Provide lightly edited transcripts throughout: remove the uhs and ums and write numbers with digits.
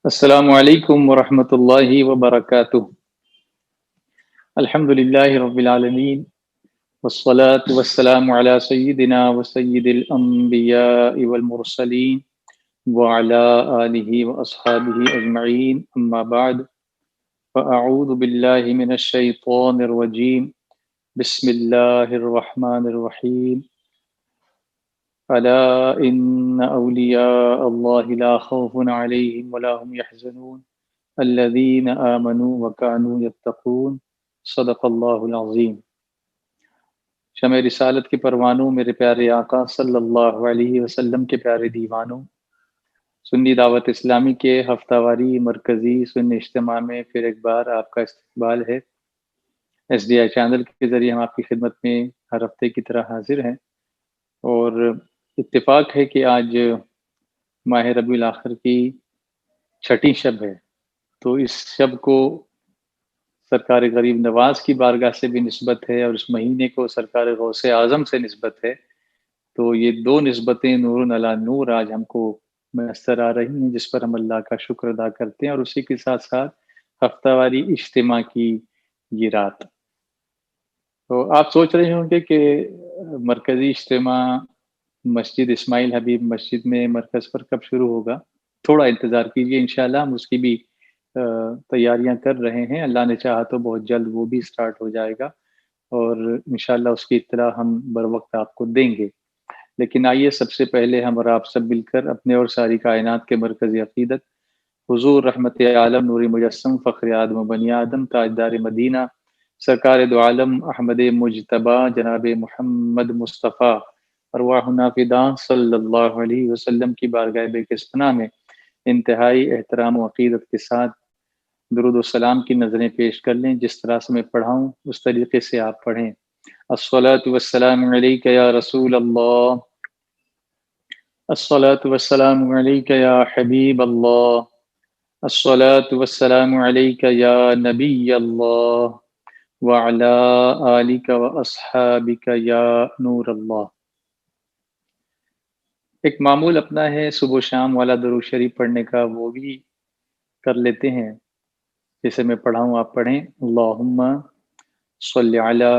السلام علیکم ورحمۃ اللہ وبرکاتہ۔ الحمد للہ رب العالمین والصلاة والسلام علی سیدنا وسید الانبیاء والمرسلین وعلی آلہ واصحابہ اجمعین، اما بعد فاعوذ باللہ من الشیطان الرجیم، بسم اللہ الرحمن الرحیم۔ الا ان اولیاء اللہ لا خوف علیہم ولا هم يحزنون الذین آمنوا وکانوا یتقون، صدق اللہ العظیم۔ شمع رسالت کے پروانوں، میرے پیارے آقا صلی اللہ علیہ وسلم کے پیارے دیوانوں، سنی دعوت اسلامی کے ہفتہ واری مرکزی سنی اجتماع میں پھر ایک بار آپ کا استقبال ہے۔ ایس ڈی آئی چینل کے ذریعے ہم آپ کی خدمت میں ہر ہفتے کی طرح حاضر ہیں، اور اتفاق ہے کہ آج ماہ ربیع الاخر کی چھٹی شب ہے، تو اس شب کو سرکار غریب نواز کی بارگاہ سے بھی نسبت ہے، اور اس مہینے کو سرکار غوث اعظم سے نسبت ہے۔ تو یہ دو نسبتیں نور علی نور آج ہم کو میسر آ رہی ہیں، جس پر ہم اللہ کا شکر ادا کرتے ہیں، اور اسی کے ساتھ ساتھ ہفتہ واری اجتماع کی یہ رات۔ تو آپ سوچ رہے ہوں گے کہ مرکزی اجتماع مسجد اسماعیل حبیب مسجد میں مرکز پر کب شروع ہوگا؟ تھوڑا انتظار کیجئے، انشاءاللہ ہم اس کی بھی تیاریاں کر رہے ہیں۔ اللہ نے چاہا تو بہت جلد وہ بھی سٹارٹ ہو جائے گا، اور انشاءاللہ اس کی اطلاع ہم بر وقت آپ کو دیں گے۔ لیکن آئیے سب سے پہلے ہم اور آپ سب مل کر اپنے اور ساری کائنات کے مرکزی عقیدت حضور رحمت عالم نور مجسم فخر آدم و بنی آدم تاجدار مدینہ سرکار دو عالم احمد مجتبی جناب محمد مصطفیٰ ارواحنا فداں صلی اللہ علیہ وسلم کی بارگاہ بے میں انتہائی احترام و عقیدت کے ساتھ درود و سلام کی نظریں پیش کر لیں۔ جس طرح سے میں پڑھاؤں اس طریقے سے آپ پڑھیں۔ الصلاۃ والسلام علیک یا رسول اللہ، الصلاۃ والسلام علیک یا حبیب اللہ، الصلاۃ والسلام علیک یا نبی اللہ، وعلی آلک واصحابک یا نور اللہ۔ ایک معمول اپنا ہے صبح و شام والا درود شریف پڑھنے کا، وہ بھی کر لیتے ہیں۔ جیسے میں پڑھاؤں آپ پڑھیں۔ اللہم صلی علی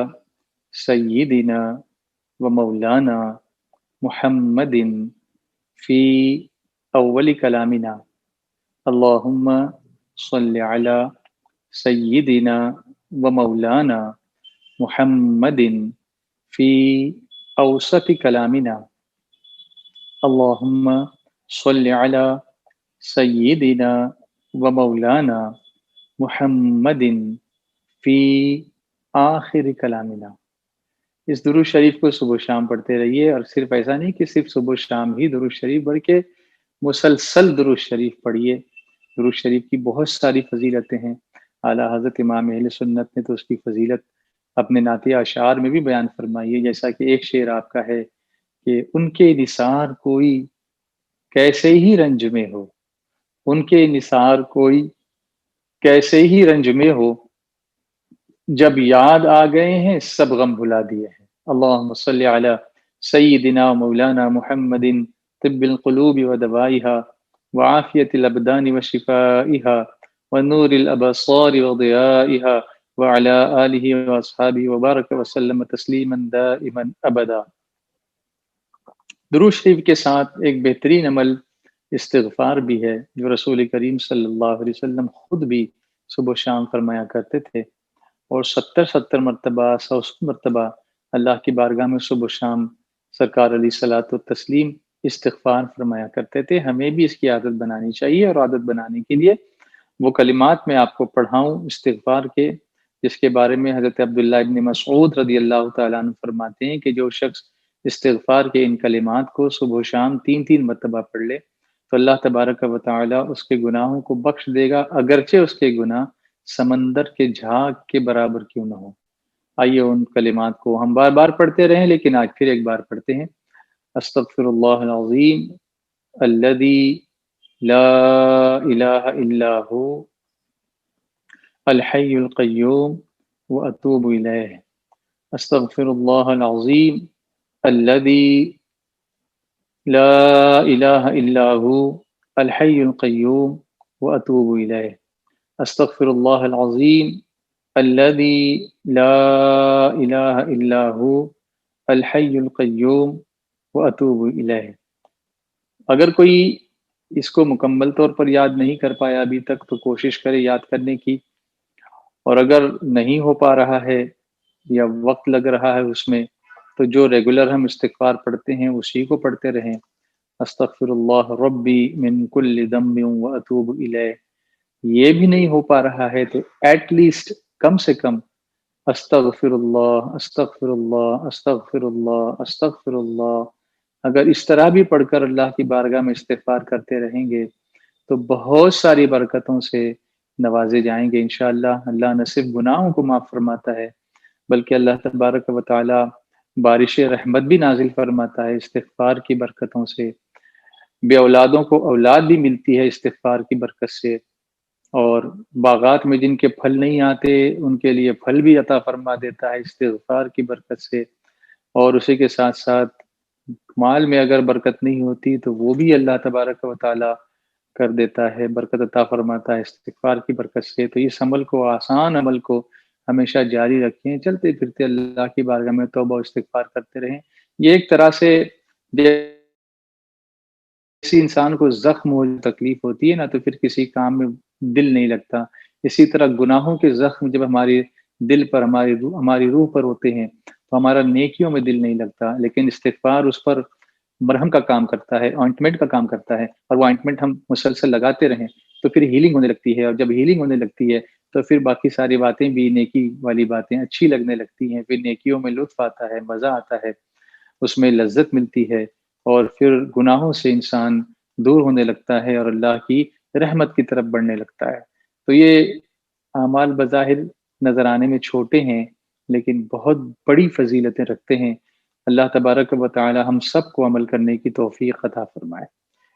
سیدنا و مولانا محمد فی اول کلامنا، اللہم صلی علی سیدنا و مولانا محمد فی اوسط کلامنا، اللہم صلی علی سیدنا و مولانا محمد فی آخر کلامنا۔ اس درود شریف کو صبح و شام پڑھتے رہیے، اور صرف ایسا نہیں کہ صرف صبح و شام ہی درود شریف، بلکہ مسلسل درود شریف پڑھیے۔ درود شریف کی بہت ساری فضیلتیں ہیں، اعلیٰ حضرت امام اہل سنت نے تو اس کی فضیلت اپنے نعتیہ اشعار میں بھی بیان فرمائی ہے۔ جیسا کہ ایک شعر آپ کا ہے کہ ان کے نثار کوئی کیسے ہی رنج میں ہو، ان کے نثار کوئی کیسے ہی رنج میں ہو، جب یاد آ گئے ہیں سب غم بھلا دیے ہیں۔ اللہم صلی علی سیدنا و مولانا محمد طب القلوب و دوائها وعافیت الابدان و شفائها ونور الابصار و ضیائها وعلى آلہ و اصحابہ وبارک وسلم تسلیما دائما ابدا۔ درود شریف کے ساتھ ایک بہترین عمل استغفار بھی ہے، جو رسول کریم صلی اللہ علیہ وسلم خود بھی صبح و شام فرمایا کرتے تھے، اور 70 مرتبہ 100 مرتبہ اللہ کی بارگاہ میں صبح و شام سرکار علیہ الصلاۃ والتسلیم استغفار فرمایا کرتے تھے۔ ہمیں بھی اس کی عادت بنانی چاہیے، اور عادت بنانے کے لیے وہ کلمات میں آپ کو پڑھاؤں استغفار کے، جس کے بارے میں حضرت عبداللہ ابن مسعود رضی اللہ تعالیٰ عنہ فرماتے ہیں کہ جو شخص استغفار کے ان کلمات کو صبح و شام 3 مرتبہ پڑھ لے تو اللہ تبارک و تعالیٰ اس کے گناہوں کو بخش دے گا، اگرچہ اس کے گناہ سمندر کے جھاگ کے برابر کیوں نہ ہو۔ آئیے ان کلمات کو ہم بار بار پڑھتے رہیں، لیکن آج پھر ایک بار پڑھتے ہیں۔ استغفر اللہ العظیم الذی لا الہ الا ہو الحی القیوم واتوب الیہ۔ استغفر اللہ العظیم الذی لا الہ الا ہو الحی القیوم وأتوب إليه أستغفر الله العظيم الذي لا إله إلا هو الحي القيوم وأتوب إليه۔ اگر کوئی اس کو مکمل طور پر یاد نہیں کر پایا ابھی تک تو کوشش کرے یاد کرنے کی، اور اگر نہیں ہو پا رہا ہے یا وقت لگ رہا ہے اس میں تو جو ریگولر ہم استغفار پڑھتے ہیں اسی کو پڑھتے رہیں۔ استغفر اللہ ربی من کل ذنب واتوب الیہ، یہ بھی نہیں ہو پا رہا ہے تو ایٹ لیسٹ کم سے کم استغفر اللہ استغفر اللہ استغفر اللہ استغفر اللہ، اگر اس طرح بھی پڑھ کر اللہ کی بارگاہ میں استغفار کرتے رہیں گے تو بہت ساری برکتوں سے نوازے جائیں گے انشاءاللہ۔ اللہ نہ صرف گناہوں کو معاف فرماتا ہے بلکہ اللہ تبارک و تعالی بارش رحمت بھی نازل فرماتا ہے استغفار کی برکتوں سے۔ بے اولادوں کو اولاد بھی ملتی ہے استغفار کی برکت سے، اور باغات میں جن کے پھل نہیں آتے ان کے لیے پھل بھی عطا فرما دیتا ہے استغفار کی برکت سے، اور اسی کے ساتھ ساتھ مال میں اگر برکت نہیں ہوتی تو وہ بھی اللہ تبارک و تعالی کر دیتا ہے، برکت عطا فرماتا ہے استغفار کی برکت سے۔ تو اس عمل کو، آسان عمل کو ہمیشہ جاری رکھیں، چلتے پھرتے اللہ کی بارگاہ میں توبہ و استغفار کرتے رہیں۔ یہ ایک طرح سے کسی انسان کو زخم ہو تکلیف ہوتی ہے نا تو پھر کسی کام میں دل نہیں لگتا، اسی طرح گناہوں کے زخم جب ہمارے دل پر، ہماری روح پر ہوتے ہیں تو ہمارا نیکیوں میں دل نہیں لگتا، لیکن استغفار اس پر مرہم کا کام کرتا ہے، آئنٹمنٹ کا کام کرتا ہے، اور وہ آئنٹمنٹ ہم مسلسل لگاتے رہیں تو پھر ہیلنگ ہونے لگتی ہے، اور جب ہیلنگ ہونے لگتی ہے تو پھر باقی ساری باتیں بھی، نیکی والی باتیں اچھی لگنے لگتی ہیں، پھر نیکیوں میں لطف آتا ہے، مزہ آتا ہے، اس میں لذت ملتی ہے، اور پھر گناہوں سے انسان دور ہونے لگتا ہے اور اللہ کی رحمت کی طرف بڑھنے لگتا ہے۔ تو یہ اعمال بظاہر نظر آنے میں چھوٹے ہیں لیکن بہت بڑی فضیلتیں رکھتے ہیں۔ اللہ تبارک و تعالی ہم سب کو عمل کرنے کی توفیق عطا فرمائے۔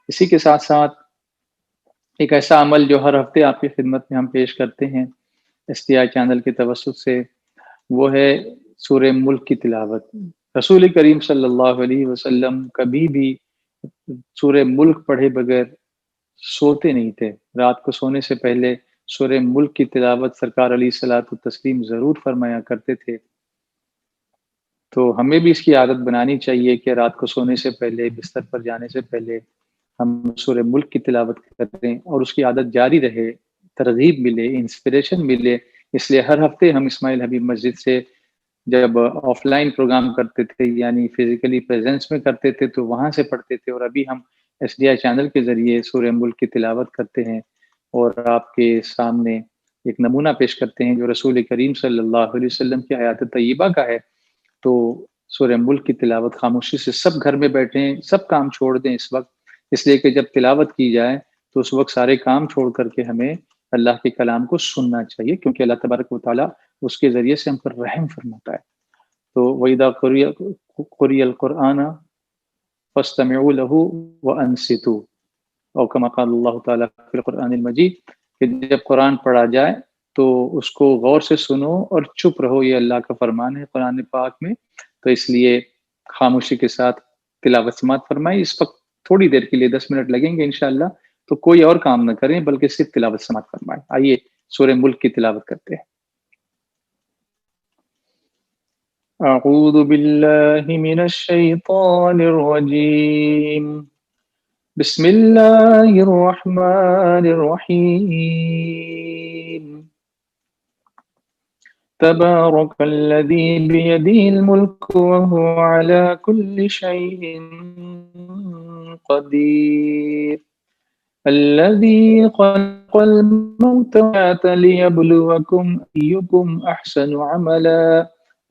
اسی کے ساتھ ساتھ ایک ایسا عمل جو ہر ہفتے آپ کی خدمت میں ہم پیش کرتے ہیں STI چینل کے توسط سے، وہ ہے سورہ ملک کی تلاوت۔ رسول کریم صلی اللہ علیہ وسلم کبھی بھی سورہ ملک پڑھے بغیر سوتے نہیں تھے، رات کو سونے سے پہلے سورہ ملک کی تلاوت سرکار علیہ الصلوۃ والتسلیم ضرور فرمایا کرتے تھے۔ تو ہمیں بھی اس کی عادت بنانی چاہیے کہ رات کو سونے سے پہلے، بستر پر جانے سے پہلے ہم سورہ ملک کی تلاوت کریں اور اس کی عادت جاری رہے، ترغیب ملے، انسپریشن ملے۔ اس لیے ہر ہفتے ہم اسماعیل حبیب مسجد سے جب آف لائن پروگرام کرتے تھے یعنی فزیکلی پریزنس میں کرتے تھے تو وہاں سے پڑھتے تھے، اور ابھی ہم SDI چینل کے ذریعے سورہ ملک کی تلاوت کرتے ہیں اور آپ کے سامنے ایک نمونہ پیش کرتے ہیں جو رسول کریم صلی اللہ علیہ وسلم کی حیات طیبہ کا ہے۔ تو سورہ ملک کی تلاوت خاموشی سے سب گھر میں بیٹھیں، سب کام چھوڑ دیں اس وقت، اس لیے کہ جب تلاوت کی جائے تو اس وقت سارے کام چھوڑ کر کے ہمیں اللہ کے کلام کو سننا چاہیے، کیونکہ اللہ تبارک و تعالیٰ اس کے ذریعے سے ہم پر رحم فرماتا ہے۔ تو وَإِذَا قُرِئَ الْقُرْآنَ فَاسْتَمِعُوا لَهُ وَأَنصِتُوا، او کما قال اللہ تعالیٰ فی القرآن المجید، کہ جب قرآن پڑھا جائے تو اس کو غور سے سنو اور چپ رہو، یہ اللہ کا فرمان ہے قرآن پاک میں۔ تو اس لیے خاموشی کے ساتھ تلاوت سماعت فرمائی۔ اس وقت تھوڑی دیر کے لیے 10 منٹ لگیں گے انشاءاللہ، تو کوئی اور کام نہ کریں بلکہ صرف تلاوت سماعت فرمائیں۔ آئیے سورہ ملک کی تلاوت کرتے ہیں۔ اعوذ باللہ من الشیطان الرجیم، بسم اللہ الرحمن الرحیم، تبارک الذی بیدہ الملک وہو علی کل شیء قدیر، الذی خلق الموت والحیاة لیبلوکم ایکم احسن عملا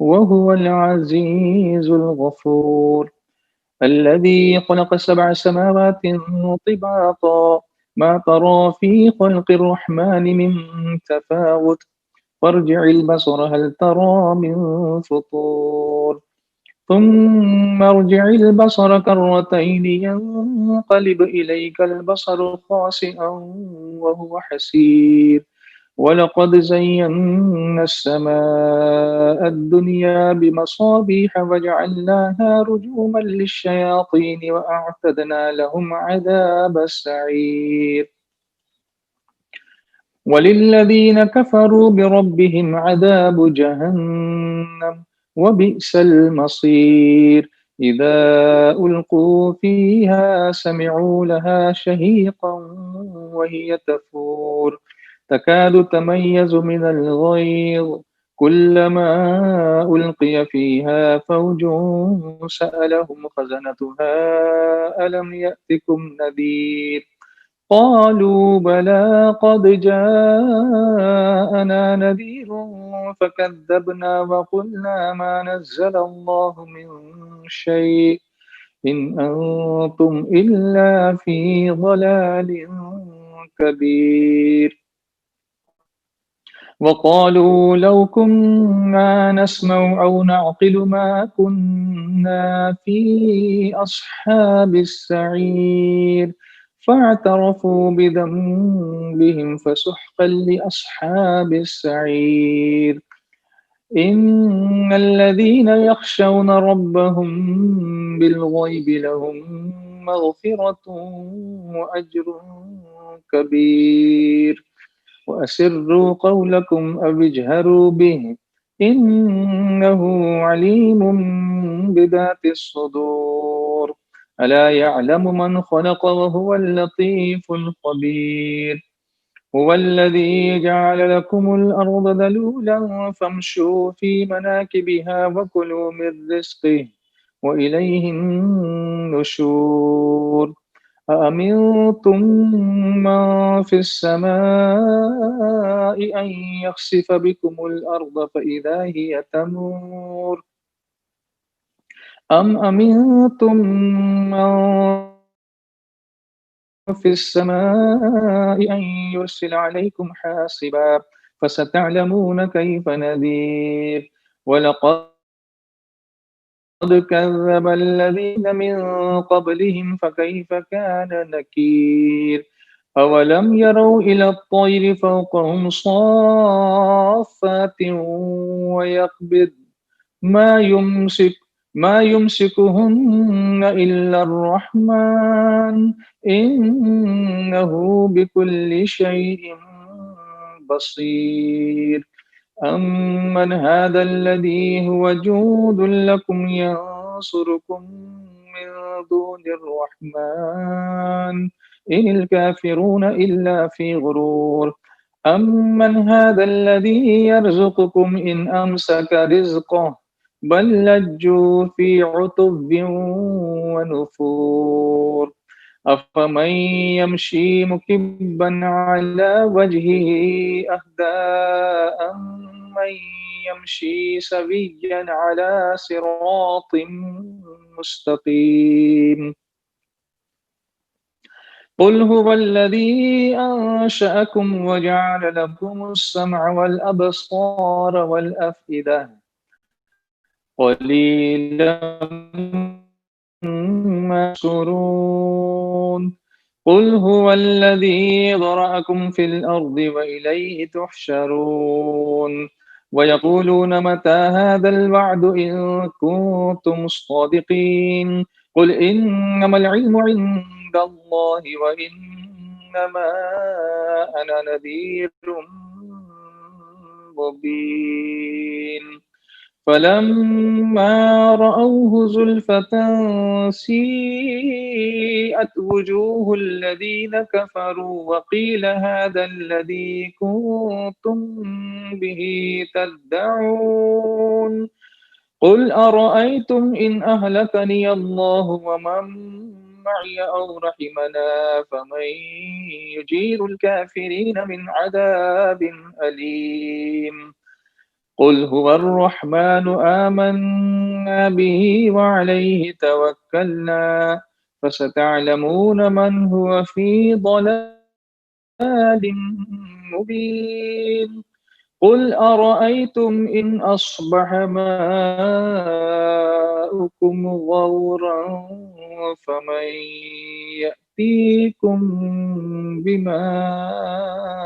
وهو العزیز الغفور، الذي خلق 7 سماوات طباقا ما ترى في خلق الرحمن من تفاوت فارجع البصر هل ترى من فطور ثم ارجع البصر كرتين ينقلب إليك البصر خاسئا وهو حسير، وَلَقَدْ زَيَّنَّا السَّمَاءَ الدُّنْيَا بِمَصَابِيحَ وَجَعَلْنَاهَا رُجُومًا لِلشَّيَاطِينِ وَأَعْتَدْنَا لَهُمْ عَذَابَ السَّعِيرِ۔ وللذين كفروا بربهم عذاب جهنم وبئس المصير إذا ألقوا فيها سمعوا لها شهيقا وهي تفور تكاد تميز من الغيظ كلما ألقي فيها فوج سألهم خزنتها ألم يأتكم نذير قالوا بلى قد جاءنا نذير فكذبنا وقلنا ما نزل الله من شيء إن أنتم إلا في ضلال كبير وقالوا لو كنا نسمع أو نعقل ما كنا في أصحاب السعير فاعترفوا بذنبهم فسحقا لأصحاب السعير إن الذين يخشون ربهم بالغيب لهم مغفرة وأجر كبير وأسروا قولكم أو اجهروا به إنه عليم بذات الصدور ألا يعلم من خلق وهو اللطيف الخبير هو الذي جعل لكم الأرض ذلولا فامشوا في مناكبها وكلوا من رزقه وإليه النشور أأمنتم من في السماء أن يخسف بكم الأرض فإذا هي تمور أم أمنتم من في السماء أن يرسل عليكم حاصبا فستعلمون كيف نذير ولقد كذب الذين من قبلهم فكيف كان نكير أولم يروا إلى الطير فوقهم صافات ويقبض ما يمسك ما يمسكهن إلا الرحمن إنه بكل شيء بصير أمن هذا الذي هو جود لكم ينصركم من دون الرحمن إن الكافرون إلا في غرور أمن هذا الذي يرزقكم إن أمسك رزقه بل لجوا في عتب ونفور أفمن يمشي مكبا على وجهه أهدى أمن يمشي سويا على صراط مستقيم قل هو الذي أنشأكم وجعل لكم السمع والأبصار والأفئدة قليلا ما تشكرون قل هو الذي ذرأكم في الأرض وإليه تحشرون ويقولون متى هذا الوعد إن كنتم صادقين قل إنما العلم عند الله وإنما أنا نذير مبين فلما رأوه زلفة سيئت وجوه الذين كفروا وقيل هذا الذي كنتم به تدعون قل أرأيتم إن أهلكني الله ومن معي أو رحمنا فمن يجير الكافرين من عذاب أليم قل هو الرحمن آمنا به وعليه توكلنا فستعلمون من هو في ضلال مبين قل أرأيتم إن أصبح ماؤكم غورا فمن يأتيكم بماء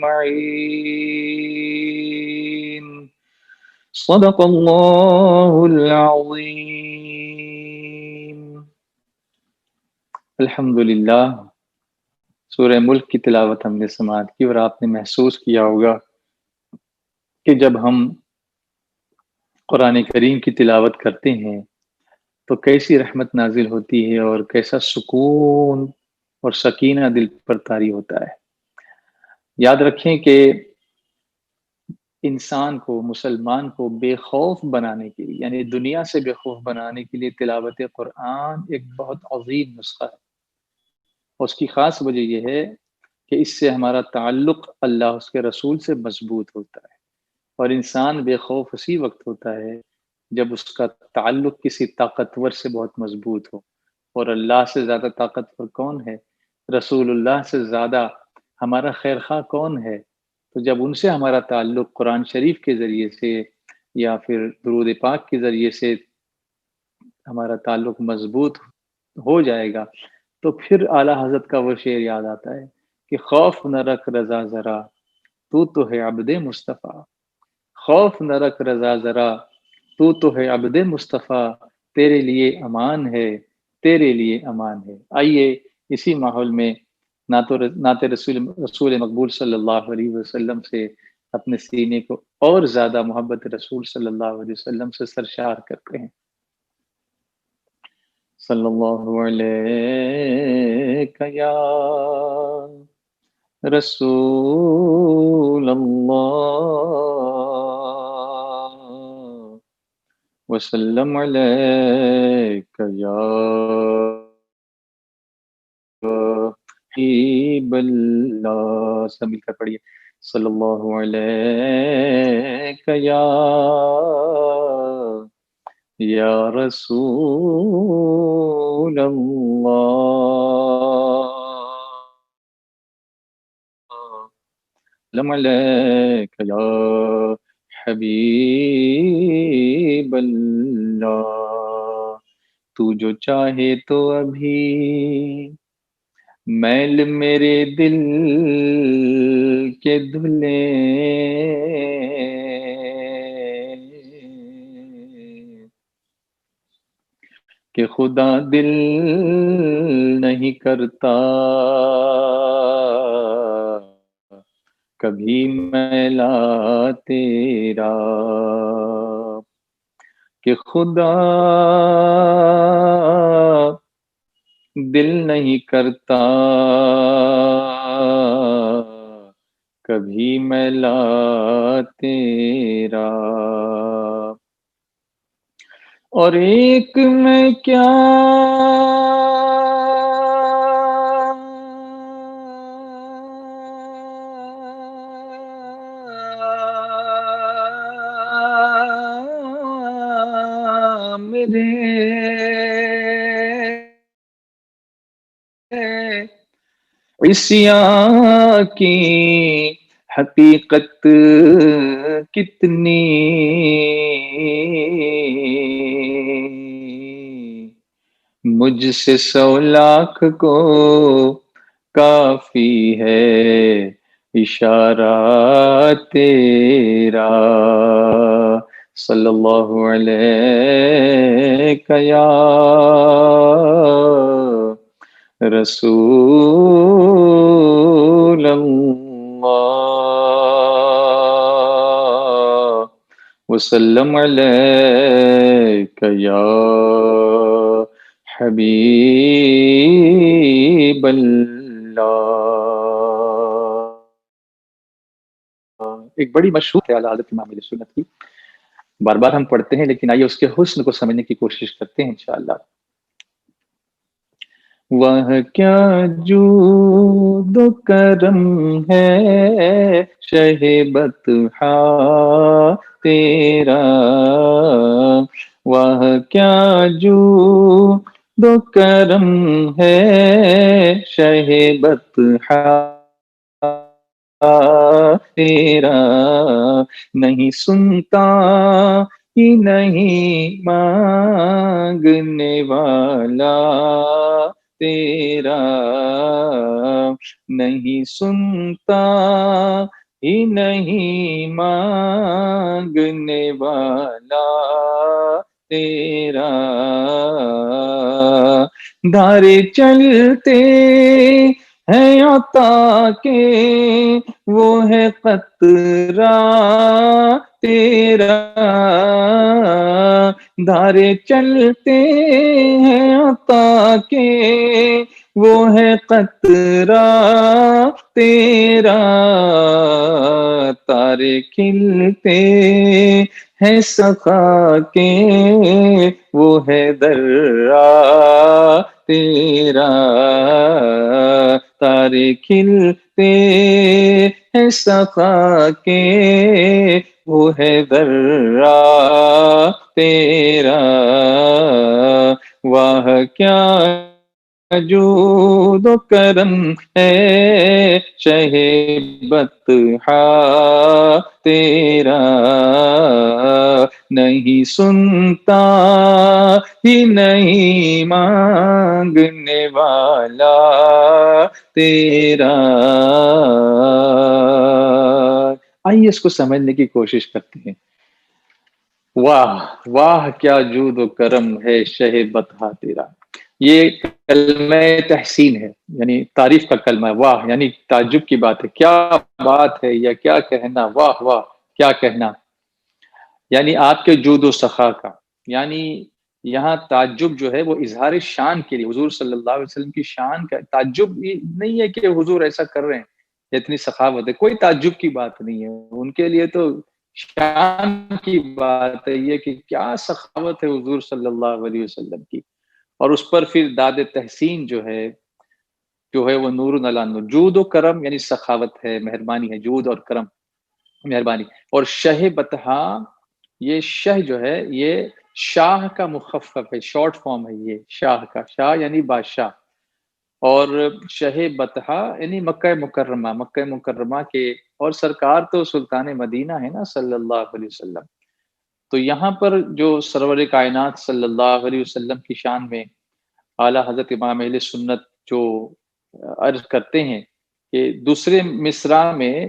معين صدق الله العظيم الحمد لله سورہ ملک کی تلاوت ہم نے سماعت کی، اور آپ نے محسوس کیا ہوگا کہ جب ہم قرآن کریم کی تلاوت کرتے ہیں تو کیسی رحمت نازل ہوتی ہے اور کیسا سکون اور سکینہ دل پر طاری ہوتا ہے۔ یاد رکھیں کہ انسان کو، مسلمان کو بے خوف بنانے کے لیے، یعنی دنیا سے بے خوف بنانے کے لیے تلاوت قرآن ایک بہت عظیم نسخہ ہے۔ اس کی خاص وجہ یہ ہے کہ اس سے ہمارا تعلق اللہ اس کے رسول سے مضبوط ہوتا ہے، اور انسان بے خوف اسی وقت ہوتا ہے جب اس کا تعلق کسی طاقتور سے بہت مضبوط ہو، اور اللہ سے زیادہ طاقتور کون ہے؟ رسول اللہ سے زیادہ ہمارا خیر خواہ کون ہے؟ تو جب ان سے ہمارا تعلق قرآن شریف کے ذریعے سے یا پھر درود پاک کے ذریعے سے ہمارا تعلق مضبوط ہو جائے گا، تو پھر اعلیٰ حضرت کا وہ شعر یاد آتا ہے کہ خوف نہ رکھ رضا ذرا، تو ہے عبد مصطفیٰ۔ خوف نہ رکھ رضا ذرا، تو ہے عبد مصطفیٰ، تیرے لیے امان ہے، تیرے لیے امان ہے۔ آئیے اسی ماحول میں نعت رسول مقبول صلی اللہ علیہ وسلم سے اپنے سینے کو اور زیادہ محبت رسول صلی اللہ علیہ وسلم سے سرشار کرتے ہیں۔ صلی اللہ علیہ یا رسول اللہ، وسلم علیک یا حبیب اللہ۔ سب مل کر پڑھیے، صلی اللہ علیک یا رسول اللہ، سلام علیک یا حبیب اللہ۔ تو جو چاہے تو ابھی میل میرے دل کے دھلے، کہ خدا دل نہیں کرتا کبھی میلا تیرا، کہ خدا دل نہیں کرتا کبھی میلا تیرا۔ اور ایک میں کیا میرے عصیاں کی حقیقت کتنی، مجھ سے 100 لاکھ کو کافی ہے اشارہ تیرا۔ صلی اللہ علیہ یا رسول اللہ، وسلم علیک یا حبیب اللہ۔ ایک بڑی مشہور ہے اعلیٰ حضرت امام اہل سنت کی، بار بار ہم پڑھتے ہیں، لیکن آئیے اس کے حسن کو سمجھنے کی کوشش کرتے ہیں انشاءاللہ۔ وہ کیا جود و کرم ہے شہ بطحا تیرا، وہ کیا جود و کرم ہے شہ بطحا تیرا، نہیں سنتا ہی نہیں مانگنے والا تیرا، نہیں سنتا ہی نہیں مانگنے والا تیرا، دھارے چلتے ہے عطا کے وہ ہے قطرہ تیرا، دھارے چلتے ہیں عطا کے وہ ہے قطرہ تیرا، تارے کھلتے ہیں سخا کے وہ ہے درہ تیرا، تارے کھلتے ہیں سخا کے وہ ہے درہ تیرا، واہ کیا جود و کرم ہے شہ بطحا تیرا، نہیں سنتا ہی نہیں مانگنے والا تیرا۔ آئیے اس کو سمجھنے کی کوشش کرتے ہیں۔ واہ واہ کیا جود و کرم ہے شہ بطحا تیرا، یہ کلمہ تحسین ہے، یعنی تعریف کا کلمہ ہے۔ واہ یعنی تعجب کی بات ہے، کیا بات ہے یا کیا کہنا، واہ واہ کیا کہنا، یعنی آپ کے جود و سخا کا، یعنی یہاں تعجب جو ہے وہ اظہار شان کے لیے، حضور صلی اللہ علیہ وسلم کی شان کا تعجب یہ نہیں ہے کہ حضور ایسا کر رہے ہیں، اتنی سخاوت ہے، کوئی تعجب کی بات نہیں ہے ان کے لیے، تو شان کی بات ہے یہ کہ کیا سخاوت ہے حضور صلی اللہ علیہ وسلم کی، اور اس پر پھر داد تحسین جو ہے وہ نور علی نور، جود و کرم یعنی سخاوت ہے، مہربانی ہے، جود اور کرم مہربانی، اور شہ بطحا، یہ شہ جو ہے یہ شاہ کا مخفف ہے، شارٹ فارم ہے یہ شاہ کا، شاہ یعنی بادشاہ، اور شہ بطحا یعنی مکہ مکرمہ کے، اور سرکار تو سلطان مدینہ ہے نا صلی اللہ علیہ وسلم، تو یہاں پر جو سرور کائنات صلی اللہ علیہ وسلم کی شان میں اعلیٰ حضرت امام اہل سنت جو عرض کرتے ہیں کہ دوسرے مصرع میں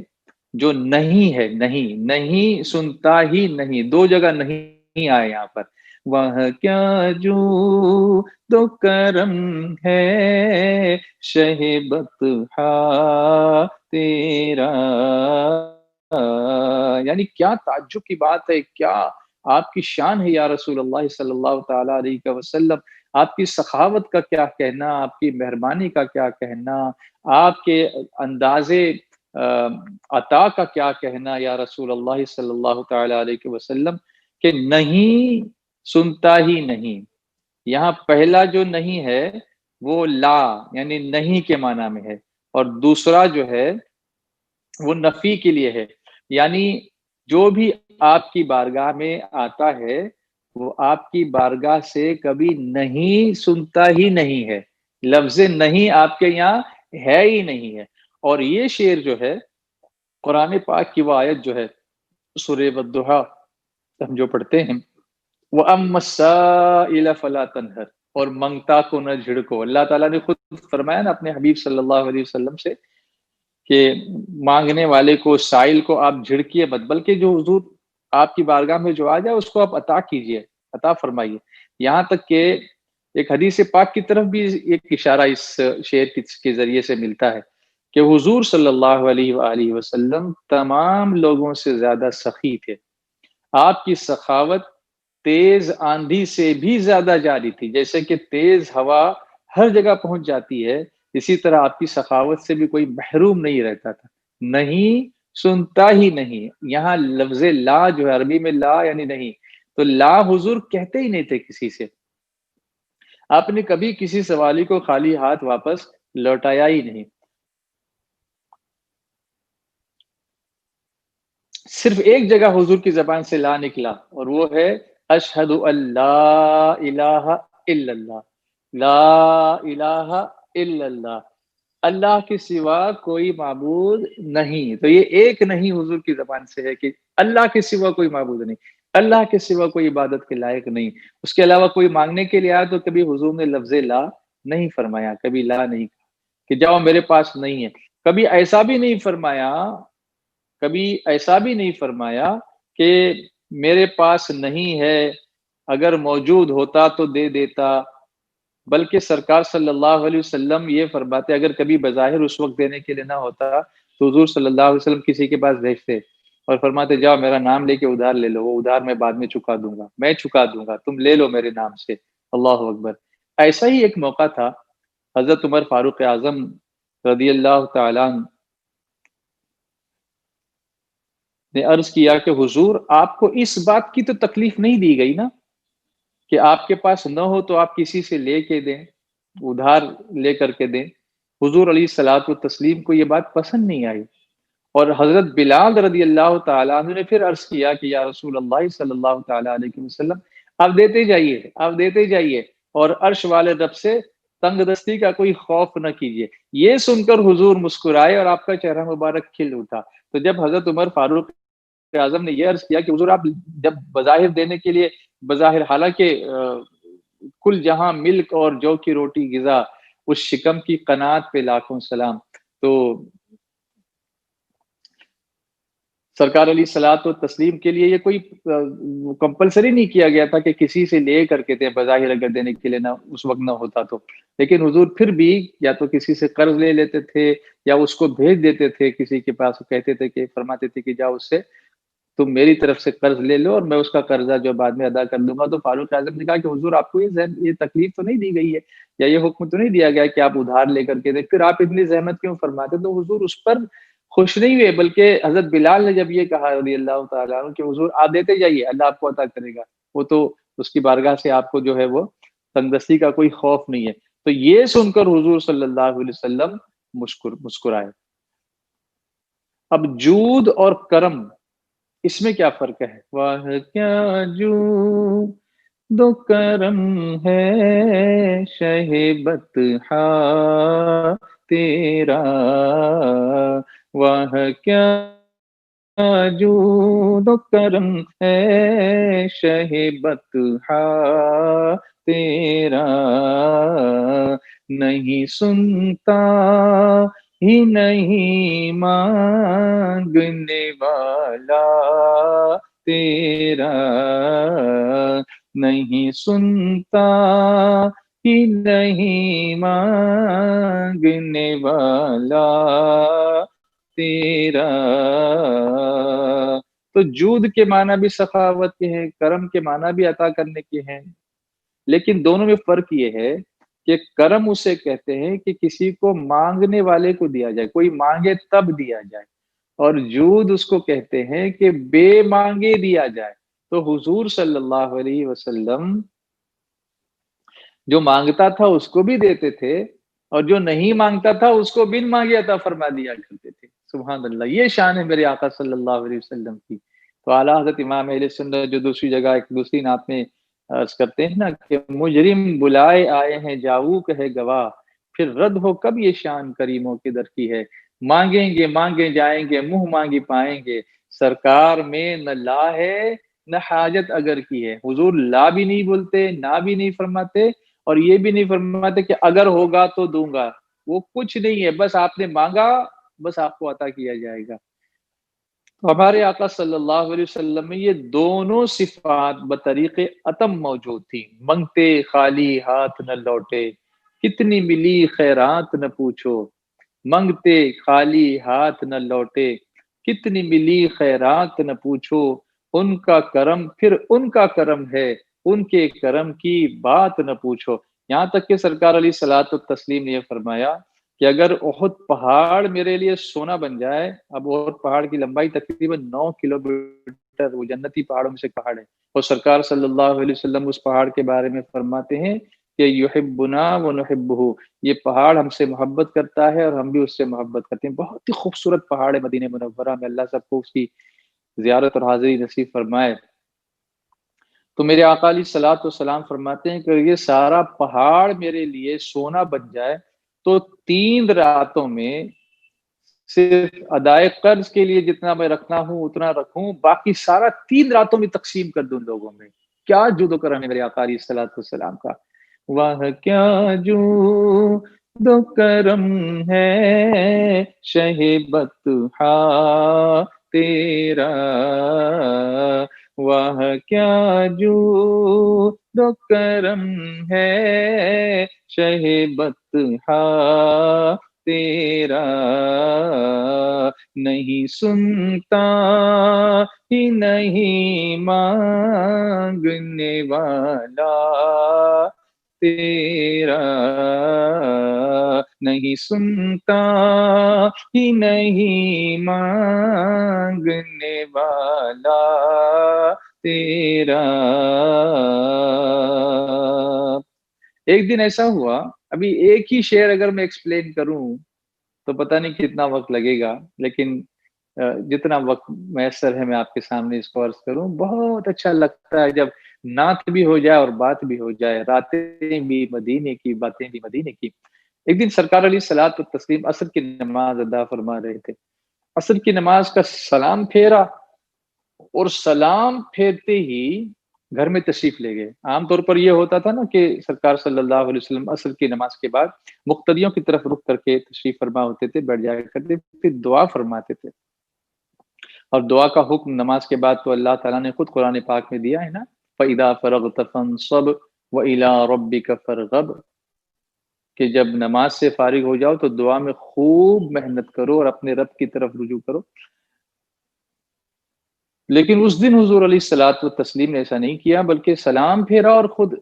جو نہیں ہے، نہیں نہیں سنتا ہی نہیں، دو جگہ نہیں آئے یہاں پر، وہ کیا جو دو کرم ہے شہ بطحا تیرا، یعنی کیا تعجب کی بات ہے، کیا آپ کی شان ہے یا رسول اللہ صلی اللہ تعالی علیہ وسلم، آپ کی سخاوت کا کیا کہنا، آپ کی مہربانی کا کیا کہنا، آپ کے انداز عطا کا کیا کہنا یا رسول اللہ صلی اللہ تعالی علیہ وسلم، کہ نہیں سنتا ہی نہیں، یہاں پہلا جو نہیں ہے وہ لا یعنی نہیں کے معنی میں ہے، اور دوسرا جو ہے وہ نفی کے لیے ہے، یعنی جو بھی آپ کی بارگاہ میں آتا ہے وہ آپ کی بارگاہ سے کبھی نہیں سنتا ہی نہیں ہے، لفظ نہیں آپ کے یہاں ہے ہی نہیں ہے، اور یہ شعر جو ہے قرآن پاک کی وہ آیت جو ہے سورہ والضحیٰ ہم جو پڑھتے ہیں، وَأَمَّا السَّائِلَ فَلَا تَنْهَرْ، اور منگتا کو نہ جھڑکو، اللہ تعالیٰ نے خود فرمایا نا اپنے حبیب صلی اللہ علیہ وسلم سے کہ مانگنے والے کو، سائل کو آپ جھڑکیے مت، بلکہ جو حضور آپ کی بارگاہ میں جو آ جائے اس کو آپ عطا کیجئے، عطا فرمائیے، یہاں تک کہ ایک حدیث پاک کی طرف بھی ایک اشارہ اس شعر کے ذریعے سے ملتا ہے کہ حضور صلی اللہ علیہ وآلہ وسلم تمام لوگوں سے زیادہ سخی تھے، آپ کی سخاوت تیز آندھی سے بھی زیادہ جاری تھی، جیسے کہ تیز ہوا ہر جگہ پہنچ جاتی ہے، اسی طرح آپ کی سخاوت سے بھی کوئی محروم نہیں رہتا تھا، نہیں سنتا ہی نہیں، یہاں لفظ لا جو ہے عربی میں لا یعنی نہیں، تو لا حضور کہتے ہی نہیں تھے کسی سے، آپ نے کبھی کسی سوالی کو خالی ہاتھ واپس لوٹایا ہی نہیں، صرف ایک جگہ حضور کی زبان سے لا نکلا، اور وہ ہے اشہد اللہ الہ الا اللہ، لا الہ الا اللہ، اللہ کے سوا کوئی معبود نہیں، تو یہ ایک نہیں حضور کی زبان سے ہے کہ اللہ کے سوا کوئی معبود نہیں، اللہ کے سوا کوئی عبادت کے لائق نہیں، اس کے علاوہ کوئی مانگنے کے لیے آیا تو کبھی حضور نے لفظ لا نہیں فرمایا، کبھی لا نہیں کہ جاؤ میرے پاس نہیں ہے، کبھی ایسا بھی نہیں فرمایا، کبھی ایسا بھی نہیں فرمایا کہ میرے پاس نہیں ہے، اگر موجود ہوتا تو دے دیتا، بلکہ سرکار صلی اللہ علیہ وسلم یہ فرماتے اگر کبھی بظاہر اس وقت دینے کے لیے نہ ہوتا تو حضور صلی اللہ علیہ وسلم کسی کے پاس بھیجتے اور فرماتے جاؤ میرا نام لے کے ادھار لے لو، وہ ادھار میں بعد میں چکا دوں گا، میں چکا دوں گا، تم لے لو میرے نام سے۔ اللہ اکبر۔ ایسا ہی ایک موقع تھا، حضرت عمر فاروق اعظم رضی اللہ تعالیٰ عنہ نے عرض کیا کہ حضور آپ کو اس بات کی تو تکلیف نہیں دی گئی نا کہ آپ کے پاس نہ ہو تو آپ کسی سے لے کے دیں، ادھار لے کر کے دیں۔ حضور علیہ الصلوۃ والتسلیم کو یہ بات پسند نہیں آئی، اور حضرت بلال رضی اللہ تعالیٰ عنہ نے پھر عرض کیا کہ یا رسول اللہ صلی اللہ تعالیٰ علیہ وسلم آپ دیتے جائیے، آپ دیتے جائیے، اور عرش والے رب سے تنگ دستی کا کوئی خوف نہ کیجیے۔ یہ سن کر حضور مسکرائے اور آپ کا چہرہ مبارک کھل اٹھا۔ تو جب حضرت عمر فاروق اعظم نے یہ عرض کیا کہ حضور آپ جب بظاہر دینے کے لیے، بظاہر حالانکہ کل جہاں ملک اور جو کی روٹی غذا، اس شکم کی قناعت پہ لاکھوں سلام، تو سرکار علیہ الصلوۃ والتسلیم کے لیے یہ کوئی کمپلسری نہیں کیا گیا تھا کہ کسی سے لے کر کے دے، بظاہر اگر دینے کے لیے نہ اس وقت نہ ہوتا تو، لیکن حضور پھر بھی یا تو کسی سے قرض لے لیتے تھے یا اس کو بھیج دیتے تھے کسی کے پاس، کہتے تھے کہ فرماتے تھے کہ جاؤ اس سے تم میری طرف سے قرض لے لو اور میں اس کا قرضہ جو بعد میں ادا کر دوں گا۔ تو فاروق اعظم نے کہا کہ حضور آپ کو یہ تکلیف تو نہیں دی گئی ہے یا یہ حکم تو نہیں دیا گیا کہ آپ ادھار لے کر کے دیں، پھر آپ اتنی زحمت کیوں فرماتے؟ تو حضور اس پر خوش نہیں ہوئے، بلکہ حضرت بلال نے جب یہ کہا رضی اللہ تعالیٰ عنہ کہ حضور آپ دیتے جائیے، اللہ آپ کو عطا کرے گا، وہ تو اس کی بارگاہ سے آپ کو جو ہے وہ تنگدستی کا کوئی خوف نہیں ہے، تو یہ سن کر حضور صلی اللہ علیہ وسلم مسکرائے۔ اب جود اور کرم، اس میں کیا فرق ہے؟ واہ کیا جو دو کرم ہے شہ بطحا تیرا، واہ کیا جو دو کرم ہے شہ بطحا تیرا، نہیں سنتا ہی نہیں مانگنے والا تیرا، نہیں سنتا ہی نہیں مانگنے والا تیرا۔ تو جود کے معنی بھی سخاوت کے ہیں، کرم کے معنی بھی عطا کرنے کے ہیں، لیکن دونوں میں فرق یہ ہے کہ کرم اسے کہتے ہیں کہ کسی کو مانگنے والے کو دیا جائے، کوئی مانگے تب دیا جائے، اور جود اس کو کہتے ہیں کہ بے مانگے دیا جائے۔ تو حضور صلی اللہ علیہ وسلم جو مانگتا تھا اس کو بھی دیتے تھے، اور جو نہیں مانگتا تھا اس کو بن مانگے عطا فرما دیا کرتے تھے۔ سبحان اللہ، یہ شان ہے میرے آقا صلی اللہ علیہ وسلم کی۔ تو اعلیٰ حضرت امام اہل سنت جو دوسری جگہ ایک دوسری نعت میں عرض کرتے ہیں نا کہ مجرم بلائے آئے ہیں جاؤ کہے گواہ، پھر رد ہو کب یہ شان کریموں کی در کی ہے، مانگیں گے مانگے جائیں گے منہ مانگی پائیں گے، سرکار میں نہ لا ہے نہ حاجت اگر کی ہے۔ حضور لا بھی نہیں بولتے، نہ بھی نہیں فرماتے، اور یہ بھی نہیں فرماتے کہ اگر ہوگا تو دوں گا، وہ کچھ نہیں ہے، بس آپ نے مانگا بس آپ کو عطا کیا جائے گا۔ تو ہمارے آقا صلی اللہ علیہ وسلم میں یہ دونوں صفات بطریق اتم موجود تھی۔ منگتے خالی ہاتھ نہ لوٹے، کتنی ملی خیرات نہ پوچھو، منگتے خالی ہاتھ نہ لوٹے، کتنی ملی خیرات نہ پوچھو، ان کا کرم پھر ان کا کرم ہے، ان کے کرم کی بات نہ پوچھو۔ یہاں تک کہ سرکار علیہ الصلوۃ والتسلیم نے یہ فرمایا کہ اگر احد پہاڑ میرے لیے سونا بن جائے، اب احد پہاڑ کی لمبائی تقریباً 9 کلومیٹر، وہ جنتی پہاڑوں میں سے پہاڑ ہے، اور سرکار صلی اللہ علیہ وسلم اس پہاڑ کے بارے میں فرماتے ہیں کہ یحبنا ونحبہ، یہ پہاڑ ہم سے محبت کرتا ہے اور ہم بھی اس سے محبت کرتے ہیں۔ بہت ہی خوبصورت پہاڑ ہے مدینہ منورہ میں، اللہ سب کو اس کی زیارت اور حاضری نصیب فرمائے۔ تو میرے آقا علیہ الصلوۃ والسلام فرماتے ہیں کہ یہ سارا پہاڑ میرے لیے سونا بن جائے تو 3 راتوں میں صرف ادائے قرض کے لیے جتنا میں رکھنا ہوں اتنا رکھوں، باقی سارا 3 راتوں میں تقسیم کر دوں لوگوں میں۔ کیا جود و کرم ہے میرے آقا علیہ الصلوۃ والسلام کا، واہ کیا جود و کرم ہے شہ بطحا تیرا، واہ کیا جود و کرم ہے شہ بطحا تیرا نہیں سنتا ہی نہیں مانگنے والا تیرا نہیں سنتا ہی نہیں مانگنے والا تیرا۔ ایک دن ایسا ہوا، ابھی ایک ہی شعر اگر میں ایکسپلین کروں تو پتہ نہیں کتنا وقت لگے گا، لیکن جتنا وقت میسر ہے میں آپ کے سامنے اس کو عرض کروں۔ بہت اچھا لگتا ہے جب نعت بھی ہو جائے اور بات بھی ہو جائے، راتیں بھی مدینے کی، باتیں بھی مدینے کی۔ ایک دن سرکار علیہ الصلوۃ والتسلیم عصر کی نماز ادا فرما رہے تھے۔ عصر کی نماز کا سلام پھیرا اور سلام پھیرتے ہی گھر میں تشریف لے گئے۔ عام طور پر یہ ہوتا تھا نا کہ سرکار صلی اللہ علیہ وسلم عصر کی نماز کے بعد مقتدیوں کی طرف رخ کر کے تشریف فرما ہوتے تھے، بیٹھ جایا کرتے، پھر دعا فرماتے تھے۔ اور دعا کا حکم نماز کے بعد تو اللہ تعالیٰ نے خود قرآن پاک میں دیا ہے نا، فَإِذَا فَرَغْتَ فَانصَبْ وَإِلَىٰ رَبِّكَ فَارْغَب، کہ جب نماز سے فارغ ہو جاؤ تو دعا میں خوب محنت کرو اور اپنے رب کی طرف رجوع کرو۔ لیکن اس دن حضور علیہ الصلوۃ والتسلیم نے ایسا نہیں کیا، بلکہ سلام پھیرا اور خود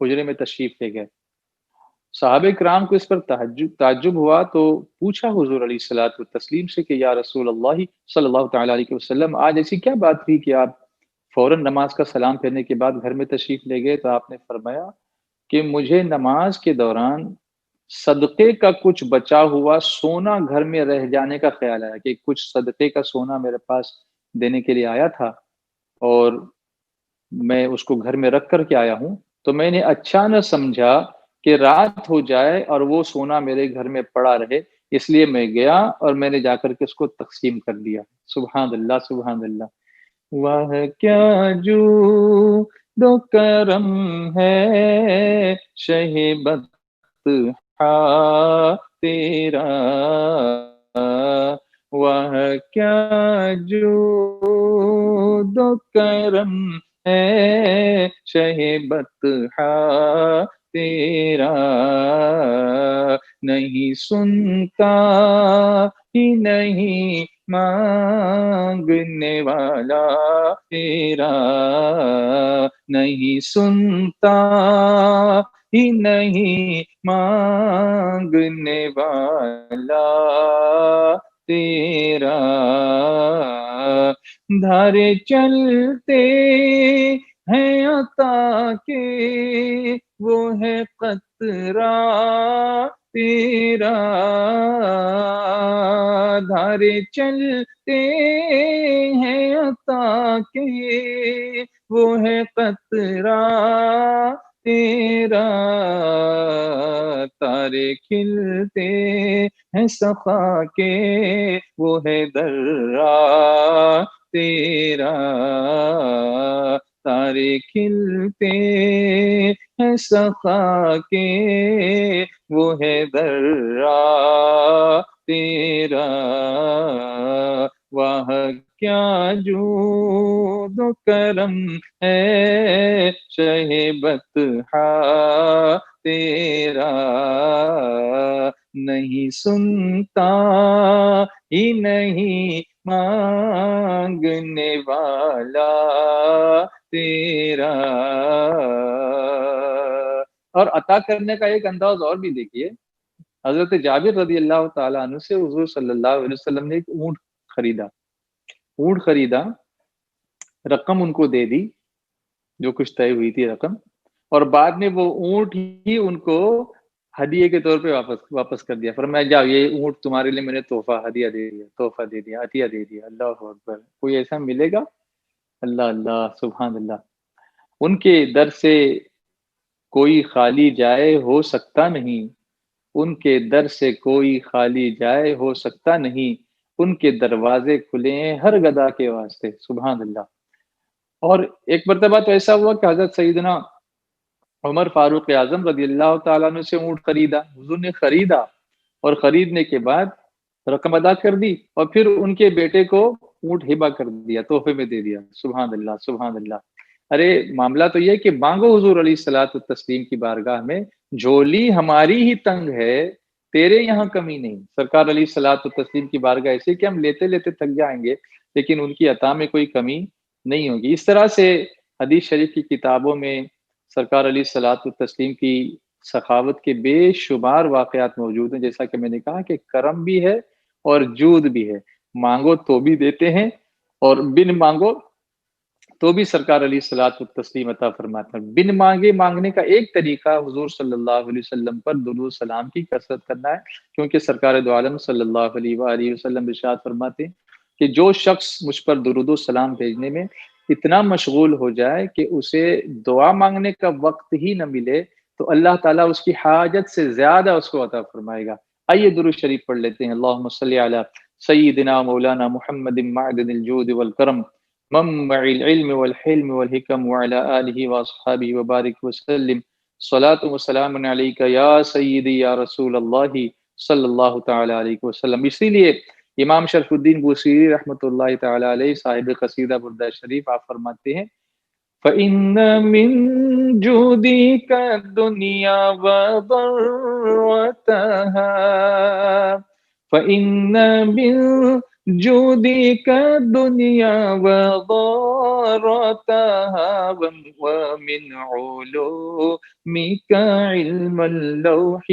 حجرے میں تشریف لے گئے۔ صحابہ کرام کو اس پر تعجب ہوا، تو پوچھا حضور علیہ الصلوۃ والتسلیم سے کہ یا رسول اللہ صلی اللہ تعالیٰ علیہ وسلم، آج ایسی کیا بات ہوئی کہ آپ فوراً نماز کا سلام پھیرنے کے بعد گھر میں تشریف لے گئے؟ تو آپ نے فرمایا کہ مجھے نماز کے دوران صدقے کا کچھ بچا ہوا سونا گھر میں رہ جانے کا خیال آیا، کہ کچھ صدقے کا سونا میرے پاس دینے کے لیے آیا تھا اور میں اس کو گھر میں رکھ کر کے آیا ہوں، تو میں نے اچھا نہ سمجھا کہ رات ہو جائے اور وہ سونا میرے گھر میں پڑا رہے، اس لیے میں گیا اور میں نے جا کر کے اس کو تقسیم کر دیا۔ سبحان اللہ، سبحان اللہ۔ واہ کیا جو دو کرم ہے شہ بطحا تیرا، واہ کیا جو دو کرم ہے شہ بطحا تیرا، نہیں سنتا ہی نہیں مانگنے والا تیرا، نہیں سنتا ہی نہیں مانگنے والا تیرا، دھارے چلتے ہیں عطا کے وہ ہے قطرہ تیرا، دھارے چلتے ہیں عطا کے وہ ہے قطرہ تیرا، تارے کھلتے ہیں سخا کے وہ ہے درہ تیرا، تارے کھلتے ہیں سخا کے وہ ہے درہ تیرا، واہ کیا جود و کرم ہے شہ بطحا تیرا، نہیں سنتا ہی نہیں مانگنے والا تیرا۔ اور عطا کرنے کا ایک انداز اور بھی دیکھیے، حضرت جابر رضی اللہ تعالیٰ عنہ سے حضور صلی اللہ علیہ وسلم نے ایک اونٹ خریدا، رقم ان کو دے دی جو کچھ طے ہوئی تھی رقم، اور بعد میں وہ اونٹ ہی ان کو ہدیے کے طور پہ واپس کر دیا، فرمایا جاؤ یہ اونٹ تمہارے لیے میں نے ہدیہ دے دیا، عطیہ دے دیا۔ اللہ اکبر، کوئی ایسا ملے گا؟ اللہ اللہ، سبحان اللہ۔ ان کے در سے کوئی خالی جائے ہو سکتا نہیں، ان کے در سے کوئی خالی جائے ہو سکتا نہیں، ان کے دروازے کھلے ہیں ہر گدا کے واسطے۔ سبحان اللہ۔ اور ایک مرتبہ تو ایسا ہوا کہ حضرت سیدنا عمر فاروق اعظم رضی اللہ تعالیٰ عنہ سے اونٹ خریدا، حضور نے خریدا اور خریدنے کے بعد رقم ادا کر دی، اور پھر ان کے بیٹے کو اونٹ ہبہ کر دیا، تحفے میں دے دیا۔ سبحان اللہ، سبحان اللہ۔ ارے معاملہ تو یہ ہے کہ مانگو حضور علیہ الصلوۃ والتسلیم کی بارگاہ میں، جھولی ہماری ہی تنگ ہے، تیرے یہاں کمی نہیں۔ سرکار علیہ الصلوۃ والتسلیم کی بارگاہ ایسے کہ ہم لیتے لیتے تھک جائیں گے، لیکن ان کی عطا میں کوئی کمی نہیں ہوگی۔ اس طرح سے حدیث شریف کی کتابوں میں سرکار علیہ الصلوۃ والتسلیم کی سخاوت کے بے شمار واقعات موجود ہیں، جیسا کہ میں نے کہا کہ کرم بھی ہے اور جود بھی ہے، مانگو تو بھی دیتے ہیں اور بن مانگو تو بھی سرکار علیہ الصلوۃ والتسلیم عطا فرماتے ہیں۔ بن مانگے مانگنے کا ایک طریقہ حضور صلی اللہ علیہ وسلم پر درود و سلام کی کثرت کرنا ہے، کیونکہ سرکار دو عالم صلی اللہ علیہ وآلہ وسلم ارشاد فرماتے ہیں کہ جو شخص مجھ پر درود و سلام بھیجنے میں اتنا مشغول ہو جائے کہ اسے دعا مانگنے کا وقت ہی نہ ملے، تو اللہ تعالیٰ اس کی حاجت سے زیادہ اس کو عطا فرمائے گا۔ آئیے درود شریف پڑھ لیتے ہیں۔ اللہم صلی علی سیدنا مولانا محمد معدن الجود والکرم منبع العلم والحلم والحکم وعلى آلہ واصحابہ وبارک وسلم، صلاۃ وسلام علیک یا سیدی یا رسول اللہ صلی اللہ تعالی علیہ وسلم۔ اسی لیے امام شرف الدین بوصیری رحمۃ اللہ تعالی علیہ صاحب قصیدہ بردہ شریف آپ فرماتے ہیں فَإِنَّ مِن جُودِكَ الدُّنْيَا وَضَرَّتَهَا فَإِنَّ مِن جُودِكَ الدُّنْيَا وَضَرَّتَهَا وَمِنْ عُلُومِكَ عِلْمَ اللَّوْحِ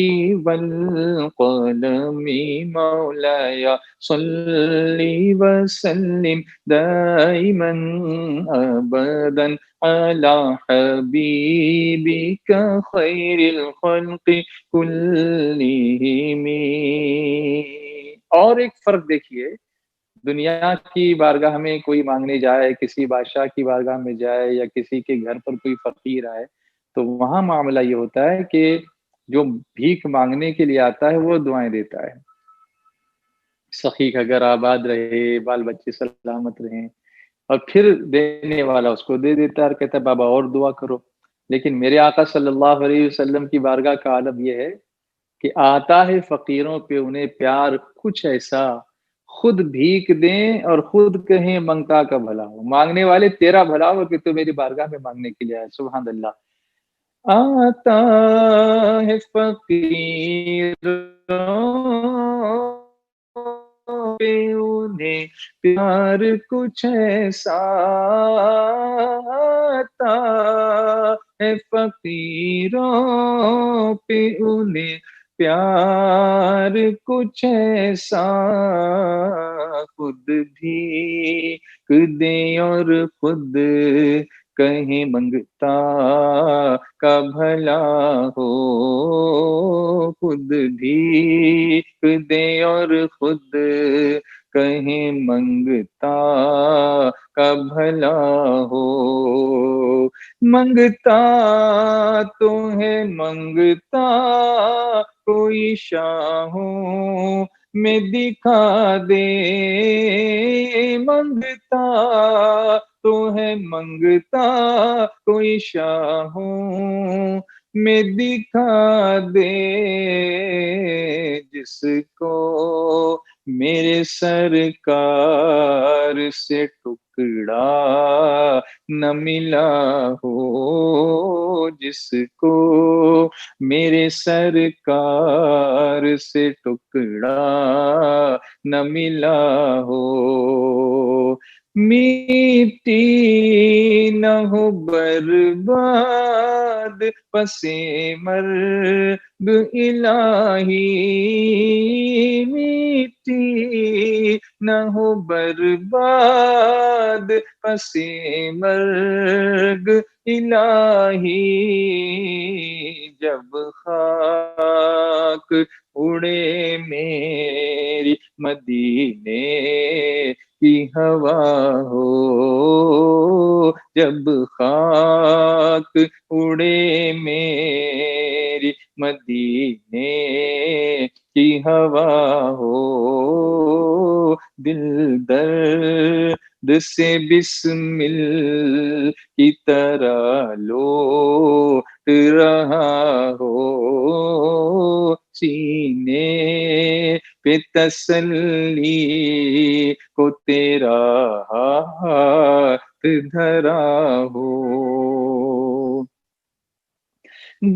وَالْقَلَمِ مولاي صل وسلم دائما ابدا على حبيبك خير الخلق كلهم۔ اور ایک فرق دیکھیے، دنیا کی بارگاہ میں کوئی مانگنے جائے، کسی بادشاہ کی بارگاہ میں جائے یا کسی کے گھر پر کوئی فقیر آئے، تو وہاں معاملہ یہ ہوتا ہے کہ جو بھیک مانگنے کے لیے آتا ہے وہ دعائیں دیتا ہے، سخی کا گھر آباد رہے، بال بچے سلامت رہیں، اور پھر دینے والا اس کو دے دیتا ہے اور کہتا ہے بابا اور دعا کرو۔ لیکن میرے آقا صلی اللہ علیہ وسلم کی بارگاہ کا عالم یہ ہے کہ آتا ہے فقیروں پہ انہیں پیار کچھ ایسا، خود بھیک دیں اور خود کہیں منگتا کا بھلا ہو، مانگنے والے تیرا بھلا ہو کہ تو میری بارگاہ میں مانگنے کے لیے آئے۔ سبحان اللہ۔ آتا ہے فقیروں پہ انہیں پیار کچھ ایسا، آتا ہے فقیروں پہ انہیں پیار کچھ ایسا، خود بھی دے اور خود کہیں منگتا کا بھلا ہو، خود بھی دے اور خود کہیں منگتا کا بھلا ہو، منگتا تو ہے منگتا کوئی شاہوں میں دکھا دے، منگتا تو ہے منگتا کوئی شاہوں میں دکھا دے، جس کو میرے سرکار سے ٹکڑا نہ ملا ہو، جس کو میرے سرکار سے ٹکڑا نہ ملا ہو، مٹی نہ ہو برباد پسے مرگ الہی، مٹی نہ ہو برباد پسے مرگ الہی، جب خاک اڑے میری مدینے کی ہوا ہو، جب خاک اڑے میری مدینے کی ہوا ہو، دل درد سے بسمل کی طرح لوٹ رہا ہو، سینے پہ تسلی کو تیرا ہاتھ دھرا ہو،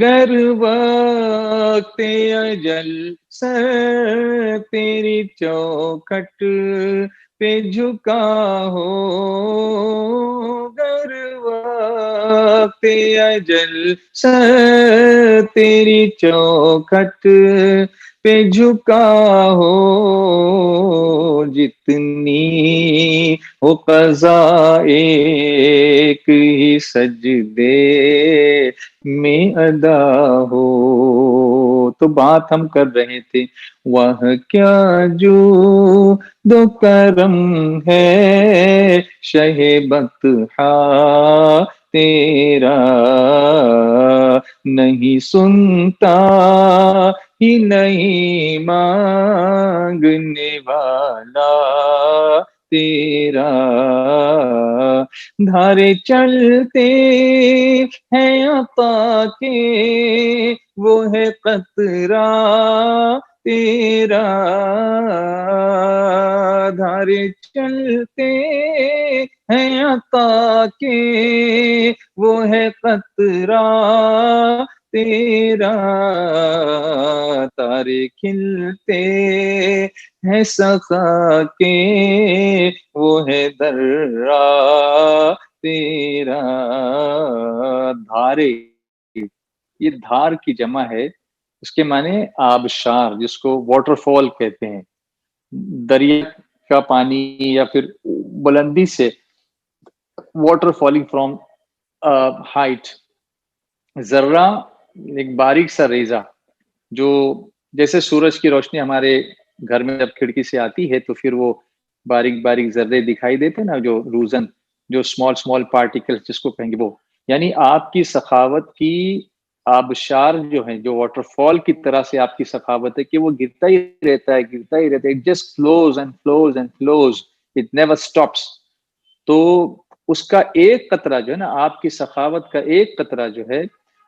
گر وقت اجل سر تیری چوکھٹ پہ جھکا ہو، گر وقت اجل سر تیری چوکھٹ پہ جھکا ہو، جتنی ہو قضا ایک ہی سجدے میں ادا ہو۔ تو بات ہم کر رہے تھے وہ کیا جو دو کرم ہے شہ بطحا تیرا، نہیں سنتا ہی نہیں مانگنے والا تیرا، دھارے چلتے ہیں عطا کے وہ ہے قطرہ تیرا، دھارے چلتے ہیں عطا کے وہ ہے قطرہ تیرا، تارے کھلتے ہیں سخا کے وہ ہے درا تیرا۔ دھارے، یہ دھار کی جمع ہے، اس کے معنی آبشار، جس کو واٹر فال کہتے ہیں، دریا کا پانی یا پھر بلندی سے واٹر فالنگ فرام ہائٹ۔ ذرہ ایک باریک سا ریزہ، جو جیسے سورج کی روشنی ہمارے گھر میں جب کھڑکی سے آتی ہے تو پھر وہ باریک باریک ذرے دکھائی دیتے نا، جو روزن، جو اسمال پارٹیکل جس کو کہیں گے وہ، یعنی آپ کی سخاوت کی آبشار جو ہے، جو واٹر فال کی طرح سے آپ کی سخاوت ہے کہ وہ گرتا ہی رہتا ہے، گرتا ہی رہتا ہے، it just flows and flows and flows, it never stops. تو اس کا ایک قطرہ جو ہے نا، آپ کی سخاوت کا ایک قطرہ جو ہے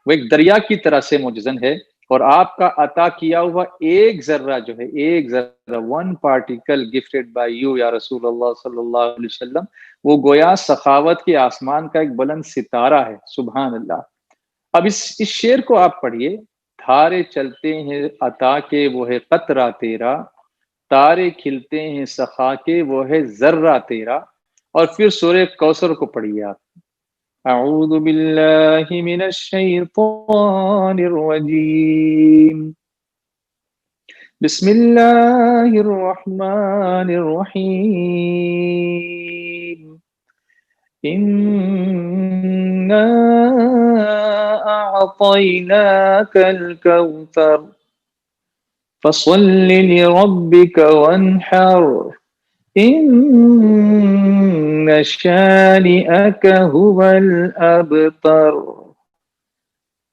وہ ایک دریا کی طرح سے موجزن ہے، اور آپ کا عطا کیا ہوا ایک ذرہ جو ہے، ایک ذرہ، one particle gifted by you یا رسول اللہ صلی اللہ علیہ وسلم، وہ گویا سخاوت کے آسمان کا ایک بلند ستارہ ہے۔ سبحان اللہ۔ اب اس شعر کو آپ پڑھیے، دھارے چلتے ہیں عطا کے وہ ہے قطرہ تیرا، تارے کھلتے ہیں سخا کے وہ ہے ذرہ تیرا، اور پھر سورہ کوثر کو پڑھیے آپ۔ اعوذ باللہ من الشیطان الرجیم، بسم اللہ الرحمن الرحیم، انا اعطیناک الکوثر فصل لربک وانحر ان شانئک هو الابتر۔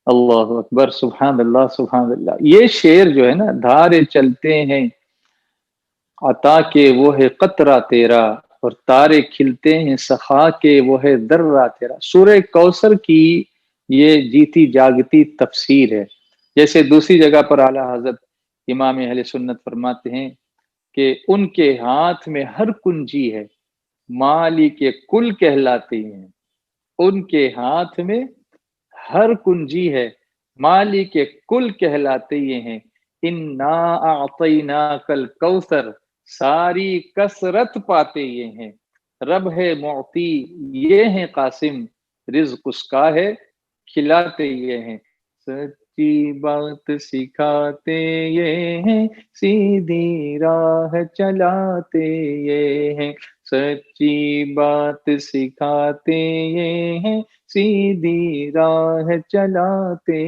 اللہ اکبر، سبحان اللہ سبحان اللہ۔ یہ شعر جو ہے نا، دھارے چلتے ہیں عطا کے وہ ہے قطرہ تیرا، اور تارے کھلتے ہیں سخا کے وہ ہے درہ تیرا، سورہ کوثر کی یہ جیتی جاگتی تفسیر ہے۔ جیسے دوسری جگہ پر اعلیٰ حضرت امام اہل سنت فرماتے ہیں کہ ان کے ہاتھ میں ہر کنجی ہے، مالک کل کہلاتے ہیں، ان کے ہاتھ میں ہر کنجی ہے، مالک کل کہلاتے یہ ہیں، انا اعطیناک الکوثر، ساری کثرت پاتے یہ ہیں، رب ہے معطی، یہ ہیں قاسم، رزق اس کا ہے کھلاتے یہ ہیں، سچی بات سکھاتے یہ ہیں، سیدھی راہ چلاتے یہ ہیں، سچی بات سکھاتے یہ ہیں، سیدھی راہ چلاتے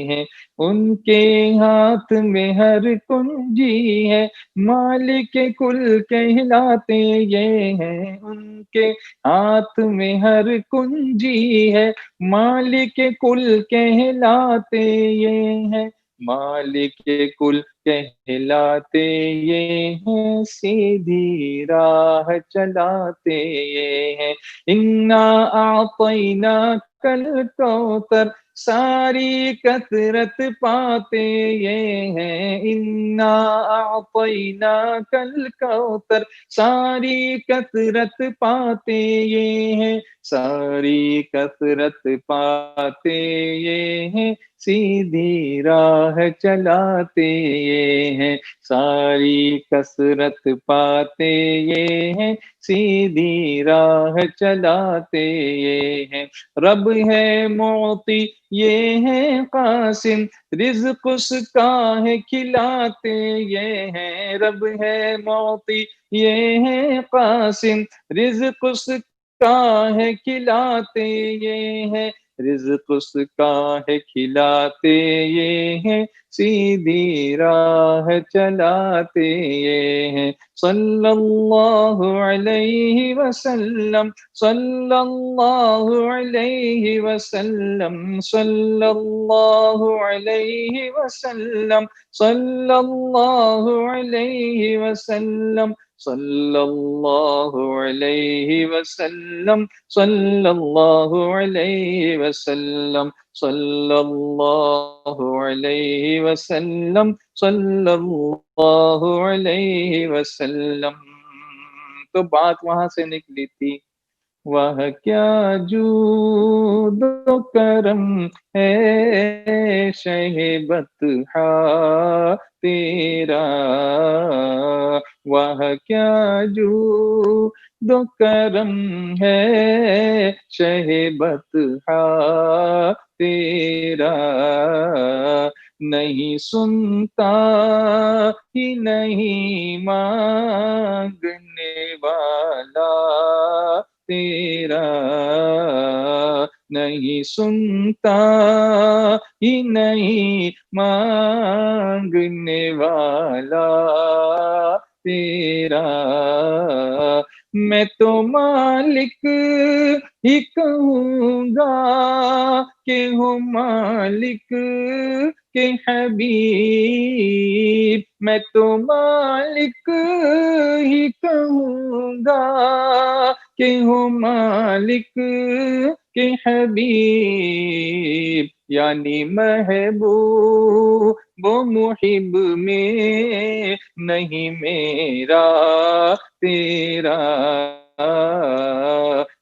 ہیں، ان کے ہاتھ میں ہر کنجی ہے، مالک کل کہلاتے یہ ہیں، ان کے ہاتھ میں ہر کنجی ہے، مالک کل کہلاتے یہ ہیں، مالک کل کہلاتے یہ ہیں، سیدھی راہ چلاتے یہ ہیں، انا اعطیناک الکوثر، ساری کثرت پاتے یہ ہیں، انا اعطیناک الکوثر، ساری کثرت پاتے یہ ہیں، ساری کثرت پاتے یہ ہیں، سیدھی راہ چلاتے یہ ہیں، ساری کثرت پاتے یہ ہیں، سیدھی راہ چلاتے یہ ہیں، رب ہے معطی یہ ہے قاسم، رزق اس کا ہے کھلاتے یہ ہیں، رب ہے معطی یہ ہے قاسم، رزق اس کا ہے کھلاتے یہ ہیں، رزق اس کا ہے کھلاتے یہ ہیں، سیدھی راہ چلاتے یہ ہیں، صلی اللہ علیہ وسلم، صلی اللہ علیہ وسلم، صلی اللہ علیہ وسلم، صلی اللہ علیہ وسلم، صلی اللہ علیہ وسلم، صلی اللہ علیہ وسلم، صلی اللہ علیہ وسلم، صلی اللہ علیہ وسلم۔ تو بات وہاں سے نکلی تھی، وہ کیا جود و کرم ہے شہ بطحا تیرا، وہ کیا جود و کرم ہے شہ بطحا تیرا، نہیں سنتا ہی نہیں مانگنے والا تیرا، نہیں سنتا ہی نہیں مانگنے والا تیرا، میں تو مالک ہی کہوں گا کہ ہوں مالک کے حبیب، میں تو مالک ہی کہوں گا کہ ہوں مالک کے حبیب، یعنی محبوب وہ محب میں نہیں میرا تیرا،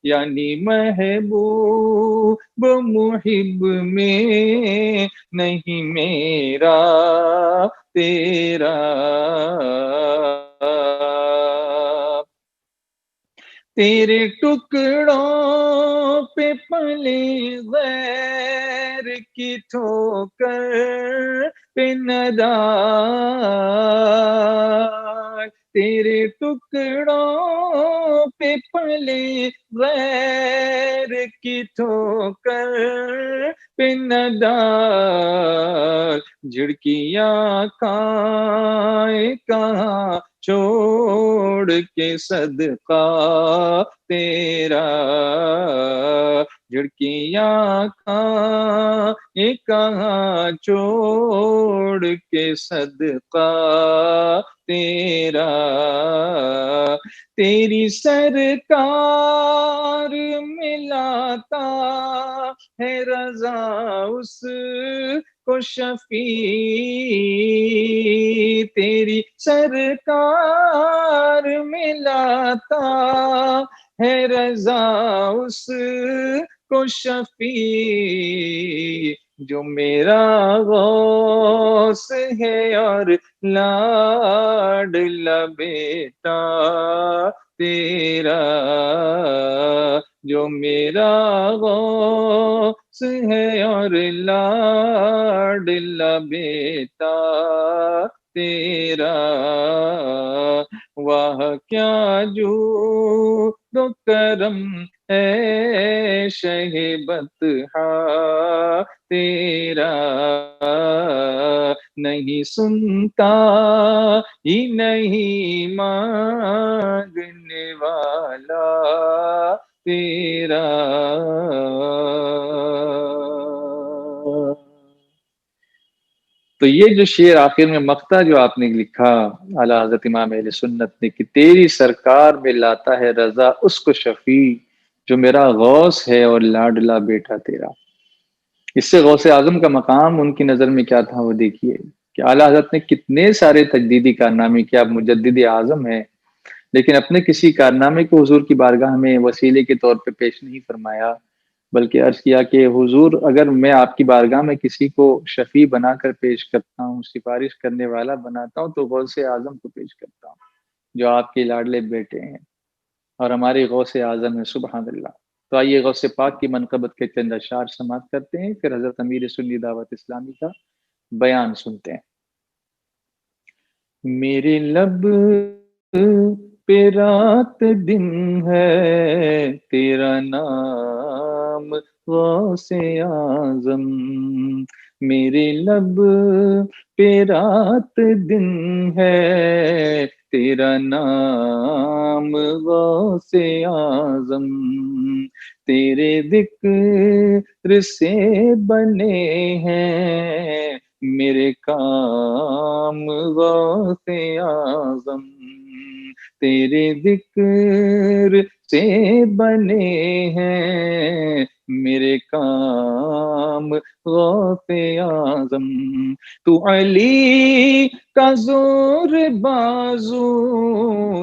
یعنی محبوب محب میں نہیں میرا تیرا، تیرے ٹکڑوں پہ پلے غیر کی ٹھوکر پہ ندائے، تیرے ٹکڑوں پہ پلے غیر کی ٹھوکر پہ ندائے، جھڑکیاں کھائے کہاں چھوڑ کے صدقہ تیرا، جھڑکیاں کہاں چھوڑ کے صدقہ تیرا، تیری سرکار میں لاتا ہے رضا اس کو شفیع، تیری سرکار میں لاتا ہے رضا اس کو شفیع، جو میرا غوث ہے اور لاڈلا بیٹا تیرا، جو میرا غوث ہے اور لاڈلا بیٹا تیرا، واہ کیا جود و کرم ہے شہ بطحا تیرا، نہیں سنتا ہی نہیں مانگنے والا تیرا۔ تو یہ جو شعر آخر میں مقطع جو آپ نے لکھا اعلیٰ حضرت امام اہل سنت نے کہ تیری سرکار میں لاتا ہے رضا اس کو شفیع، جو میرا غوث ہے اور لاڈلا بیٹا تیرا، اس سے غوث اعظم کا مقام ان کی نظر میں کیا تھا وہ دیکھیے کہ اعلیٰ حضرت نے کتنے سارے تجدیدی کارنامے کیا، مجدد اعظم ہے، لیکن اپنے کسی کارنامے کو حضور کی بارگاہ میں وسیلے کے طور پہ پیش نہیں فرمایا، بلکہ عرض کیا کہ حضور اگر میں آپ کی بارگاہ میں کسی کو شفیع بنا کر پیش کرتا ہوں، سفارش کرنے والا بناتا ہوں، تو غوث اعظم کو پیش کرتا ہوں جو آپ کے لاڈلے بیٹے ہیں اور ہمارے غوث اعظم ہے، سبحان اللہ۔ تو آئیے غوث پاک کی منقبت کے چند اشعار سماعت کرتے ہیں، پھر حضرت امیر سنی دعوت اسلامی کا بیان سنتے ہیں۔ میرے لب پہ رات دن ہے تیرا نام غوث اعظم، میرے لب پہ رات دن ہے تیرا نام غوث اعظم، تیرے ذکر سے بنے ہیں میرے کام غوث اعظم، تیرے ذکر سے بنے ہیں میرے کام غوث اعظم، تو علی کا زور بازو،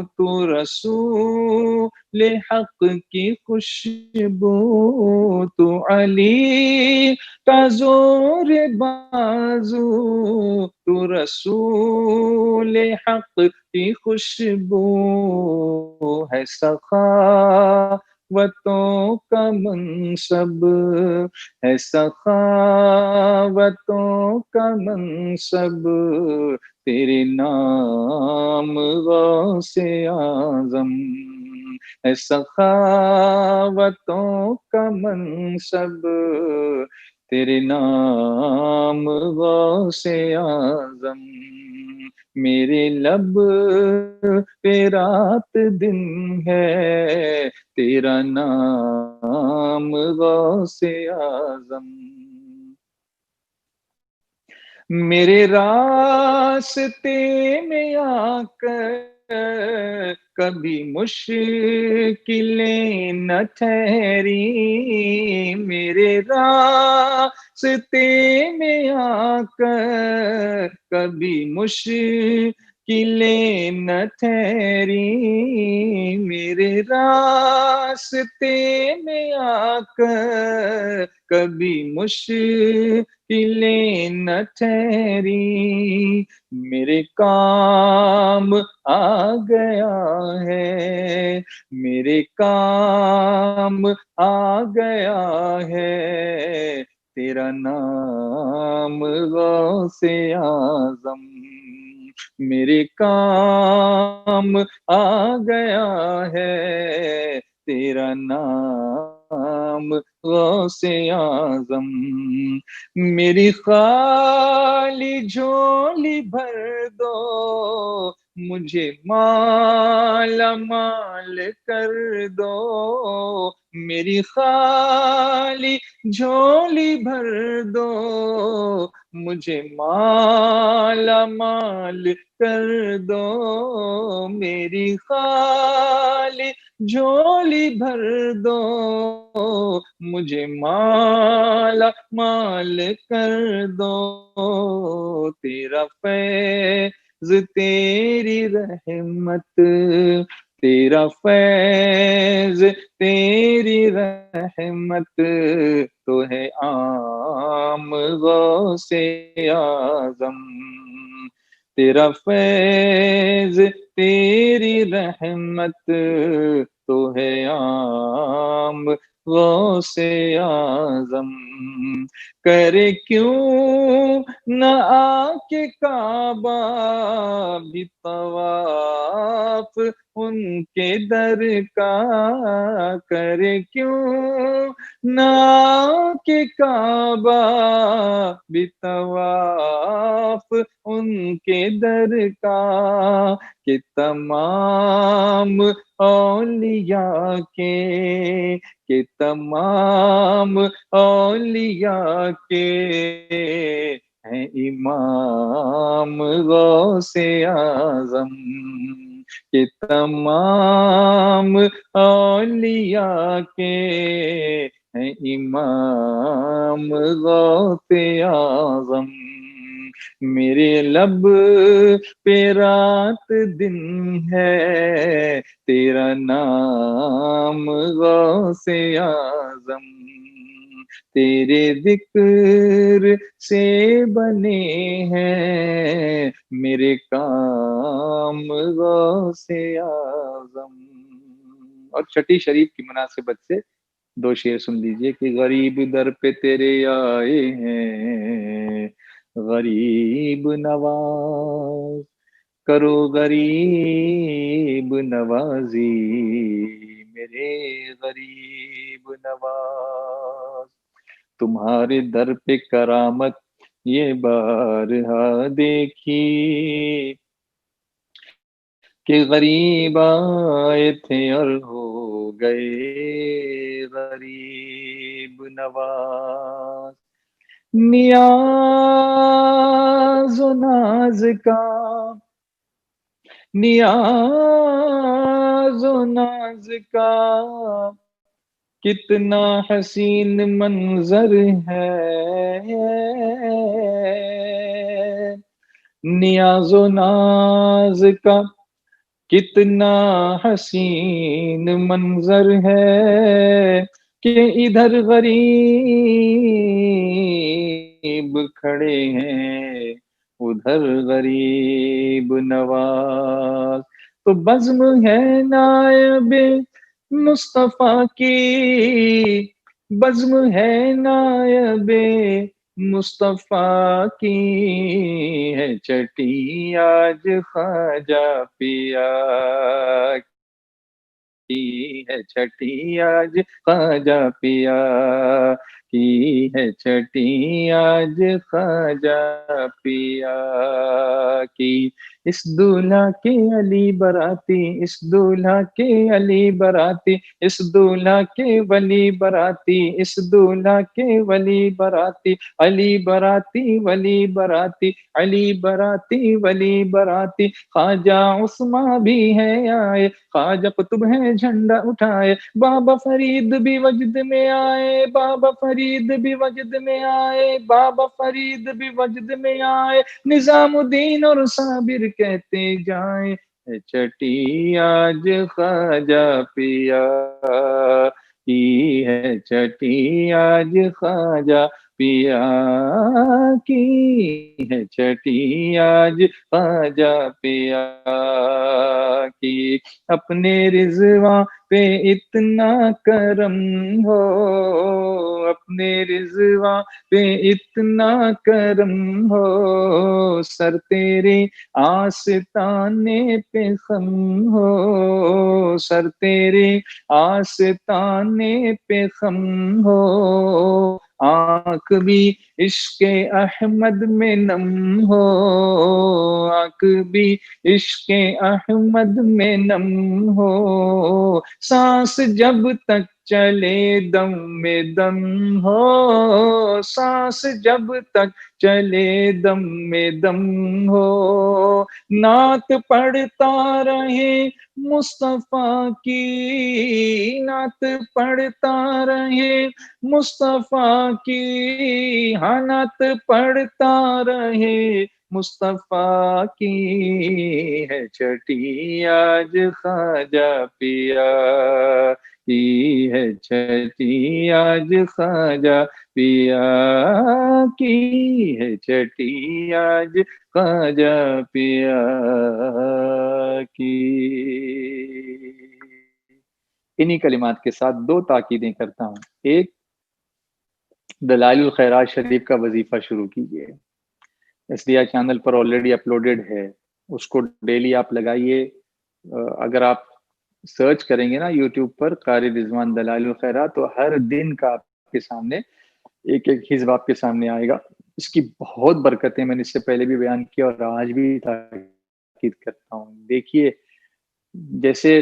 تو رسول حق کی خوشبو، تو علی کا زور بازو، تو رسول حق کی خوشبو ہے، سخاوتوں کا منصب ہے، سخاوتوں کا منصب، تیرے نام غوث اعظم ہے، سخاوتوں کا منصب، تیرے نام غوث اعظم، میرے لب پہ رات دن ہے تیرا نام غوث اعظم، میرے راستے میں آ کر کبھی مشکلیں نہ ٹھہری، میرے راستے میں آ کر کبھی مشکلیں نہ ٹھہری، میرے راستے میں آ کر کبھی مشکلیں نہ ٹھہری، میرے کام آ گیا ہے، میرے کام آ گیا ہے، تیرا نام غوث اعظم، میرے کام آ گیا ہے، تیرا نام غوث اعظم، میری خالی جھولی بھر دو، مجھے مالا مال کر دو، میری خالی جھولی بھر دو، مجھے مالا مال کر دو، میری خالی جھولی بھر دو، مجھے مالا مال کر دو، تیرا فیض تیری رحمت، تیرا فیض تیری رحمت تو ہے عام غوث اعظم، تیرا فیض تیری رحمت تو ہے عام غوث اعظم، کرے کیوں نہ آ کے کعبہ بھی طواف ان کے در کا، کرے کیوں نہ آ کے کعبہ بھی طواف ان کے در کا، کہ تمام اولیاء کے، کہ تمام اولیاء کے ہیں امام غوث اعظم، کہ تمام اولیاء کے ہیں امام غوث اعظم، میرے لب پہ رات دن ہے تیرا نام غوث اعظم، تیرے ذکر سے بنے ہیں میرے کام غوث اعظم۔ اور چھٹی شریف کی مناسبت سے دو شعر سن لیجئے کہ غریب در پہ تیرے آئے ہیں غریب نواز، کرو غریب نوازی میرے غریب نواز، تمہارے در پہ کرامت یہ بارہا دیکھی کہ غریب آئے تھے اور ہو گئے غریب نواز، نیاز و ناز کا، نیاز و ناز کا کتنا حسین منظر ہے، نیاز و ناز کا کتنا حسین منظر ہے کہ ادھر غریب کھڑے ہیں ادھر غریب نواز، تو بزم ہے نائب مصطفیٰ کی، بزم ہے نائب مصطفیٰ کی، ہے چٹی آج خواجہ پیا کی، ہے چھٹی آج خواجہ پیا کی، ہے چھٹی آج خواجہ پیا کی، اس دولہا کے علی براتی، اس دولہا کے علی براتی، اس دولہا کے ولی براتی، اس دولہا کے ولی براتی، علی براتی ولی براتی، علی براتی ولی براتی، خواجہ عثمان بھی ہے آئے، خواجہ قطب ہے جھنڈا اٹھائے، بابا فرید بھی وجد میں آئے، بابا فرید بھی وجد میں آئے، بابا فرید بھی وجد میں آئے، نظام الدین اور صابر کہتے جائیں، چھٹی آج خواجہ پیا کی، ہے چھٹی آج خواجہ پیا کی، ہے چھٹی آج خواجہ پیا کی، اپنے رضوان پہ اتنا کرم ہو، اپنے رضوان پہ اتنا کرم ہو، سر تیرے آستانے پہ خم ہو، سر تیرے آستانے پہ خم ہو، آنکھ بھی عشق احمد میں نم ہو، آنکھ بھی عشق احمد میں نم ہو، سانس جب تک چلے دم میں دم ہو، سانس جب تک چلے دم میں دم ہو، نعت پڑھتا رہے مصطفیٰ کی، نعت پڑھتا رہے مصطفیٰ کی، ہاں نعت پڑھتا رہے مصطفیٰ کی، ہے چھٹی آج خواجہ پیا کی، ہے چھٹی آج خواجہ پیا کی، ہے چھٹی آج خواجہ پیا کی۔ انہی کلمات کے ساتھ دو تاکیدیں کرتا ہوں، ایک دلائل الخیرات شریف کا وظیفہ شروع کیجیے، S D I channel per already uploaded ہے، اس کو ڈیلی آپ لگائیے، اگر آپ سرچ کریں گے نا یوٹیوب پر قاری رضوان دلائل الخیرات تو ہر دن کا آپ کے سامنے ایک ایک حزب آپ کے سامنے آئے گا، اس کی بہت برکتیں میں نے اس سے پہلے بھی بیان کیا اور آج بھی تاکید کرتا ہوں، دیکھیے جیسے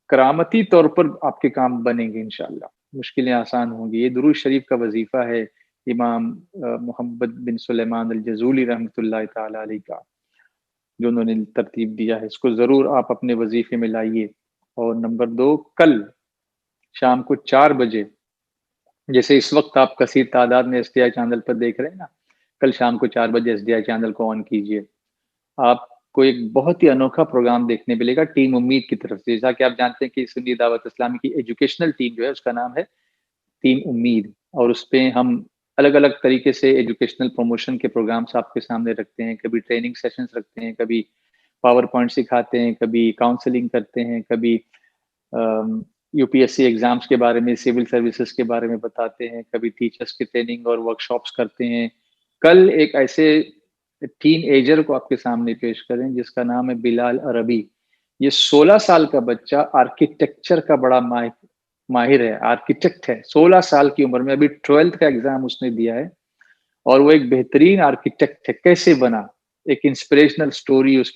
کرامتی طور پر آپ کے کام بنیں گے انشاءاللہ، مشکلیں آسان ہوں گی۔ یہ درود شریف کا وظیفہ ہے امام محمد بن سلیمان الجزولی رحمۃ اللہ تعالی علیہ کا، جو انہوں نے ترتیب دیا ہے، اس کو ضرور آپ اپنے وظیفے میں لائیے۔ اور نمبر 2، کل شام کو 4 بجے جیسے اس وقت آپ کثیر تعداد میں ایس ڈی آئی چینل پر دیکھ رہے ہیں نا، کل شام کو 4 بجے ایس ڈی آئی چینل کو آن کیجئے، آپ کو ایک بہت ہی انوکھا پروگرام دیکھنے ملے گا ٹیم امید کی طرف سے۔ جیسا کہ آپ جانتے ہیں کہ سنی دعوت اسلامی کی ایجوکیشنل ٹیم جو ہے اس کا نام ہے ٹیم امید، اور اس پہ ہم الگ الگ طریقے سے ایجوکیشنل پروموشن کے پروگرامس آپ کے سامنے رکھتے ہیں، کبھی ٹریننگ سیشنز رکھتے ہیں، کبھی پاور پوائنٹ سکھاتے ہیں، کبھی کاؤنسلنگ کرتے ہیں، کبھی U P S C exams کے بارے میں، سول سروسز کے بارے میں بتاتے ہیں، کبھی ٹیچرس کی ٹریننگ اور ورکشاپس کرتے ہیں۔ کل ایک ایسے ٹین ایجر کو آپ کے سامنے پیش کریں جس کا نام ہے بلال عربی۔ یہ 16 سال کا بچہ آرکیٹیکچر کا بڑا ماہر ہے، آرکیٹیکٹ ہے، 16 سال کی عمر میں، ابھی 12th کا ایگزام اس نے دیا ہے، اور وہ ایک بہترین آرکیٹیکٹ ہے۔ کیسے بنا؟ ایک انسپریشنل سٹوری اس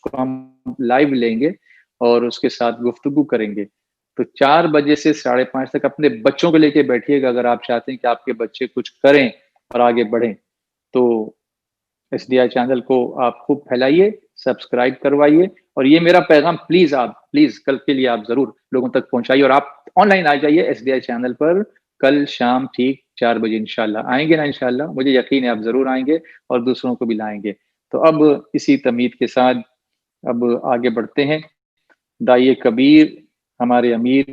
کو ہم لائیو لیں گے اور اس کے ساتھ گفتگو کریں گے۔ تو 4 بجے سے 5:30 تک اپنے بچوں کو لے کے بیٹھیے گا، اگر آپ چاہتے ہیں کہ آپ کے بچے کچھ کریں اور آگے بڑھیں تو ایس ڈی آئی چینل کو آپ خوب پھیلائیے، سبسکرائب کروائیے، اور یہ میرا پیغام پلیز کل کے لیے آپ ضرور لوگوں تک پہنچائیے، اور آپ آن لائن آ جائیے ایس ڈی آئی چینل پر کل شام ٹھیک 4 بجے انشاءاللہ۔ آئیں گے نا انشاءاللہ؟ مجھے یقین ہے آپ ضرور آئیں گے اور دوسروں کو بھی لائیں گے۔ تو اب اسی تمید کے ساتھ اب آگے بڑھتے ہیں۔ داعی کبیر ہمارے امیر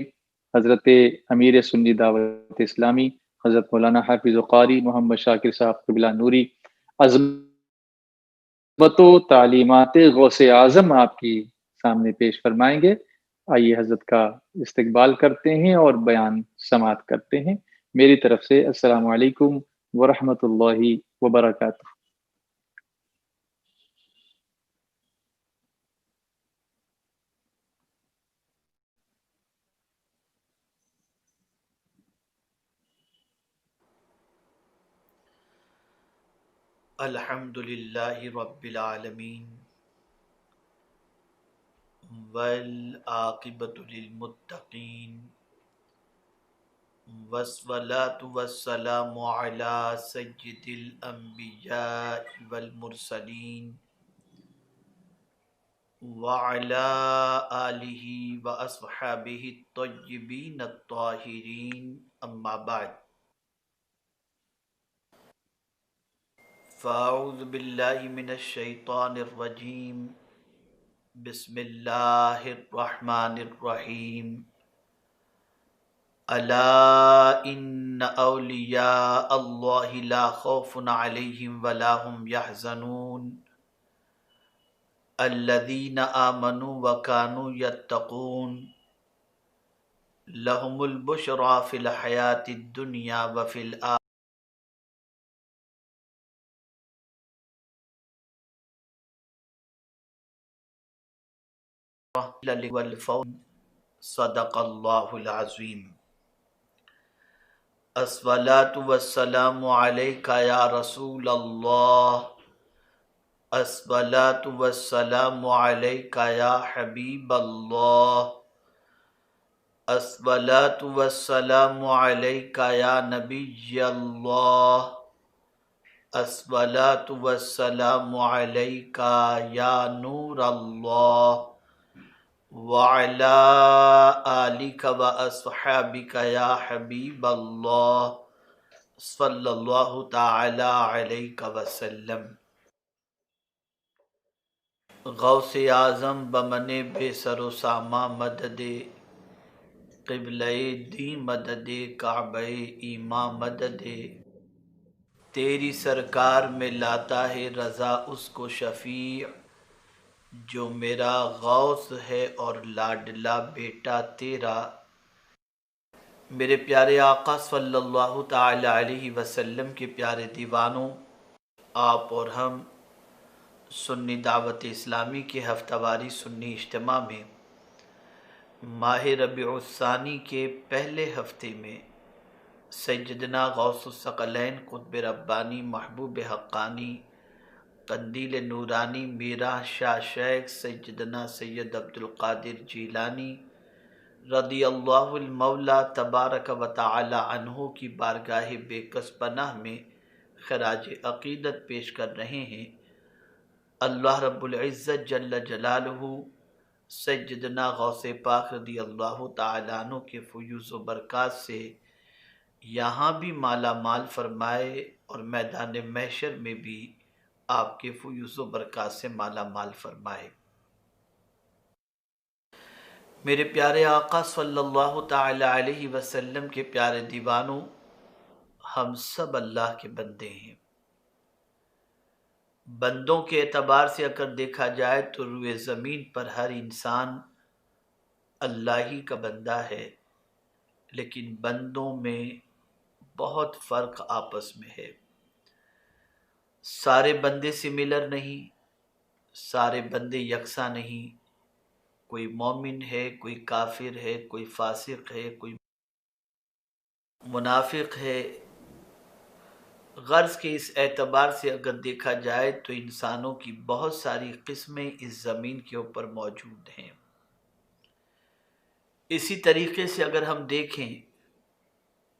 حضرت امیر سنی دعوت اسلامی حضرت مولانا حافظ قاری محمد شاکر صاحب قبلہ نوری، عظمت و تعلیمات غوث اعظم آپ کی سامنے پیش فرمائیں گے۔ آئیے حضرت کا استقبال کرتے ہیں اور بیان سماعت کرتے ہیں۔ میری طرف سے السلام علیکم ورحمۃ اللہ وبرکاتہ۔ الحمد للہ رب العالمین والعاقبۃ للمتقین والصلاة والسلام علی سید الانبیاء والمرسلین وعلی آلہ واصحابہ الطیبین الطاہرین، اما بعد، فاعوذ باللہ من الشیطان الرجیم، بسم اللہ الرحمن الرحیم، الا ان اولیاء اللہ لا خوف علیہم ولا هم یحزنون الذین آمنوا وکانوا یتقون لهم البشری فی الحیاة الدنیا وفی الآخرة والفوز۔ صدق اللہ العظیم۔ الصلاۃ والسلام علیک یا رسول اللہ، الصلاۃ والسلام علیک یا حبیب اللہ، الصلاۃ والسلام علیک یا نبی اللہ، الصلاۃ والسلام علیک یا نور اللہ، وعلی آلک واصحابک یا حبیب اللہ، صلی اللہ تعالی علیہ وسلم۔ غوث اعظم بمن بے سر و ساماں مدد، قبلہ دین مدد، کعبہ ایماں مدد، تیری سرکار میں لاتا ہے رضا اس کو شفیع، جو میرا غوث ہے اور لاڈلا بیٹا تیرا۔ میرے پیارے آقا صلی اللہ تعالی علیہ وسلم کے پیارے دیوانوں، آپ اور ہم سنی دعوت اسلامی کے ہفتہ واری سنی اجتماع میں ماہ ربیع الثانی کے پہلے ہفتے میں سیدنا غوث الثقلین قطب ربانی محبوب حقانی قندیل نورانی میرا شاہ شیخ سیدنا سید عبدالقادر جیلانی رضی اللہ المولا تبارک و تعالی عنہ کی بارگاہ بے کس پناہ میں خراج عقیدت پیش کر رہے ہیں۔ اللہ رب العزت جل جلالہ سیدنا غوث پاک رضی اللہ تعالیٰ عنہ کے فیوز و برکات سے یہاں بھی مالا مال فرمائے اور میدان محشر میں بھی آپ کے فیوز و برکات سے مالا مال فرمائے۔ میرے پیارے آقا صلی اللہ تعالی علیہ وسلم کے پیارے دیوانوں، ہم سب اللہ کے بندے ہیں۔ بندوں کے اعتبار سے اگر دیکھا جائے تو روئے زمین پر ہر انسان اللہ ہی کا بندہ ہے، لیکن بندوں میں بہت فرق آپس میں ہے۔ سارے بندے سملر نہیں، سارے بندے یکساں نہیں، کوئی مومن ہے، کوئی کافر ہے، کوئی فاسق ہے، کوئی منافق ہے۔ غرض کے اس اعتبار سے اگر دیکھا جائے تو انسانوں کی بہت ساری قسمیں اس زمین کے اوپر موجود ہیں۔ اسی طریقے سے اگر ہم دیکھیں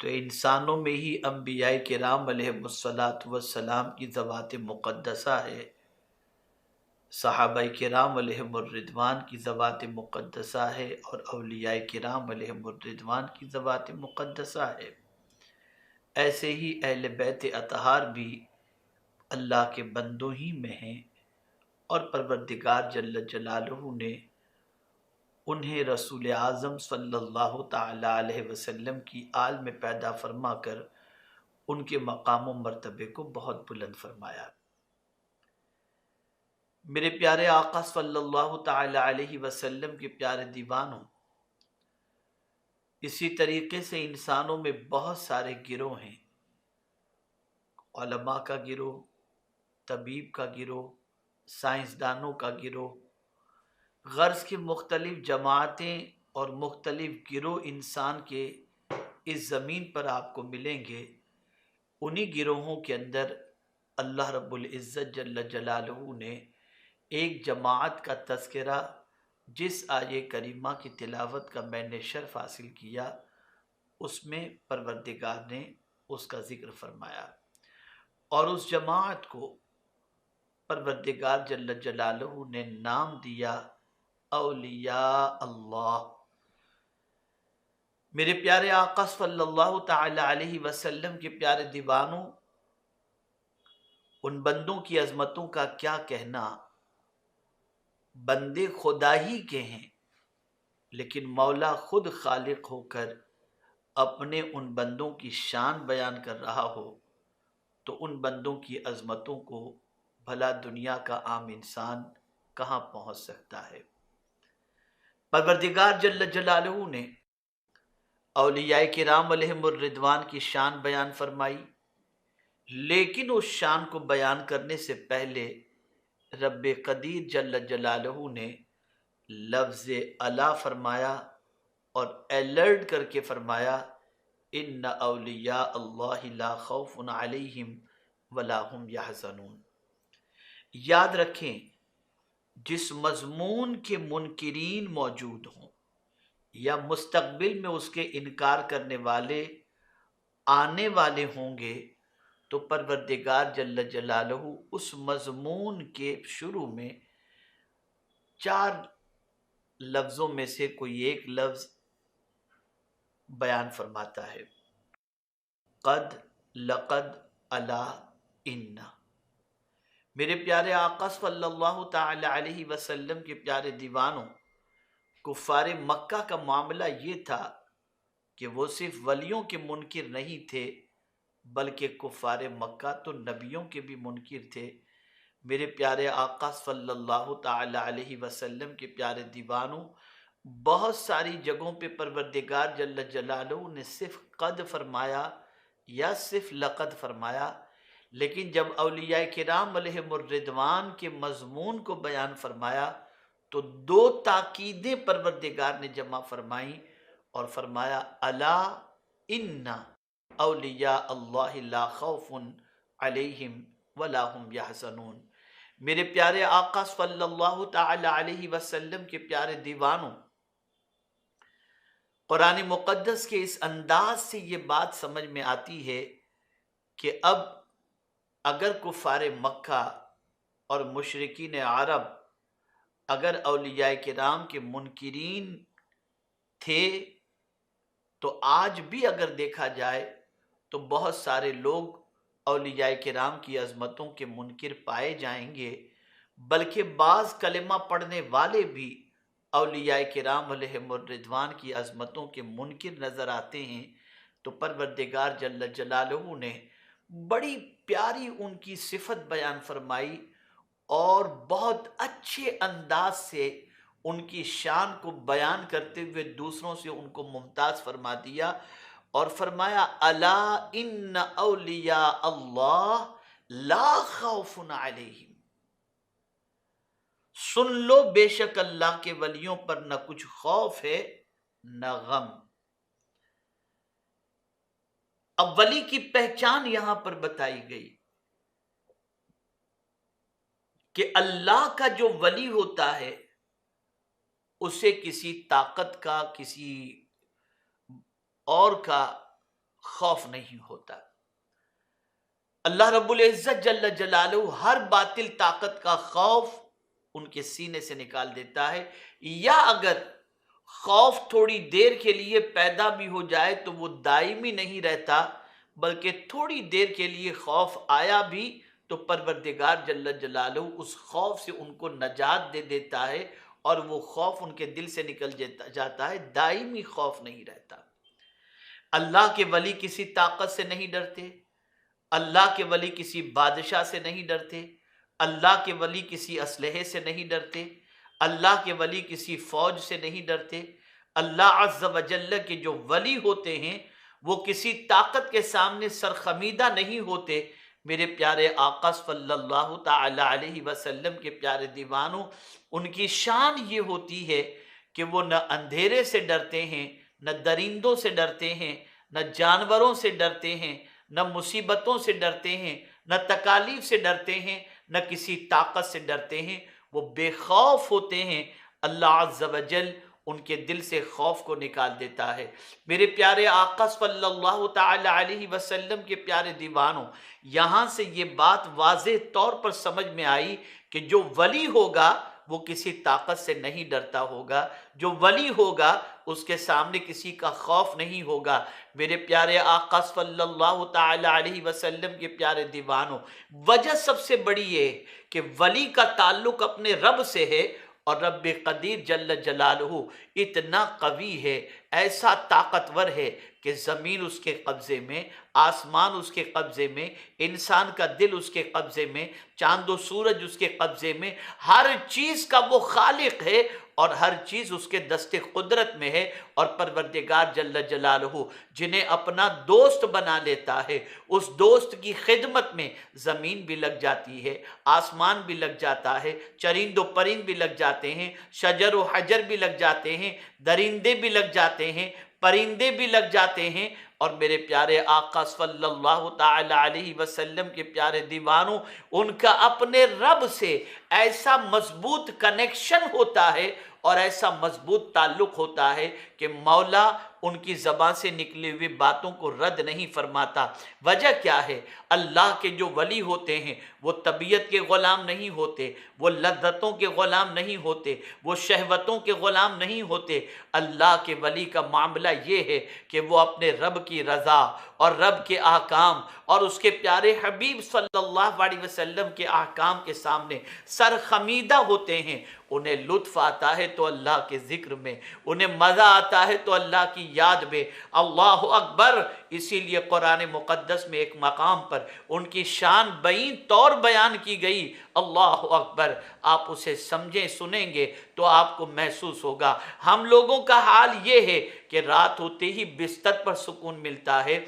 تو انسانوں میں ہی انبیاء کرام علیہ السلام کی ذوات مقدسہ ہے، صحابہ کرام علیہم الرضوان کی ذوات مقدسہ ہے، اور اولیاء کرام علیہم الرضوان کی ذوات مقدسہ ہے۔ ایسے ہی اہل بیت اطہار بھی اللہ کے بندوں ہی میں ہیں، اور پروردگار جل جلالہ نے انہیں رسول اعظم صلی اللہ تعالی علیہ وسلم کی آل میں پیدا فرما کر ان کے مقام و مرتبے کو بہت بلند فرمایا۔ میرے پیارے آقا صلی اللہ تعالی علیہ وسلم کے پیارے دیوانوں، اسی طریقے سے انسانوں میں بہت سارے گروہ ہیں۔ علماء کا گروہ، طبیب کا گروہ، سائنسدانوں کا گروہ، غرض کی مختلف جماعتیں اور مختلف گروہ انسان کے اس زمین پر آپ کو ملیں گے۔ انہی گروہوں کے اندر اللہ رب العزت جل جلالہ نے ایک جماعت کا تذکرہ جس آیے کریمہ کی تلاوت کا میں نے شرف حاصل کیا، اس میں پروردگار نے اس کا ذکر فرمایا، اور اس جماعت کو پروردگار جل جلالہ نے نام دیا اولیاء اللہ۔ میرے پیارے آقا صلی اللہ تعالی علیہ وسلم کے پیارے دیوانوں، ان بندوں کی عظمتوں کا کیا کہنا۔ بندے خدا ہی کے ہیں، لیکن مولا خود خالق ہو کر اپنے ان بندوں کی شان بیان کر رہا ہو تو ان بندوں کی عظمتوں کو بھلا دنیا کا عام انسان کہاں پہنچ سکتا ہے۔ پروردگار جل جلالہ نے اولیاء کرام علیہم الرضوان کی شان بیان فرمائی، لیکن اس شان کو بیان کرنے سے پہلے رب قدیر جل جلالہ نے لفظ الا فرمایا اور الرٹ کر کے فرمایا ان اولیاء اللہ لا خوف علیہم ولا هم یحزنون۔ یاد رکھیں، جس مضمون کے منکرین موجود ہوں یا مستقبل میں اس کے انکار کرنے والے آنے والے ہوں گے، تو پروردگار جل جلالہ اس مضمون کے شروع میں 4 لفظوں میں سے کوئی ایک لفظ بیان فرماتا ہے، قد، لقد، الا، ان۔ میرے پیارے آقا صلی اللہ تعالی علیہ وسلم کے پیارے دیوانوں، کفار مکہ کا معاملہ یہ تھا کہ وہ صرف ولیوں کے منکر نہیں تھے، بلکہ کفار مکہ تو نبیوں کے بھی منکر تھے۔ میرے پیارے آقا صلی اللہ تعالی علیہ وسلم کے پیارے دیوانوں، بہت ساری جگہوں پہ پروردگار جل جلالہ نے صرف قد فرمایا یا صرف لقد فرمایا، لیکن جب اولیاء کرام علیہم الرضوان کے مضمون کو بیان فرمایا تو 2 تاکیدیں پروردگار نے جمع فرمائیں اور فرمایا الا ان اولیاء اللہ لا خوف علیہم ولا هم یحزنون۔ میرے پیارے آقا صلی اللہ تعالی علیہ وسلم کے پیارے دیوانوں، قرآن مقدس کے اس انداز سے یہ بات سمجھ میں آتی ہے کہ اب اگر کفار مکہ اور مشرکین عرب اگر اولیاء کرام کے منکرین تھے، تو آج بھی اگر دیکھا جائے تو بہت سارے لوگ اولیاء کرام کی عظمتوں کے منکر پائے جائیں گے، بلکہ بعض کلمہ پڑھنے والے بھی اولیاء کرام علیہم الرضوان کی عظمتوں کے منکر نظر آتے ہیں۔ تو پروردگار جل جلالہ نے بڑی پیاری ان کی صفت بیان فرمائی اور بہت اچھے انداز سے ان کی شان کو بیان کرتے ہوئے دوسروں سے ان کو ممتاز فرما دیا، اور فرمایا الا ان اولیاء اللہ لا خوف علیہم، سن لو بے شک اللہ کے ولیوں پر نہ کچھ خوف ہے نہ غم۔ اب ولی کی پہچان یہاں پر بتائی گئی کہ اللہ کا جو ولی ہوتا ہے اسے کسی طاقت کا، کسی اور کا خوف نہیں ہوتا۔ اللہ رب العزت جل جلالہ ہر باطل طاقت کا خوف ان کے سینے سے نکال دیتا ہے، یا اگر خوف تھوڑی دیر کے لیے پیدا بھی ہو جائے تو وہ دائمی نہیں رہتا، بلکہ تھوڑی دیر کے لیے خوف آیا بھی تو پروردگار جل جلالہ اس خوف سے ان کو نجات دے دیتا ہے، اور وہ خوف ان کے دل سے نکل جاتا ہے، دائمی خوف نہیں رہتا۔ اللہ کے ولی کسی طاقت سے نہیں ڈرتے، اللہ کے ولی کسی بادشاہ سے نہیں ڈرتے، اللہ کے ولی کسی اسلحے سے نہیں ڈرتے، اللہ کے ولی کسی فوج سے نہیں ڈرتے۔ اللہ عز و جل کے جو ولی ہوتے ہیں وہ کسی طاقت کے سامنے سرخمیدہ نہیں ہوتے۔ میرے پیارے آقا صلی اللہ تعالی علیہ وسلم کے پیارے دیوانوں، ان کی شان یہ ہوتی ہے کہ وہ نہ اندھیرے سے ڈرتے ہیں، نہ درندوں سے ڈرتے ہیں، نہ جانوروں سے ڈرتے ہیں، نہ مصیبتوں سے ڈرتے ہیں، نہ تکالیف سے ڈرتے ہیں، نہ کسی طاقت سے ڈرتے ہیں، وہ بے خوف ہوتے ہیں۔ اللہ عز و جل ان کے دل سے خوف کو نکال دیتا ہے۔ میرے پیارے آقا صلی اللہ تعالی علیہ وسلم کے پیارے دیوانوں، یہاں سے یہ بات واضح طور پر سمجھ میں آئی کہ جو ولی ہوگا وہ کسی طاقت سے نہیں ڈرتا ہوگا، جو ولی ہوگا اس کے سامنے کسی کا خوف نہیں ہوگا۔ میرے پیارے آقا صلی اللہ تعالی علیہ وسلم کے پیارے دیوانوں، وجہ سب سے بڑی یہ کہ ولی کا تعلق اپنے رب سے ہے، اور رب قدیر جل جلالہ اتنا قوی ہے، ایسا طاقتور ہے کہ زمین اس کے قبضے میں، آسمان اس کے قبضے میں، انسان کا دل اس کے قبضے میں، چاند و سورج اس کے قبضے میں، ہر چیز کا وہ خالق ہے اور ہر چیز اس کے دست قدرت میں ہے۔ اور پروردگار جل جلالہ جنہیں اپنا دوست بنا لیتا ہے، اس دوست کی خدمت میں زمین بھی لگ جاتی ہے، آسمان بھی لگ جاتا ہے، چرند و پرند بھی لگ جاتے ہیں، شجر و حجر بھی لگ جاتے ہیں، درندے بھی لگ جاتے ہیں، پرندے بھی لگ جاتے ہیں۔ اور میرے پیارے آقا صلی اللہ تعالی علیہ وسلم کے پیارے دیوانوں، ان کا اپنے رب سے ایسا مضبوط کنیکشن ہوتا ہے اور ایسا مضبوط تعلق ہوتا ہے کہ مولا ان کی زبان سے نکلی ہوئی باتوں کو رد نہیں فرماتا۔ وجہ کیا ہے؟ اللہ کے جو ولی ہوتے ہیں وہ طبیعت کے غلام نہیں ہوتے، وہ لذتوں کے غلام نہیں ہوتے، وہ شہوتوں کے غلام نہیں ہوتے۔ اللہ کے ولی کا معاملہ یہ ہے کہ وہ اپنے رب کی رضا اور رب کے احکام اور اس کے پیارے حبیب صلی اللہ علیہ وسلم کے احکام کے سامنے سرخمیدہ ہوتے ہیں۔ انہیں لطف آتا ہے تو اللہ کے ذکر میں، انہیں مزہ آتا ہے تو اللہ کی یاد میں۔ اللہ اکبر! اسی لیے قرآن مقدس میں ایک مقام پر ان کی شان بین طور بیان کی گئی۔ اللہ اکبر! آپ اسے سمجھیں، سنیں گے تو آپ کو محسوس ہوگا۔ ہم لوگوں کا حال یہ ہے کہ رات ہوتے ہی بستر پر سکون ملتا ہے،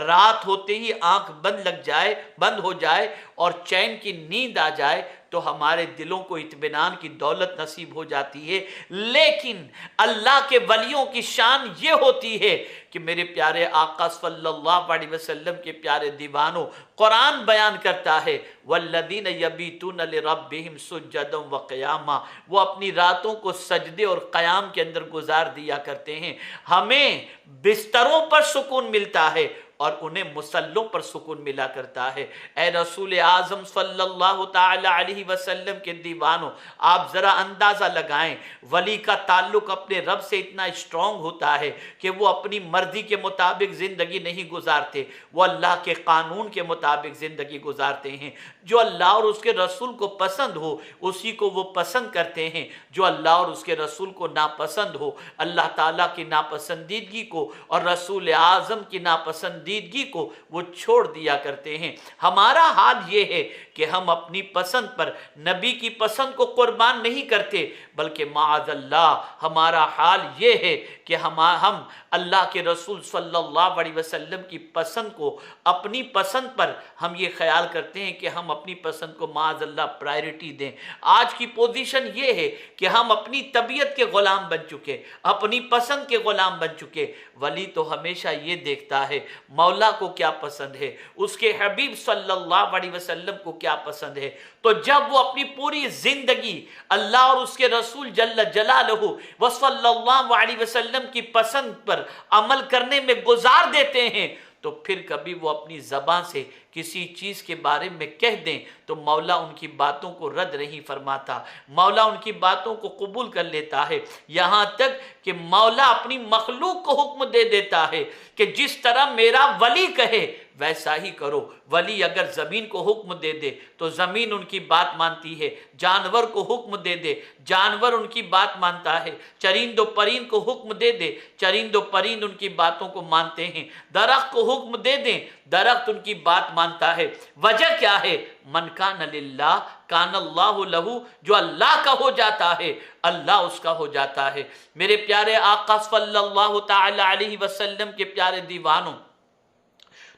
رات ہوتے ہی آنکھ بند ہو جائے اور چین کی نیند آ جائے تو ہمارے دلوں کو اطمینان کی دولت نصیب ہو جاتی ہے۔ لیکن اللہ کے ولیوں کی شان یہ ہوتی ہے کہ میرے پیارے آقا صلی اللہ علیہ وسلم کے پیارے دیوانوں، قرآن بیان کرتا ہے والذین یبیتون لربہم سجدا وقیاما، وہ اپنی راتوں کو سجدے اور قیام کے اندر گزار دیا کرتے ہیں۔ ہمیں بستروں پر سکون ملتا ہے، اور انہیں مسلوں پر سکون ملا کرتا ہے۔ اے رسول اعظم صلی اللہ تعالی علیہ وسلم کے دیوانوں، آپ ذرا اندازہ لگائیں، ولی کا تعلق اپنے رب سے اتنا اسٹرانگ ہوتا ہے کہ وہ اپنی مرضی کے مطابق زندگی نہیں گزارتے، وہ اللہ کے قانون کے مطابق زندگی گزارتے ہیں۔ جو اللہ اور اس کے رسول کو پسند ہو اسی کو وہ پسند کرتے ہیں، جو اللہ اور اس کے رسول کو ناپسند ہو، اللہ تعالیٰ کی ناپسندیدگی کو اور رسول اعظم کی ناپسندیدگی کو وہ چھوڑ دیا کرتے ہیں۔ ہمارا حال یہ ہے کہ ہم اپنی پسند پر نبی کی پسند کو قربان نہیں کرتے، بلکہ معاذ اللہ ہمارا حال یہ ہے کہ ہم اللہ کے رسول صلی اللہ علیہ وسلم کی پسند کو اپنی پسند پر ہم یہ خیال کرتے ہیں کہ ہم اپنی پسند کو معاذ اللہ پرائرٹی دیں۔ آج کی پوزیشن یہ ہے کہ ہم اپنی طبیعت کے غلام بن چکے، اپنی پسند کے غلام بن چکے۔ ولی تو ہمیشہ یہ دیکھتا ہے مولا کو کیا پسند ہے، اس کے حبیب صلی اللہ علیہ وسلم کو کیا پسند ہے۔ تو جب وہ اپنی پوری زندگی اللہ اور اس کے رسول جل جلالہ و صلی اللہ علیہ وسلم کی پسند پر عمل کرنے میں گزار دیتے ہیں، تو پھر کبھی وہ اپنی زبان سے کسی چیز کے بارے میں کہہ دیں تو مولا ان کی باتوں کو رد نہیں فرماتا، مولا ان کی باتوں کو قبول کر لیتا ہے۔ یہاں تک کہ مولا اپنی مخلوق کو حکم دے دیتا ہے کہ جس طرح میرا ولی کہے ویسا ہی کرو۔ ولی اگر زمین کو حکم دے دے تو زمین ان کی بات مانتی ہے، جانور کو حکم دے دے جانور ان کی بات مانتا ہے، چرند و پرند کو حکم دے دے چرند و پرند ان کی باتوں کو مانتے ہیں، درخت کو حکم دے دیں درخت ان کی بات مانتا ہے۔ وجہ کیا ہے؟ من کان للہ کان اللہ لہو، جو اللہ کا ہو جاتا ہے اللہ اس کا ہو جاتا ہے۔ میرے پیارے آقا صلی اللہ تعالی علیہ وسلم کے پیارے دیوانوں،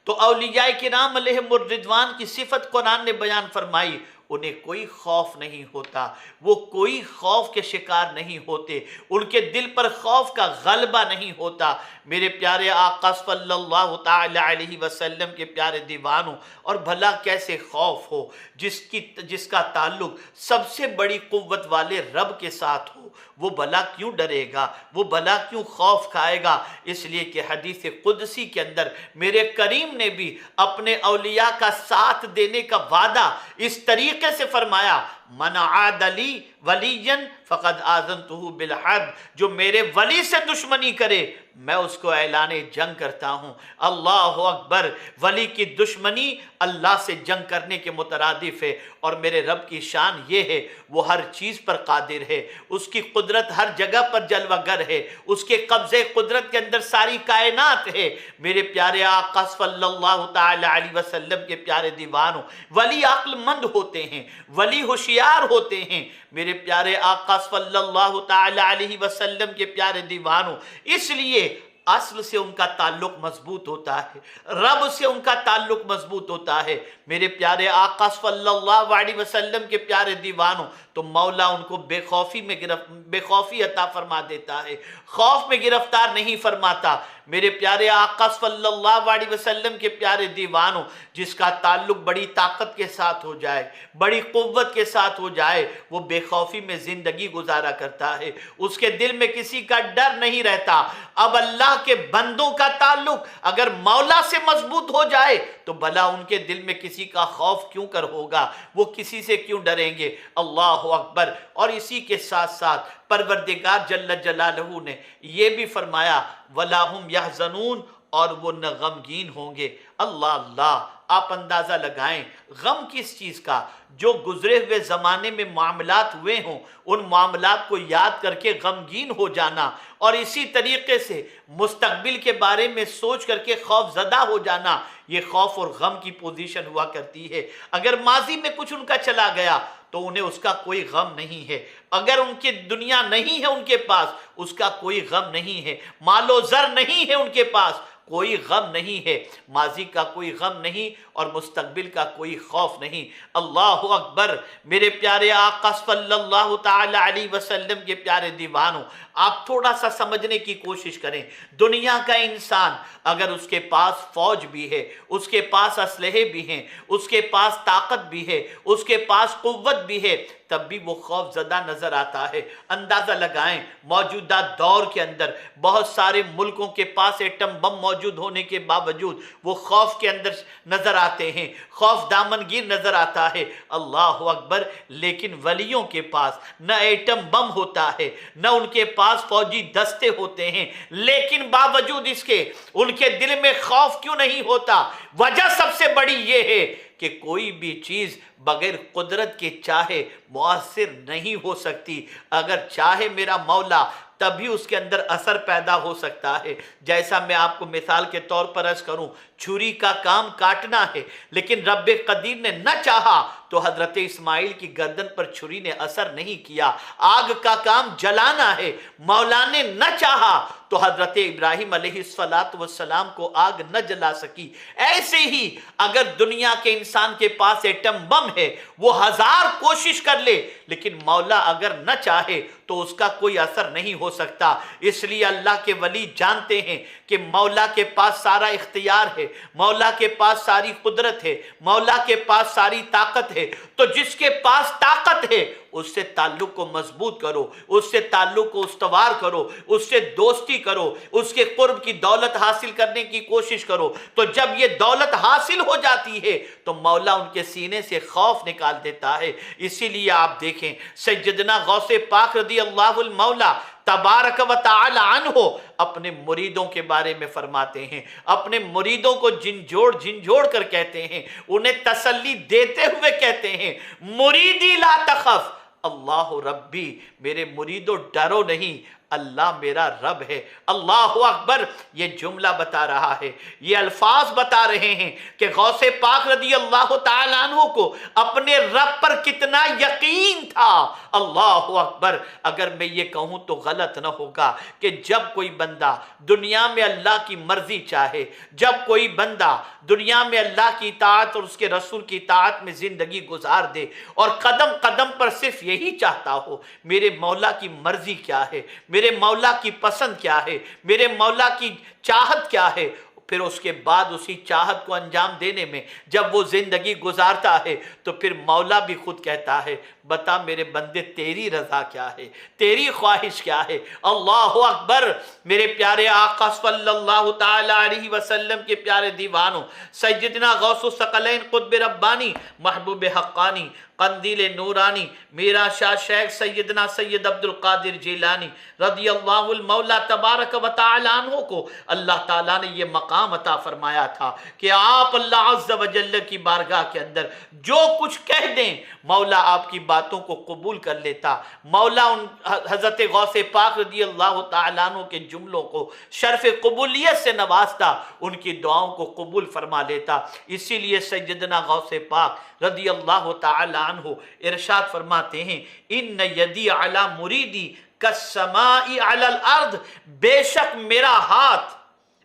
تو اولیاء کرام علیہم الرضوان کی صفت قرآن نے بیان فرمائی، انہیں کوئی خوف نہیں ہوتا، وہ کوئی خوف کے شکار نہیں ہوتے، ان کے دل پر خوف کا غلبہ نہیں ہوتا۔ میرے پیارے آقا صلی اللہ تعالی علیہ وسلم کے پیارے دیوانوں، اور بھلا کیسے خوف ہو جس کا تعلق سب سے بڑی قوت والے رب کے ساتھ ہو، وہ بھلا کیوں ڈرے گا، وہ بھلا کیوں خوف کھائے گا؟ اس لیے کہ حدیث قدسی کے اندر میرے کریم نے بھی اپنے اولیاء کا ساتھ دینے کا وعدہ اس طریقے سے فرمایا، من عاد لی ولی فقد آذنتہ بالحرب، جو میرے ولی سے دشمنی کرے میں اس کو اعلان جنگ کرتا ہوں۔ اللہ اکبر! ولی کی دشمنی اللہ سے جنگ کرنے کے مترادف ہے، اور میرے رب کی شان یہ ہے وہ ہر چیز پر قادر ہے، اس کی قدرت ہر جگہ پر جلوہ گر ہے، اس کے قبضے قدرت کے اندر ساری کائنات ہے۔ میرے پیارے آقا صلی اللہ تعالی علیہ وسلم کے پیارے دیوانوں، ولی عقل مند ہوتے ہیں، ولی ہوشیار ہوتے ہیں۔ میرے پیارے آقا صلی اللہ تعالی علیہ وسلم کے پیارے دیوانوں، اس لیے اصل سے ان کا تعلق مضبوط ہوتا ہے، رب سے ان کا تعلق مضبوط ہوتا ہے۔ میرے پیارے آقا صلی اللہ علیہ وسلم کے پیارے دیوانوں، تو مولا ان کو بے خوفی عطا فرما دیتا ہے، خوف میں گرفتار نہیں فرماتا۔ میرے پیارے آقا صلی اللہ علیہ وسلم کے پیارے دیوانوں، جس کا تعلق بڑی طاقت کے ساتھ ہو جائے، بڑی قوت کے ساتھ ہو جائے، وہ بے خوفی میں زندگی گزارا کرتا ہے، اس کے دل میں کسی کا ڈر نہیں رہتا۔ اب اللہ کے بندوں کا تعلق اگر مولا سے مضبوط ہو جائے تو بھلا ان کے دل میں کسی کا خوف کیوں کر ہوگا، وہ کسی سے کیوں ڈریں گے؟ اللہ اکبر! اور اسی کے ساتھ ساتھ پروردگار جل جلالہ نے یہ بھی فرمایا، وَلَا هُمْ يَحْزَنُونَ، اور وہ نہ غمگین ہوں گے۔ اللہ اللہ! آپ اندازہ لگائیں غم کس چیز کا؟ جو گزرے ہوئے زمانے میں معاملات ہوئے ہوں ان معاملات کو یاد کر کے غمگین ہو جانا، اور اسی طریقے سے مستقبل کے بارے میں سوچ کر کے خوف زدہ ہو جانا، یہ خوف اور غم کی پوزیشن ہوا کرتی ہے۔ اگر ماضی میں کچھ ان کا چلا گیا تو انہیں اس کا کوئی غم نہیں ہے، اگر ان کی دنیا نہیں ہے ان کے پاس اس کا کوئی غم نہیں ہے، مال و زر نہیں ہے ان کے پاس کوئی غم نہیں ہے، ماضی کا کوئی غم نہیں اور مستقبل کا کوئی خوف نہیں۔ اللہ اکبر! میرے پیارے آقا صلی اللہ تعالی علیہ وسلم کے پیارے دیوانوں، آپ تھوڑا سا سمجھنے کی کوشش کریں، دنیا کا انسان اگر اس کے پاس فوج بھی ہے، اس کے پاس اسلحے بھی ہیں، اس کے پاس طاقت بھی ہے، اس کے پاس قوت بھی ہے، تب بھی وہ خوف زدہ نظر آتا ہے۔ اندازہ لگائیں موجودہ دور کے اندر بہت سارے ملکوں کے پاس ایٹم بم موجود ہونے کے باوجود وہ خوف کے اندر نظر آتے ہیں، خوف دامنگیر نظر آتا ہے۔ اللہ اکبر! لیکن ولیوں کے پاس نہ ایٹم بم ہوتا ہے، نہ ان کے پاس فوجی دستے ہوتے ہیں، لیکن باوجود اس کے ان کے دل میں خوف کیوں نہیں ہوتا؟ وجہ سب سے بڑی یہ ہے کہ کوئی بھی چیز بغیر قدرت کے چاہے مؤثر نہیں ہو سکتی۔ اگر چاہے میرا مولا تبھی اس کے اندر اثر پیدا ہو سکتا ہے۔ جیسا میں آپ کو مثال کے طور پر عرض کروں، چھری کا کام کاٹنا ہے، لیکن رب قدیر نے نہ چاہا تو حضرت اسماعیل کی گردن پر چھری نے اثر نہیں کیا۔ آگ کا کام جلانا ہے، مولا نے نہ چاہا تو حضرت ابراہیم علیہ السلام کو آگ نہ جلا سکی۔ ایسے ہی اگر دنیا کے انسان کے پاس ایٹم بم ہے، وہ 1000 کوشش کر لے، لیکن مولا اگر نہ چاہے تو اس کا کوئی اثر نہیں ہو سکتا۔ اس لیے اللہ کے ولی جانتے ہیں کہ مولا کے پاس سارا اختیار ہے، مولا کے پاس ساری قدرت ہے، مولا کے پاس ساری طاقت ہے۔ تو جس کے پاس طاقت ہے اس سے تعلق کو مضبوط کرو، اس سے تعلق کو استوار کرو، اس سے دوستی کرو، اس کے قرب کی دولت حاصل کرنے کی کوشش کرو۔ تو جب یہ دولت حاصل ہو جاتی ہے تو مولا ان کے سینے سے خوف نکال دیتا ہے۔ اسی لیے آپ دیکھیں سیدنا غوث پاک رضی اللہ المولا تبارک و تعالی عنہ اپنے مریدوں کے بارے میں فرماتے ہیں، اپنے مریدوں کو جھنجھوڑ کر کہتے ہیں، انہیں تسلی دیتے ہوئے کہتے ہیں، مریدی لا تخف اللہ ربی، میرے مریدو ڈرو نہیں، اللہ میرا رب ہے۔ اللہ اکبر! یہ جملہ بتا رہا ہے، یہ الفاظ بتا رہے ہیں کہ غوث پاک رضی اللہ تعالیٰ عنہ کو اپنے رب پر کتنا یقین تھا۔ اللہ اکبر! اگر میں یہ کہوں تو غلط نہ ہوگا کہ جب کوئی بندہ دنیا میں اللہ کی مرضی چاہے، جب کوئی بندہ دنیا میں اللہ کی اطاعت اور اس کے رسول کی اطاعت میں زندگی گزار دے اور قدم قدم پر صرف یہی چاہتا ہو، میرے مولا کی مرضی کیا ہے، میرے مولا کی پسند کیا ہے، میرے مولا کی چاہت کیا ہے، پھر اس کے بعد اسی چاہت کو انجام دینے میں جب وہ زندگی گزارتا ہے تو پھر مولا بھی خود کہتا ہے، بتا میرے بندے تیری رضا کیا ہے، تیری خواہش کیا ہے۔ اللہ اکبر! میرے پیارے آقا صلی اللہ تعالی علیہ وسلم کے پیارے دیوانوں، سیدنا غوث الثقلین قطب ربانی محبوب حقانی قندیل نورانی میرا شاہ شیخ سیدنا سید عبد القادر جیلانی رضی اللہ المولا تبارک و تعالی عنہ کو اللہ تعالیٰ نے یہ مقام عطا فرمایا تھا کہ آپ اللہ عز و جل کی بارگاہ کے اندر جو کچھ کہہ دیں مولا آپ کی باتوں کو قبول کر لیتا۔ مولا ان حضرت غوث پاک رضی اللہ تعالیٰ عنہ کے جملوں کو شرف قبولیت سے نوازتا، ان کی دعاؤں کو قبول فرما لیتا۔ اسی لیے سیدنا غوث پاک رضی اللہ تعالیٰ عنہ ارشاد فرماتے ہیں، ان یدی علی مریدی کالسماء علی الارض، بے شک میرا ہاتھ،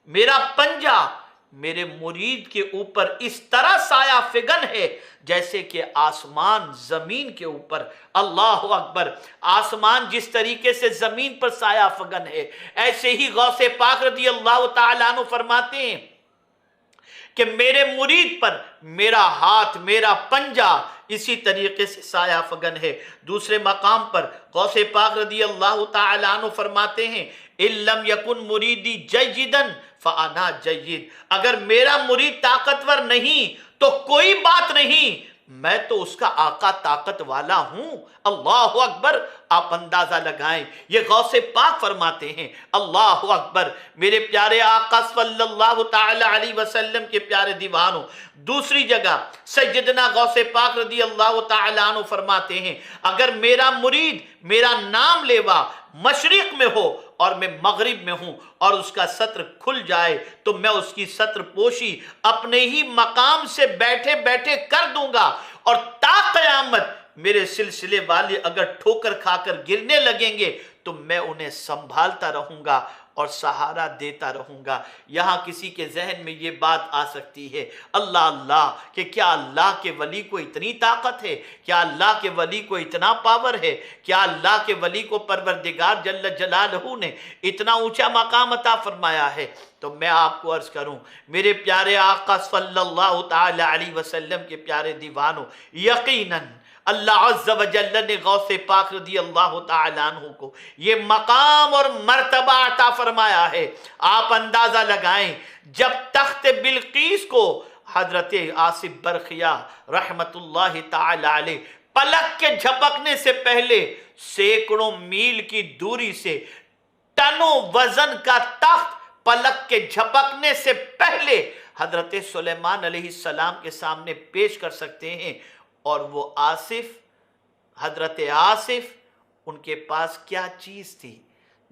میرا پنجہ میرے مرید کے اوپر اس طرح سایہ فگن ہے جیسے کہ آسمان زمین کے اوپر۔ اللہ اکبر! آسمان جس طریقے سے زمین پر سایہ فگن ہے، ایسے ہی غوث پاک رضی اللہ تعالیٰ عنہ فرماتے ہیں کہ میرے مرید پر میرا ہاتھ، میرا پنجہ اسی طریقے سے سایہ فگن ہے۔ دوسرے مقام پر غوث پاک رضی اللہ تعالیٰ عنہ فرماتے ہیں، ان لم یکن مریدی جیدن فانا جید، اگر میرا مرید طاقتور نہیں تو کوئی بات نہیں، میں تو اس کا آقا طاقت والا ہوں۔ اللہ اکبر! آپ اندازہ لگائیں، یہ غوث پاک فرماتے ہیں۔ اللہ اکبر! میرے پیارے آقا صلی اللہ تعالی علیہ وسلم کے پیارے دیوانوں، دوسری جگہ سیدنا غوث پاک رضی اللہ تعالی عنہ فرماتے ہیں، اگر میرا مرید میرا نام لیوا مشرق میں ہو اور میں مغرب میں ہوں اور اس کا ستر کھل جائے تو میں اس کی ستر پوشی اپنے ہی مقام سے بیٹھے بیٹھے کر دوں گا، اور تا قیامت میرے سلسلے والے اگر ٹھوکر کھا کر گرنے لگیں گے تو میں انہیں سنبھالتا رہوں گا اور سہارا دیتا رہوں گا۔ یہاں کسی کے ذہن میں یہ بات آ سکتی ہے، اللہ اللہ، کہ کیا اللہ کے ولی کو اتنی طاقت ہے؟ کیا اللہ کے ولی کو اتنا پاور ہے؟ کیا اللہ کے ولی کو پروردگار جل جلالہ نے اتنا اونچا مقام عطا فرمایا ہے؟ تو میں آپ کو عرض کروں، میرے پیارے آقا صلی اللہ تعالی علیہ وسلم کے پیارے دیوانوں، یقیناً اللہ عز و جل نے غوث پاک رضی اللہ تعالیٰ عنہ کو یہ مقام اور مرتبہ عطا فرمایا ہے۔ آپ اندازہ لگائیں، جب تخت بلقیس کو حضرت آصف برخیا رحمت اللہ تعالی علیہ پلک کے جھپکنے سے پہلے سینکڑوں میل کی دوری سے ٹنوں وزن کا تخت پلک کے جھپکنے سے پہلے حضرت سلیمان علیہ السلام کے سامنے پیش کر سکتے ہیں، اور وہ آصف، حضرت آصف، ان کے پاس کیا چیز تھی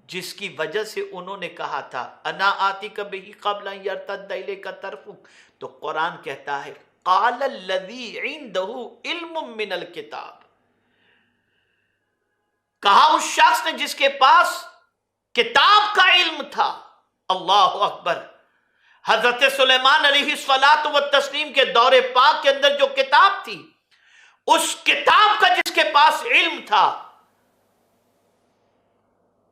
جس کی وجہ سے انہوں نے کہا تھا انا آتیک بہ قبل ان یرتد الیک طرفک؟ تو قرآن کہتا ہے قال الذی عندہ علم من الکتاب، کہا اس شخص نے جس کے پاس کتاب کا علم تھا۔ اللہ اکبر! حضرت سلیمان علیہ الصلاۃ والتسلیم کے دور پاک کے اندر جو کتاب تھی، اس کتاب کا جس کے پاس علم تھا،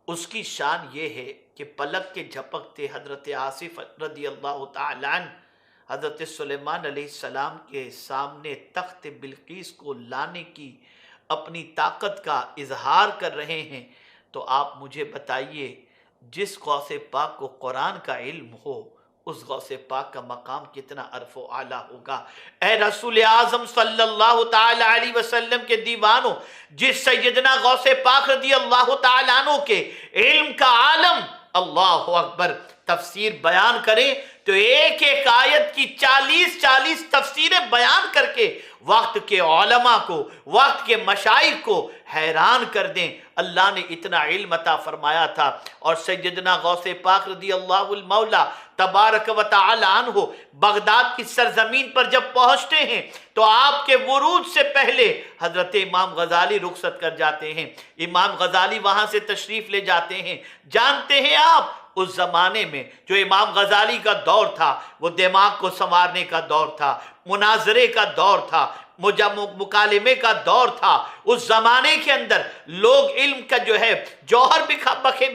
اس کی شان یہ ہے کہ پلک کے جھپکتے حضرت آصف رضی اللہ تعالیٰ عنہ حضرت سلیمان علیہ السلام کے سامنے تخت بلقیس کو لانے کی اپنی طاقت کا اظہار کر رہے ہیں۔ تو آپ مجھے بتائیے، جس غوث پاک کو قرآن کا علم ہو، اس غوث پاک کا مقام کتنا عرف و اعلیٰ ہوگا۔ اے رسول اعظم صلی اللہ تعالی علیہ وسلم کے دیوانوں، جس سیدنا غوث پاک رضی اللہ تعالیٰ عنہ کے علم کا عالم، اللہ اکبر، تفسیر بیان کریں تو ایک ایک آیت کی 40 تفسیریں بیان کر کے وقت کے علماء کو، وقت کے مشائخ کو حیران کر دیں۔ اللہ نے اتنا علم عطا فرمایا تھا، اور سیدنا غوث پاک رضی اللہ المولا تبارک و تعالی عنہ بغداد کی سرزمین پر جب پہنچتے ہیں تو آپ کے ورود سے پہلے حضرت امام غزالی رخصت کر جاتے ہیں۔ امام غزالی وہاں سے تشریف لے جاتے ہیں۔ جانتے ہیں آپ، اس زمانے میں جو امام غزالی کا دور تھا وہ دماغ کو سنوارنے کا دور تھا، مناظرے کا دور تھا، مکالمے کا دور تھا۔ اس زمانے کے اندر لوگ علم کا جو ہے جوہر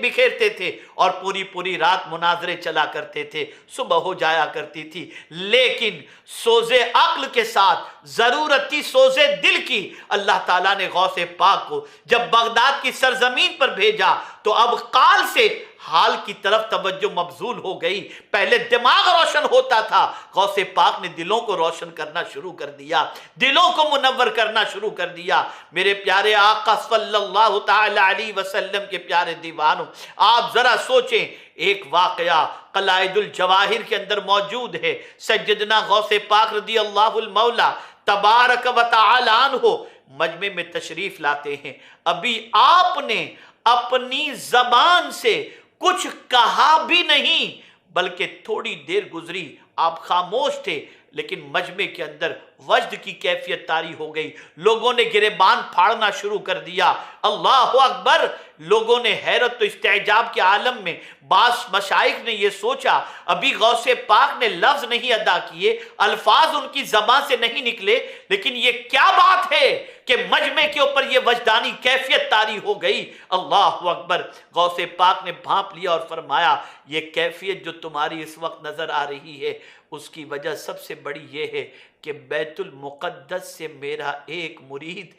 بکھیرتے تھے اور پوری رات مناظرے چلا کرتے تھے، صبح ہو جایا کرتی تھی، لیکن سوزے عقل کے ساتھ ضرورت تھی سوزے دل کی۔ اللہ تعالیٰ نے غوث پاک کو جب بغداد کی سرزمین پر بھیجا تو اب قال سے حال کی طرف توجہ مبذول ہو گئی۔ پہلے دماغ روشن ہوتا تھا، غوث پاک نے دلوں کو روشن کرنا شروع کر دیا، دلوں کو منور کرنا شروع کر دیا۔ میرے پیارے آقا صلی اللہ تعالی علیہ وسلم کے پیارے دیوانوں، آپ ذرا سوچیں، ایک واقعہ قلائد الجواہر کے اندر موجود ہے۔ سیدنا غوث پاک رضی اللہ المولا تبارک و تعالی عنہ مجمع میں تشریف لاتے ہیں۔ ابھی آپ نے اپنی زبان سے کچھ کہا بھی نہیں، بلکہ تھوڑی دیر گزری آپ خاموش تھے، لیکن مجمع کے اندر وجد کی کیفیت طاری ہو گئی۔ لوگوں نے گریبان پھاڑنا شروع کر دیا۔ اللہ اکبر! لوگوں نے حیرت و استعجاب کے عالم میں، بعض مشائخ نے یہ سوچا ابھی غوث پاک نے لفظ نہیں ادا کیے، الفاظ ان کی زبان سے نہیں نکلے، لیکن یہ کیا بات ہے کہ مجمع کے اوپر یہ وجدانی کیفیت طاری ہو گئی۔ اللہ اکبر! غوث پاک نے بھانپ لیا اور فرمایا یہ کیفیت جو تمہاری اس وقت نظر آ رہی ہے، اس کی وجہ سب سے بڑی یہ ہے کہ بیت المقدس سے میرا ایک مرید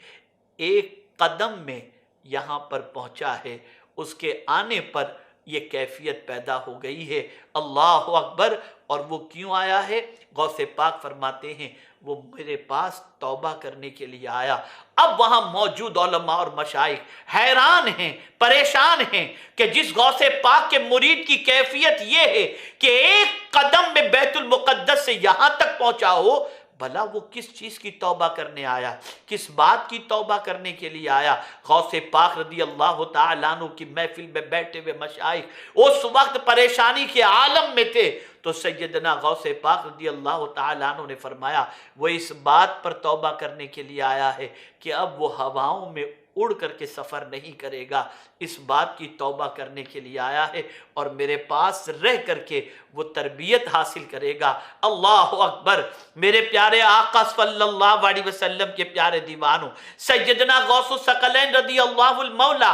ایک قدم میں یہاں پر پہنچا ہے، اس کے آنے پر یہ کیفیت پیدا ہو گئی ہے۔ اللہ اکبر! اور وہ کیوں آیا ہے؟ غوث پاک فرماتے ہیں وہ میرے پاس توبہ کرنے کے لیے آیا۔ اب وہاں موجود علماء اور مشائخ حیران ہیں، پریشان ہیں کہ جس غوث پاک کے مرید کی کیفیت یہ ہے کہ ایک قدم میں بیت المقدس سے یہاں تک پہنچا ہو، بھلا وہ کس چیز کی توبہ کرنے آیا، کس بات کی توبہ کرنے کے لیے آیا؟ غوث پاک رضی اللہ تعالیٰ عنہ کی محفل میں بیٹھے ہوئے مشائخ اس وقت پریشانی کے عالم میں تھے، تو سیدنا غوث پاک رضی اللہ تعالیٰ عنہ نے فرمایا وہ اس بات پر توبہ کرنے کے لیے آیا ہے کہ اب وہ ہواؤں میں اڑ کر کے سفر نہیں کرے گا، اس بات کی توبہ کرنے کے لیے آیا ہے اور میرے پاس رہ کر کے وہ تربیت حاصل کرے گا۔ اللہ اکبر! میرے پیارے آقا صلی اللہ علیہ وسلم کے پیارے دیوانوں، سیدنا غوث الثقلین رضی اللہ المولا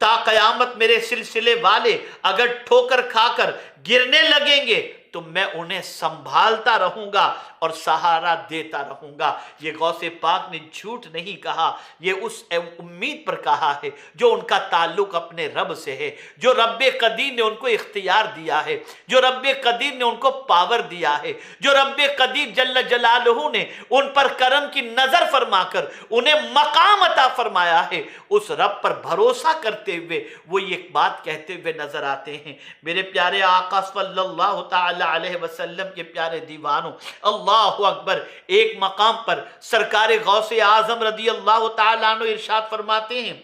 تا قیامت میرے سلسلے والے اگر ٹھوکر کھا کر گرنے لگیں گے تو میں انہیں سنبھالتا رہوں گا اور سہارا دیتا رہوں گا۔ یہ غوث پاک نے جھوٹ نہیں کہا، یہ اس امید پر کہا ہے جو ان کا تعلق اپنے رب سے ہے، جو رب قدیر نے ان کو اختیار دیا ہے، جو رب قدیر نے ان کو پاور دیا ہے، جو رب قدیر جل جلالہ نے ان پر کرم کی نظر فرما کر انہیں مقام عطا فرمایا ہے۔ اس رب پر بھروسہ کرتے ہوئے وہ یہ بات کہتے ہوئے نظر آتے ہیں۔ میرے پیارے آقا صلی اللہ تعالی علیہ وسلم کے پیارے دیوانوں، اللہ اکبر، ایک مقام پر سرکار غوث اعظم رضی اللہ تعالیٰ عنہ ارشاد فرماتے ہیں،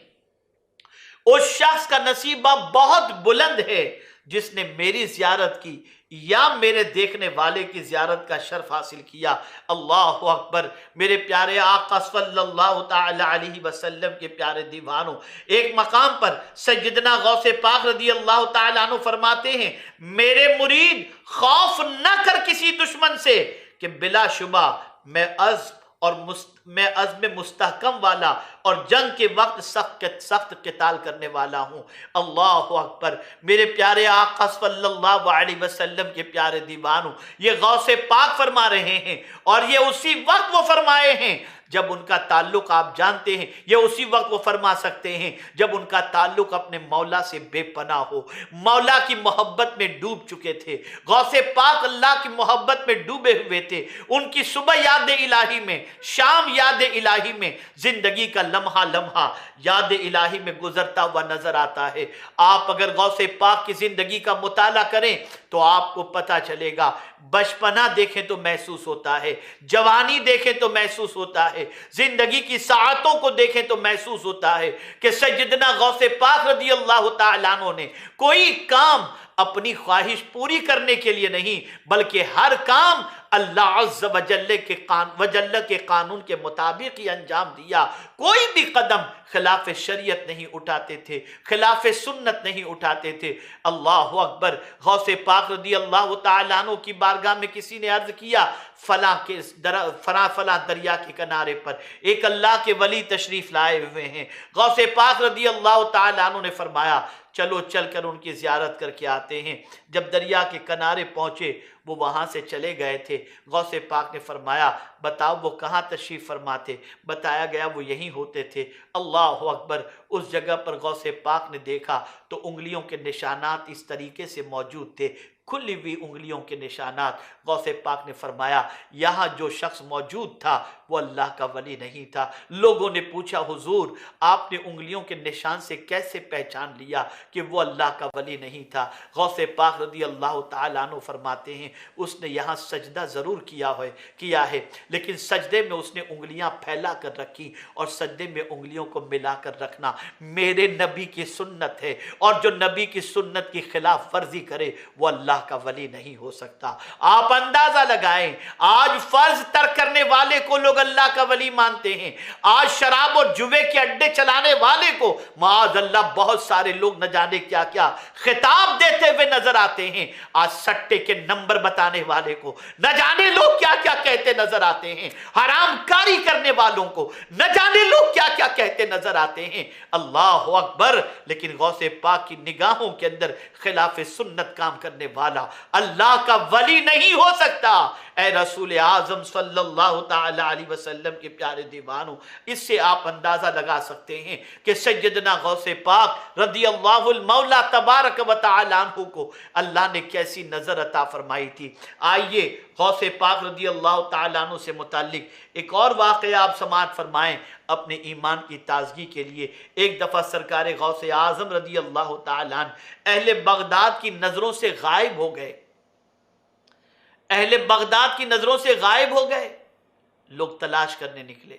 اس شخص کا نصیبہ بہت بلند ہے جس نے میری زیارت کی یا میرے دیکھنے والے کی زیارت کا شرف حاصل کیا۔ اللہ اکبر، میرے پیارے آقا صلی اللہ تعالی علیہ وسلم کے پیارے دیوانوں، ایک مقام پر سیدنا غوث پاک رضی اللہ تعالیٰ عنہ فرماتے ہیں، میرے مرید خوف نہ کر کسی دشمن سے کہ بلا شبہ میں عزم مستحکم والا اور جنگ کے وقت سخت قتال کرنے والا ہوں۔ اللہ اکبر، میرے پیارے آقا صلی اللہ علیہ وسلم کے پیارے دیوانوں، یہ غوث پاک فرما رہے ہیں، اور یہ اسی وقت وہ فرمائے ہیں جب ان کا تعلق آپ جانتے ہیں، یہ اسی وقت وہ فرما سکتے ہیں جب ان کا تعلق اپنے مولا سے بے پناہ ہو، مولا کی محبت میں ڈوب چکے تھے۔ غوث پاک اللہ کی محبت میں ڈوبے ہوئے تھے، ان کی صبح یاد الہی میں، شام یاد الہی میں، زندگی کا لمحہ لمحہ یاد الہی میں گزرتا ہوا نظر آتا ہے۔ آپ اگر غوث پاک کی زندگی کا مطالعہ کریں تو آپ کو پتہ چلے گا، بچپنا دیکھیں تو محسوس ہوتا ہے، جوانی دیکھیں تو محسوس ہوتا ہے، زندگی کی ساعتوں کو دیکھیں تو محسوس ہوتا ہے کہ سیدنا غوث پاک رضی اللہ تعالیٰ عنہ نے کوئی کام اپنی خواہش پوری کرنے کے لیے نہیں، بلکہ ہر کام اللہ عز و جل کے قانون کے مطابق ہی انجام دیا۔ کوئی بھی قدم خلاف شریعت نہیں اٹھاتے تھے، خلاف سنت نہیں اٹھاتے تھے۔ اللہ اکبر، غوث پاک رضی اللہ تعالیٰ عنہ کی بارگاہ میں کسی نے عرض کیا، فلاں دریا کے کنارے پر ایک اللہ کے ولی تشریف لائے ہوئے ہیں۔ غوث پاک رضی اللہ تعالیٰ عنہ نے فرمایا، چلو چل کر ان کی زیارت کر کے آتے ہیں۔ جب دریا کے کنارے پہنچے، وہ وہاں سے چلے گئے تھے۔ غوث پاک نے فرمایا، بتاؤ وہ کہاں تشریف فرماتے؟ بتایا گیا وہ یہیں ہوتے تھے۔ اللہ اکبر، اس جگہ پر غوث پاک نے دیکھا تو انگلیوں کے نشانات اس طریقے سے موجود تھے، کھلی ہوئی انگلیوں کے نشانات۔ غوث پاک نے فرمایا، یہاں جو شخص موجود تھا وہ اللہ کا ولی نہیں تھا۔ لوگوں نے پوچھا، حضور آپ نے انگلیوں کے نشان سے کیسے پہچان لیا کہ وہ اللہ کا ولی نہیں تھا؟ غوث پاک رضی اللہ تعالیٰ عنہ فرماتے ہیں، اس نے یہاں سجدہ ضرور کیا ہے، لیکن سجدے میں اس نے انگلیاں پھیلا کر رکھی، اور سجدے میں انگلیوں کو ملا کر رکھنا میرے نبی کی سنت ہے، اور جو نبی کی سنت کی خلاف ورزی کرے وہ اللہ کا ولی نہیں ہو سکتا۔ آپ اندازہ لگائیں، آج فرض ترک کرنے والے کو لوگ اللہ کا ولی مانتے ہیں، آج شراب اور جوے کے اڈے چلانے والے کو معاذ اللہ بہت سارے لوگ نہ جانے کیا کیا خطاب دیتے ہوئے نظر آتے ہیں، آج سٹے کے نمبر بتانے والے کو نہ جانے لوگ کیا کیا کہتے نظر آتے ہیں، حرام کاری کرنے والوں کو نہ جانے لوگ کیا کیا کہتے نظر آتے ہیں۔ اللہ اکبر، لیکن غوث پاک کی نگاہوں کے اندر خلاف سنت کام کرنے والا اللہ کا ولی نہیں ہو سکتا۔ اے رسول اعظم صلی اللہ تعالی علیہ وسلم کے پیارے دیوانوں، اس سے آپ اندازہ لگا سکتے ہیں کہ سیدنا غوث پاک رضی اللہ المولا تبارک و تعالی عنہ کو اللہ نے کیسی نظر عطا فرمائی تھی۔ آئیے غوث پاک رضی اللہ تعالیٰ عنہ سے متعلق ایک اور واقعہ آپ سماعت فرمائیں اپنے ایمان کی تازگی کے لیے۔ ایک دفعہ سرکار غوث اعظم رضی اللہ تعالیٰ عنہ اہل بغداد کی نظروں سے غائب ہو گئے، اہل بغداد کی نظروں سے غائب ہو گئے۔ لوگ تلاش کرنے نکلے،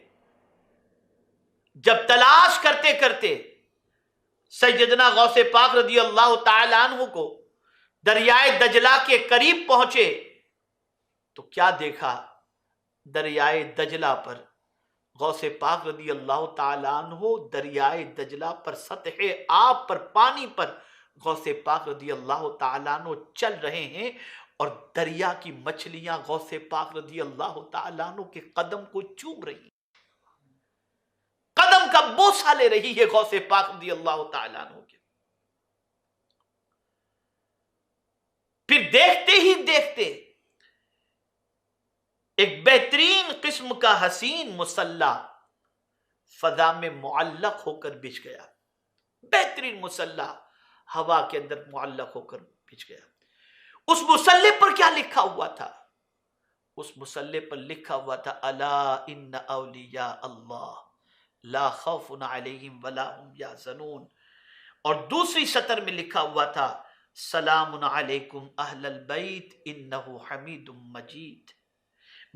جب تلاش کرتے کرتے سیدنا غوث پاک رضی اللہ تعالیٰ عنہ کو دریائے دجلہ کے قریب پہنچے تو کیا دیکھا؟ دریائے دجلہ پر غوث پاک رضی اللہ تعالیٰ عنہ دریائے دجلہ پر سطح آب پر، پانی پر غوث پاک رضی اللہ تعالیٰ عنہ چل رہے ہیں، اور دریا کی مچھلیاں غوث پاک رضی اللہ تعالیٰ عنہ کے قدم کو چوم رہی، قدم کا بوسہ لے رہی ہے غوث پاک رضی اللہ تعالیٰ عنہ کے. پھر دیکھتے ہی دیکھتے ایک بہترین قسم کا حسین مسلح فضا میں معلق ہو کر بچھ گیا. بہترین مسلح ہوا کے اندر معلق ہو کر بچھ گیا. اس مسلح پر کیا لکھا ہوا تھا؟ اس مسلح پر لکھا ہوا تھا الا ان اولیاء اللہ لا خوف علیہم ولا هم یحزنون. اور دوسری سطر میں لکھا ہوا تھا سلام علیکم اہل البیت انہ حمید مجید.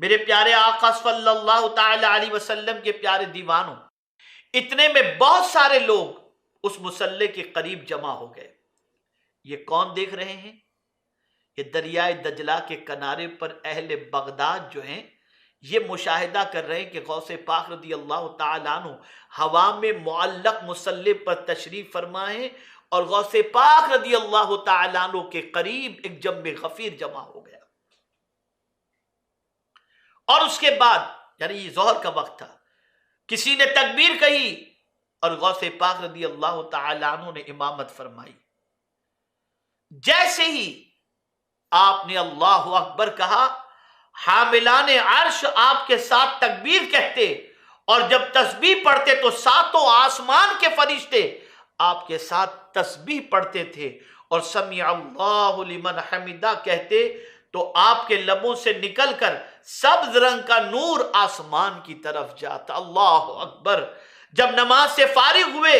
میرے پیارے آقا صلی اللہ تعالی علیہ وسلم کے پیارے دیوانوں، اتنے میں بہت سارے لوگ اس مسلح کے قریب جمع ہو گئے. یہ کون دیکھ رہے ہیں؟ یہ دریائے دجلہ کے کنارے پر اہل بغداد جو ہیں یہ مشاہدہ کر رہے ہیں کہ غوث پاک رضی اللہ تعالیٰ عنہ ہوا میں معلق مسلح پر تشریف فرما ہے، اور غوث پاک رضی اللہ تعالیٰ عنہ کے قریب ایک جمع غفیر جمع ہو گیا. اور اس کے بعد یعنی یہ ظہر کا وقت تھا، کسی نے تکبیر کہی اور غوث پاک رضی اللہ تعالیٰ عنہ نے امامت فرمائی. جیسے ہی آپ نے اللہ اکبر کہا، حاملان عرش آپ کے ساتھ تکبیر کہتے، اور جب تسبیح پڑھتے تو ساتوں آسمان کے فرشتے آپ کے ساتھ تسبیح پڑھتے تھے، اور سمیع اللہ لمن حمدہ کہتے تو آپ کے لبوں سے نکل کر سبز رنگ کا نور آسمان کی طرف جاتا. اللہ اکبر. جب نماز سے فارغ ہوئے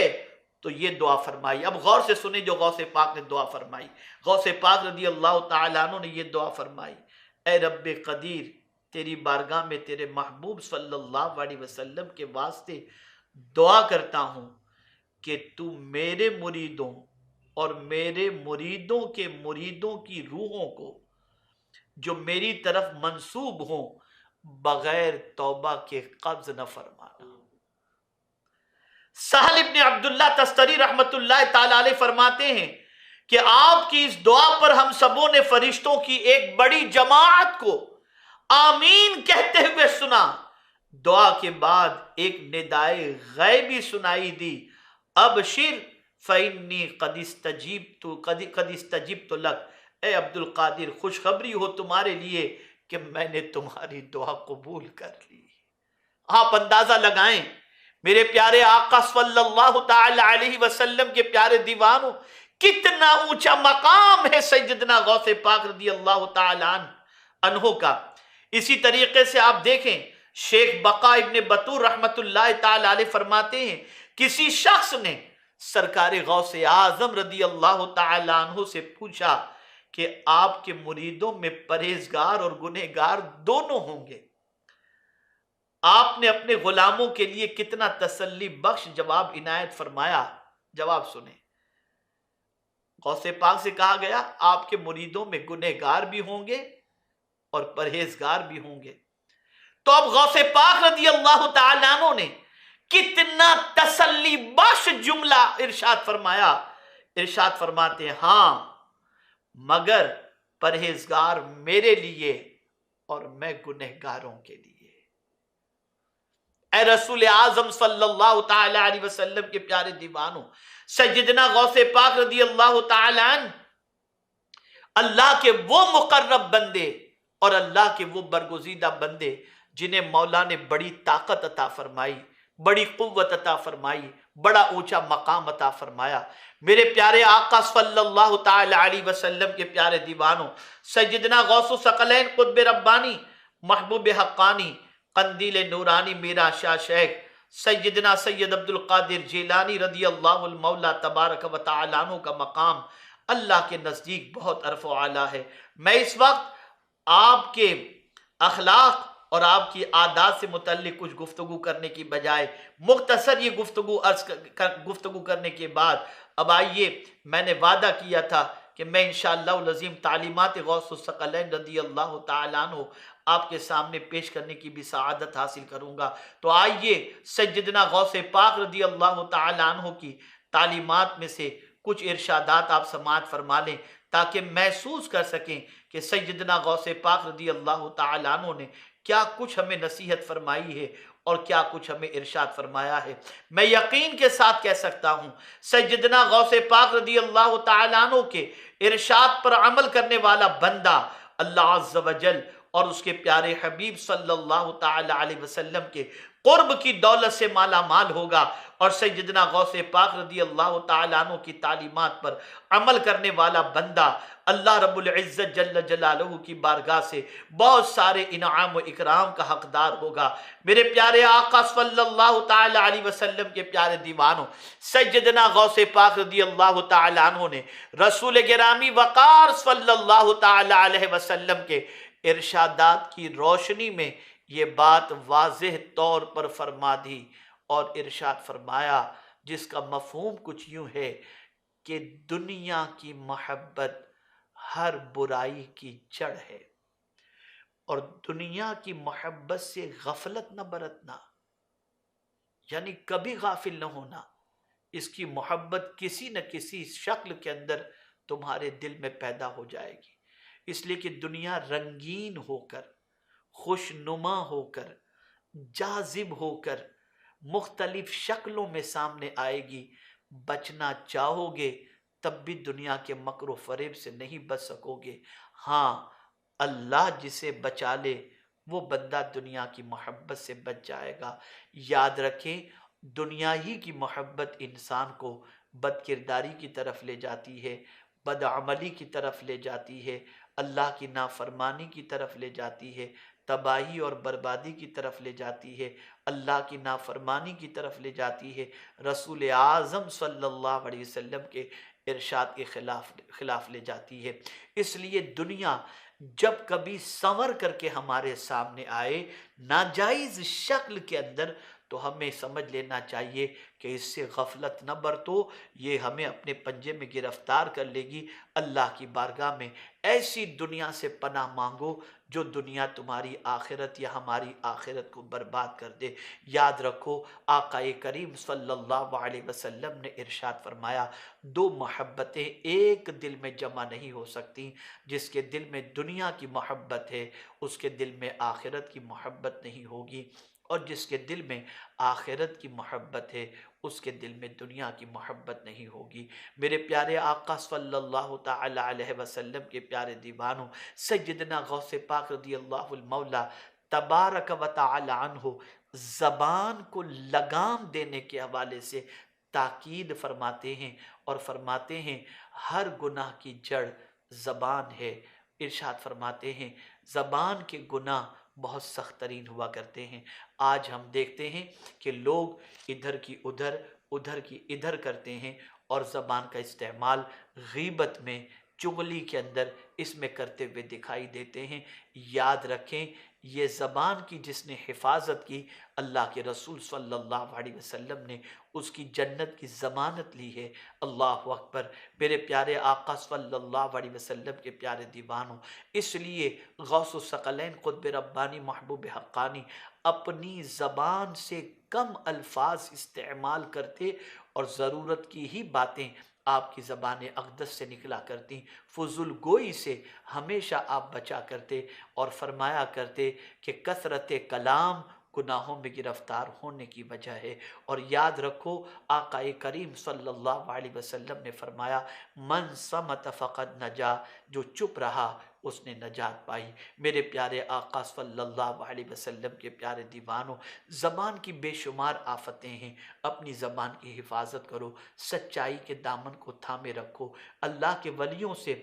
تو یہ دعا فرمائی. اب غور سے سنیں جو غوث پاک نے دعا فرمائی. غوث پاک رضی اللہ تعالیٰ عنہ نے یہ دعا فرمائی، اے رب قدیر، تیری بارگاہ میں تیرے محبوب صلی اللہ علیہ وسلم کے واسطے دعا کرتا ہوں کہ تو میرے مریدوں اور میرے مریدوں کے مریدوں کی روحوں کو جو میری طرف منسوب ہوں بغیر توبہ کے قبض نہ فرمانا. سہل ابن عبداللہ تستری رحمت اللہ تعالی علیہ فرماتے ہیں کہ آپ کی اس دعا پر ہم سبوں نے فرشتوں کی ایک بڑی جماعت کو آمین کہتے ہوئے سنا. دعا کے بعد ایک ندائے غیبی سنائی دی، ابشر فإنی قد استجبت لک. اے عبد القادر، خوشخبری ہو تمہارے لیے کہ میں نے تمہاری دعا قبول کر لی. آپ اندازہ لگائیں میرے پیارے آقا صلی اللہ تعالی علیہ وسلم کے پیارے دیوانوں، کتنا اونچا مقام ہے سیدنا غوث پاک رضی اللہ تعالی عنہ کا. اسی طریقے سے آپ دیکھیں شیخ بقا ابن بطور رحمت اللہ تعالی علیہ فرماتے ہیں کسی شخص نے سرکار غوث اعظم رضی اللہ تعالی عنہ سے پوچھا کہ آپ کے مریدوں میں پرہیزگار اور گنہگار دونوں ہوں گے، آپ نے اپنے غلاموں کے لیے کتنا تسلی بخش جواب عنایت فرمایا. جواب سنیں. غوث پاک سے کہا گیا آپ کے مریدوں میں گنہگار بھی ہوں گے اور پرہیزگار بھی ہوں گے. تو اب غوث پاک رضی اللہ تعالیٰ عنہ نے کتنا تسلی بخش جملہ ارشاد فرمایا. ارشاد فرماتے ہیں ہاں مگر پرہیزگار میرے لیے اور میں گنہگاروں کے لیے. اے رسول اعظم صلی اللہ تعالی علیہ وسلم کے پیارے دیوانوں، سیدنا غوث پاک رضی اللہ تعالی عنہ اللہ کے وہ مقرب بندے اور اللہ کے وہ برگزیدہ بندے جنہیں مولا نے بڑی طاقت عطا فرمائی، بڑی قوت عطا فرمائی، بڑا اونچا مقام عطا فرمایا. میرے پیارے آقا صلی اللہ تعالی علیہ وسلم کے پیارے دیوانوں، سیدنا غوث الثقلین قطب ربانی محبوب حقانی قندیل نورانی میرا شاہ شیخ سیدنا سید عبد القادر جیلانی رضی اللہ المولا تبارک و تعالی عنہ کا مقام اللہ کے نزدیک بہت عرف و اعلیٰ ہے. میں اس وقت آپ کے اخلاق اور آپ کی عادات سے متعلق کچھ گفتگو کرنے کی بجائے مختصر یہ گفتگو کرنے کے بعد اب آئیے، میں نے وعدہ کیا تھا کہ میں انشاءاللہ العظیم تعلیمات غوث الثقلین رضی اللہ تعالیٰ عنہ آپ کے سامنے پیش کرنے کی بھی سعادت حاصل کروں گا. تو آئیے سیدنا غوث پاک رضی اللہ تعالیٰ عنہ کی تعلیمات میں سے کچھ ارشادات آپ سماعت فرما لیں تاکہ محسوس کر سکیں کہ سیدنا غوث پاک رضی اللہ تعالیٰ عنہ نے کیا کچھ ہمیں نصیحت فرمائی ہے اور کیا کچھ ہمیں ارشاد فرمایا ہے۔ میں یقین کے ساتھ کہہ سکتا ہوں سیدنا غوث پاک رضی اللہ تعالیٰ عنہ کے ارشاد پر عمل کرنے والا بندہ اللہ عز و جل اور اس کے پیارے حبیب صلی اللہ تعالیٰ علیہ وسلم کے قرب کی دولت سے مالا مال ہوگا، اور سیدنا غوث پاک رضی اللہ تعالیٰ عنہ کی تعلیمات پر عمل کرنے والا بندہ اللہ رب العزت جل جلالہ کی بارگاہ سے بہت سارے انعام و اکرام کا حقدار ہوگا۔ میرے پیارے آقا صلی اللہ تعالیٰ علیہ وسلم کے پیارے دیوانوں، سیدنا غوث پاک رضی اللہ تعالیٰ عنہ نے رسول گرامی وقار صلی اللہ تعالیٰ علیہ وسلم کے ارشادات کی روشنی میں یہ بات واضح طور پر فرما دی، اور ارشاد فرمایا جس کا مفہوم کچھ یوں ہے کہ دنیا کی محبت ہر برائی کی جڑ ہے، اور دنیا کی محبت سے غفلت نہ برتنا، یعنی کبھی غافل نہ ہونا۔ اس کی محبت کسی نہ کسی شکل کے اندر تمہارے دل میں پیدا ہو جائے گی، اس لیے کہ دنیا رنگین ہو کر، خوش نما ہو کر، جاذب ہو کر مختلف شکلوں میں سامنے آئے گی۔ بچنا چاہو گے تب بھی دنیا کے مکر و فریب سے نہیں بچ سکو گے۔ ہاں، اللہ جسے بچا لے وہ بندہ دنیا کی محبت سے بچ جائے گا۔ یاد رکھیں، دنیا ہی کی محبت انسان کو بد کرداری کی طرف لے جاتی ہے، بد عملی کی طرف لے جاتی ہے، اللہ کی نافرمانی کی طرف لے جاتی ہے، تباہی اور بربادی کی طرف لے جاتی ہے، اللہ کی نافرمانی کی طرف لے جاتی ہے، رسول اعظم صلی اللہ علیہ وسلم کے ارشاد کے خلاف لے جاتی ہے۔ اس لیے دنیا جب کبھی سنور کر کے ہمارے سامنے آئے ناجائز شکل کے اندر، تو ہمیں سمجھ لینا چاہیے کہ اس سے غفلت نہ برتو، یہ ہمیں اپنے پنجے میں گرفتار کر لے گی۔ اللہ کی بارگاہ میں ایسی دنیا سے پناہ مانگو جو دنیا تمہاری آخرت یا ہماری آخرت کو برباد کر دے۔ یاد رکھو، آقا کریم صلی اللہ علیہ وسلم نے ارشاد فرمایا، دو محبتیں ایک دل میں جمع نہیں ہو سکتی۔ جس کے دل میں دنیا کی محبت ہے اس کے دل میں آخرت کی محبت نہیں ہوگی، اور جس کے دل میں آخرت کی محبت ہے اس کے دل میں دنیا کی محبت نہیں ہوگی۔ میرے پیارے آقا صلی اللہ تعالی علیہ وسلم کے پیارے دیوانوں، سیدنا غوث پاک رضی اللہ المولا تبارک و تعالی عنہ زبان کو لگام دینے کے حوالے سے تاکید فرماتے ہیں، اور فرماتے ہیں ہر گناہ کی جڑ زبان ہے۔ ارشاد فرماتے ہیں زبان کے گناہ بہت سخت ترین ہوا کرتے ہیں۔ آج ہم دیکھتے ہیں کہ لوگ ادھر کی ادھر، ادھر کی ادھر کرتے ہیں، اور زبان کا استعمال غیبت میں، چغلی کے اندر اس میں کرتے ہوئے دکھائی دیتے ہیں۔ یاد رکھیں، یہ زبان کی جس نے حفاظت کی، اللہ کے رسول صلی اللہ علیہ وسلم نے اس کی جنت کی ضمانت لی ہے۔ اللہ اکبر! میرے پیارے آقا صلی اللہ علیہ وسلم کے پیارے دیوانوں، اس لیے غوث الثقلین قطب ربانی محبوب حقانی اپنی زبان سے کم الفاظ استعمال کرتے، اور ضرورت کی ہی باتیں آپ کی زبان اقدس سے نکلا کرتی، فضول گوئی سے ہمیشہ آپ بچا کرتے، اور فرمایا کرتے کہ کثرت کلام گناہوں میں گرفتار ہونے کی وجہ ہے۔ اور یاد رکھو، آقا کریم صلی اللہ علیہ وسلم نے فرمایا من صمت فقد نجا، جو چپ رہا اس نے نجات پائی۔ میرے پیارے آقا صلی اللہ علیہ وسلم کے پیارے دیوانوں، زبان کی بے شمار آفتیں ہیں، اپنی زبان کی حفاظت کرو، سچائی کے دامن کو تھامے رکھو، اللہ کے ولیوں سے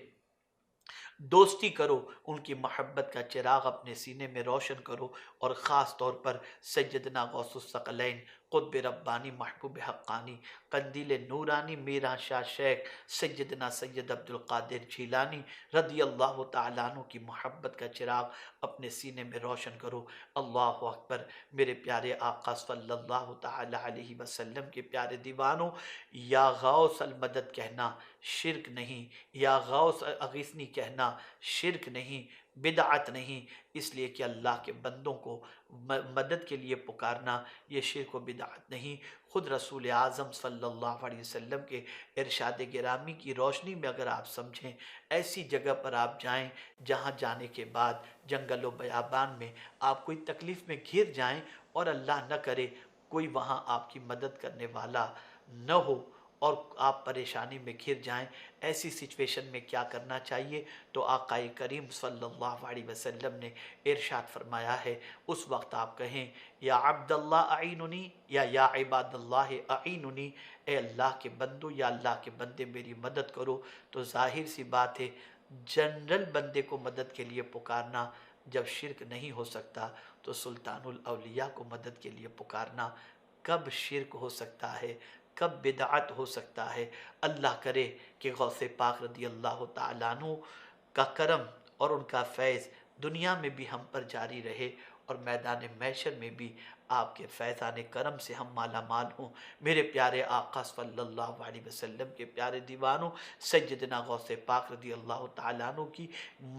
دوستی کرو، ان کی محبت کا چراغ اپنے سینے میں روشن کرو، اور خاص طور پر سیدنا غوث الثقلین قطب ربانی محبوب حقانی قندیل نورانی میرا شاہ شیخ سیدنا سید عبد القادر جیلانی رضی اللہ تعالیٰ عنہ کی محبت کا چراغ اپنے سینے میں روشن کرو۔ اللہ اکبر! میرے پیارے آقا صلی اللہ تعالیٰ علیہ وسلم کے پیارے دیوانوں، یا غوث المدد کہنا شرک نہیں، یا غوث اغیثنی کہنا شرک نہیں، بدعت نہیں، اس لیے کہ اللہ کے بندوں کو مدد کے لیے پکارنا یہ شرک و بدعت نہیں۔ خود رسول اعظم صلی اللہ علیہ وسلم کے ارشاد گرامی کی روشنی میں اگر آپ سمجھیں، ایسی جگہ پر آپ جائیں جہاں جانے کے بعد جنگل و بیابان میں آپ کوئی تکلیف میں گھر جائیں اور اللہ نہ کرے کوئی وہاں آپ کی مدد کرنے والا نہ ہو اور آپ پریشانی میں گھر جائیں، ایسی سچویشن میں کیا کرنا چاہیے؟ تو آقا کریم صلی اللہ علیہ وسلم نے ارشاد فرمایا ہے، اس وقت آپ کہیں یا عبداللہ اعیننی یا عباد اللہ اعیننی، اے اللہ کے بندو یا اللہ کے بندے میری مدد کرو۔ تو ظاہر سی بات ہے جنرل بندے کو مدد کے لیے پکارنا جب شرک نہیں ہو سکتا تو سلطان الاولیاء کو مدد کے لیے پکارنا کب شرک ہو سکتا ہے، کب بدعت ہو سکتا ہے؟ اللہ کرے کہ غوث پاک رضی اللہ تعالیٰ عنہ کا کرم اور ان کا فیض دنیا میں بھی ہم پر جاری رہے اور میدان محشر میں بھی آپ کے فیضان کرم سے ہم مالا مال ہوں۔ میرے پیارے آقا صلی اللہ علیہ وسلم کے پیارے دیوانوں، سیدنا غوث پاک رضی اللہ تعالیٰ عنہ کی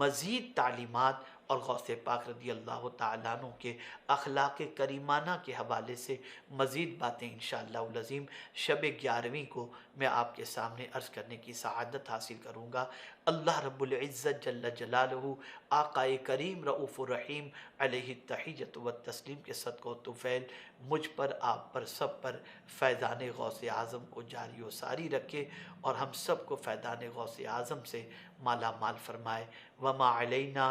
مزید تعلیمات اور غوث پاک رضی اللہ تعالیٰ عنہ کے اخلاق کریمانہ کے حوالے سے مزید باتیں انشاءاللہ العظیم شب 11ویں کو میں آپ کے سامنے عرض کرنے کی سعادت حاصل کروں گا۔ اللہ رب العزت جل جلالہ آقا کریم رؤوف الرحیم علیہ التحیۃ والتسلیم کے صدقہ و طفیل مجھ پر، آپ پر، سب پر فیضان غوث اعظم کو جاری و ساری رکھے اور ہم سب کو فیضان غوث اعظم سے مالا مال فرمائے۔ وما علینا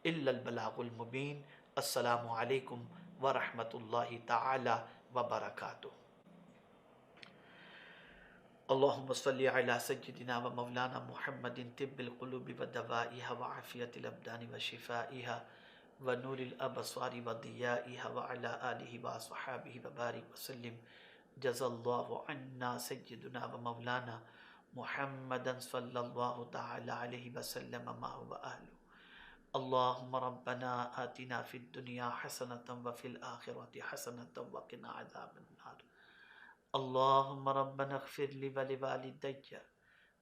الا البلاغ المبین۔ السلام علیکم ورحمۃ اللہ تعالی وبرکاتہ۔ اللهم صل على سيدنا ومولانا محمد طب القلوب ودوائها وعافية الأبدان وشفائها ونور الأبصار وضيائها وعلى آله وصحابه وبارك وسلم۔ جزا الله عنا سيدنا ومولانا محمدا صلى الله تعالى عليه وسلم ما هو أهله۔ اللهم ربنا آتنا في الدنيا حسنة وفي الآخرة حسنة وقنا عذاب النار۔ اللهم ربنا اغفر لي ولوالدي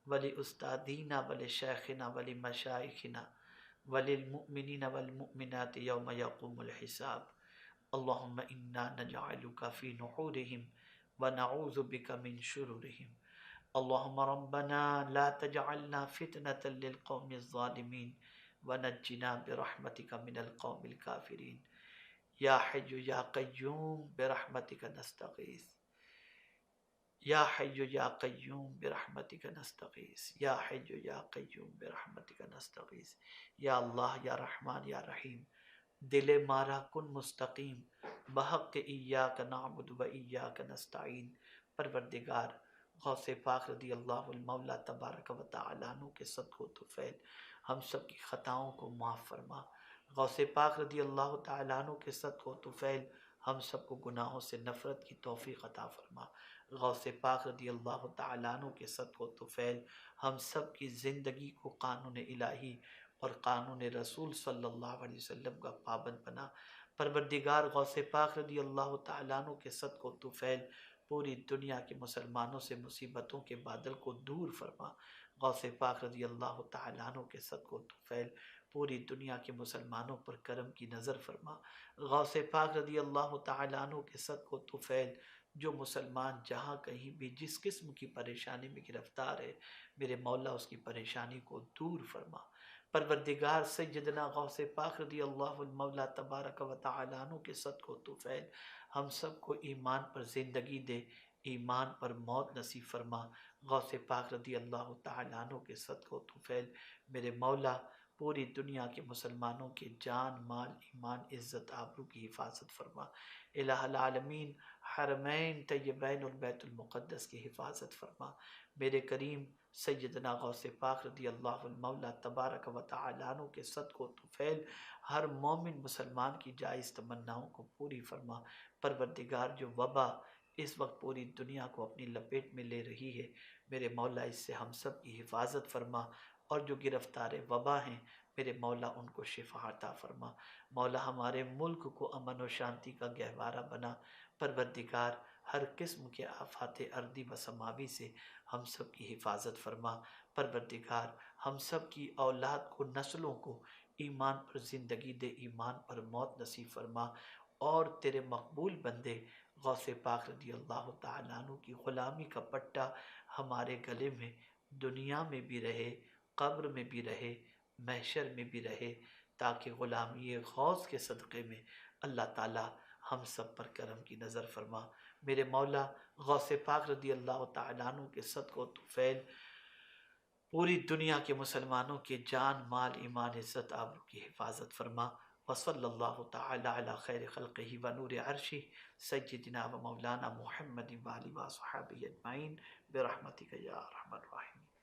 ولأستاذنا ولشيخنا ولمشايخنا وللمؤمنين والمؤمنات يوم يقوم الحساب۔ اللهم إنا نجعلك في نحورهم ونعوذ بك من شرورهم۔ اللهم ربنا لا تجعلنا فتنة للقوم الظالمين ونجنا برحمتك من القوم الكافرين۔ يا حي يا قيوم برحمتك نستغيث، یا حی یا قیوم برحمتک نستغیث، یا حی یا قیوم برحمتک نستغیث۔ یا اللہ یا رحمان یا رحیم، دل مارا کن مستقیم بحق ایاک نعبد و ایاک نستعین۔ پروردگار غوث پاک رضی اللہ المولا تبارک و تعالیٰ عنہ کے صدقہ و طفیل ہم سب کی خطاؤں کو معاف فرما۔ غوث پاک رضی اللہ تعالیٰ عنہ کے صدقہ و طفیل ہم سب کو گناہوں سے نفرت کی توفیق عطا فرما۔ غوث پاک رضی اللہ تعالیٰ عنہ کے صدقہ و طفیل ہم سب کی زندگی کو قانون الہی اور قانون رسول صلی اللہ علیہ وسلم کا پابند بنا۔ پروردگار غوث پاک رضی اللہ تعالیٰ عنہ کے صدقہ و طفیل پوری دنیا کے مسلمانوں سے مصیبتوں کے بادل کو دور فرما۔ غوث پاک رضی اللہ تعالیٰ عنہ کے صدقہ و طفیل پوری دنیا کے مسلمانوں پر کرم کی نظر فرما۔ غوث پاک رضی اللہ تعالیٰ عنہ کے صدقہ و طفیل جو مسلمان جہاں کہیں بھی جس قسم کی پریشانی میں گرفتار ہے، میرے مولا اس کی پریشانی کو دور فرما۔ پروردگار سیدنا غوث پاک رضی اللہ المولا تبارک و تعالیٰ عنہ کے صدقہ و طفیل ہم سب کو ایمان پر زندگی دے، ایمان پر موت نصیب فرما۔ غوث پاک رضی اللہ تعالیٰ عنہ کے صدقہ و طفیل میرے مولا پوری دنیا کے مسلمانوں کے جان، مال، ایمان، عزت، آبرو کی حفاظت فرما۔ الہ العالمین حرمین طیبین اور بیت المقدس کی حفاظت فرما۔ میرے کریم سیدنا غوث پاک رضی اللہ المولا تبارک و تعالیٰ عنہ کے صدقہ و طفیل ہر مومن مسلمان کی جائز تمناؤں کو پوری فرما۔ پروردگار جو وبا اس وقت پوری دنیا کو اپنی لپیٹ میں لے رہی ہے، میرے مولا اس سے ہم سب کی حفاظت فرما، اور جو گرفتار وبا ہیں میرے مولا ان کو شفا عطا فرما۔ مولا ہمارے ملک کو امن و شانتی کا گہوارہ بنا۔ پروردگار ہر قسم کے آفات ارضی و سماوی سے ہم سب کی حفاظت فرما۔ پروردگار ہم سب کی اولاد کو، نسلوں کو ایمان پر زندگی دے، ایمان پر موت نصیب فرما، اور تیرے مقبول بندے غوث پاک رضی اللہ تعالیٰ عنہ کی غلامی کا پٹا ہمارے گلے میں دنیا میں بھی رہے، قبر میں بھی رہے، محشر میں بھی رہے، تاکہ غلامی غوث کے صدقے میں اللہ تعالیٰ ہم سب پر کرم کی نظر فرما۔ میرے مولا غوث پاک رضی اللہ تعالیٰ عنہ کے صدق و طفیل پوری دنیا کے مسلمانوں کے جان، مال، ایمان، عزت، آبرو کی حفاظت فرما۔ وصلی اللہ تعالی علی خیر خلقہ و نور عرشہ سیدنا و مولانا محمد و آلہ و صحابہ اجمعین برحمتک یا ارحم الراحمین۔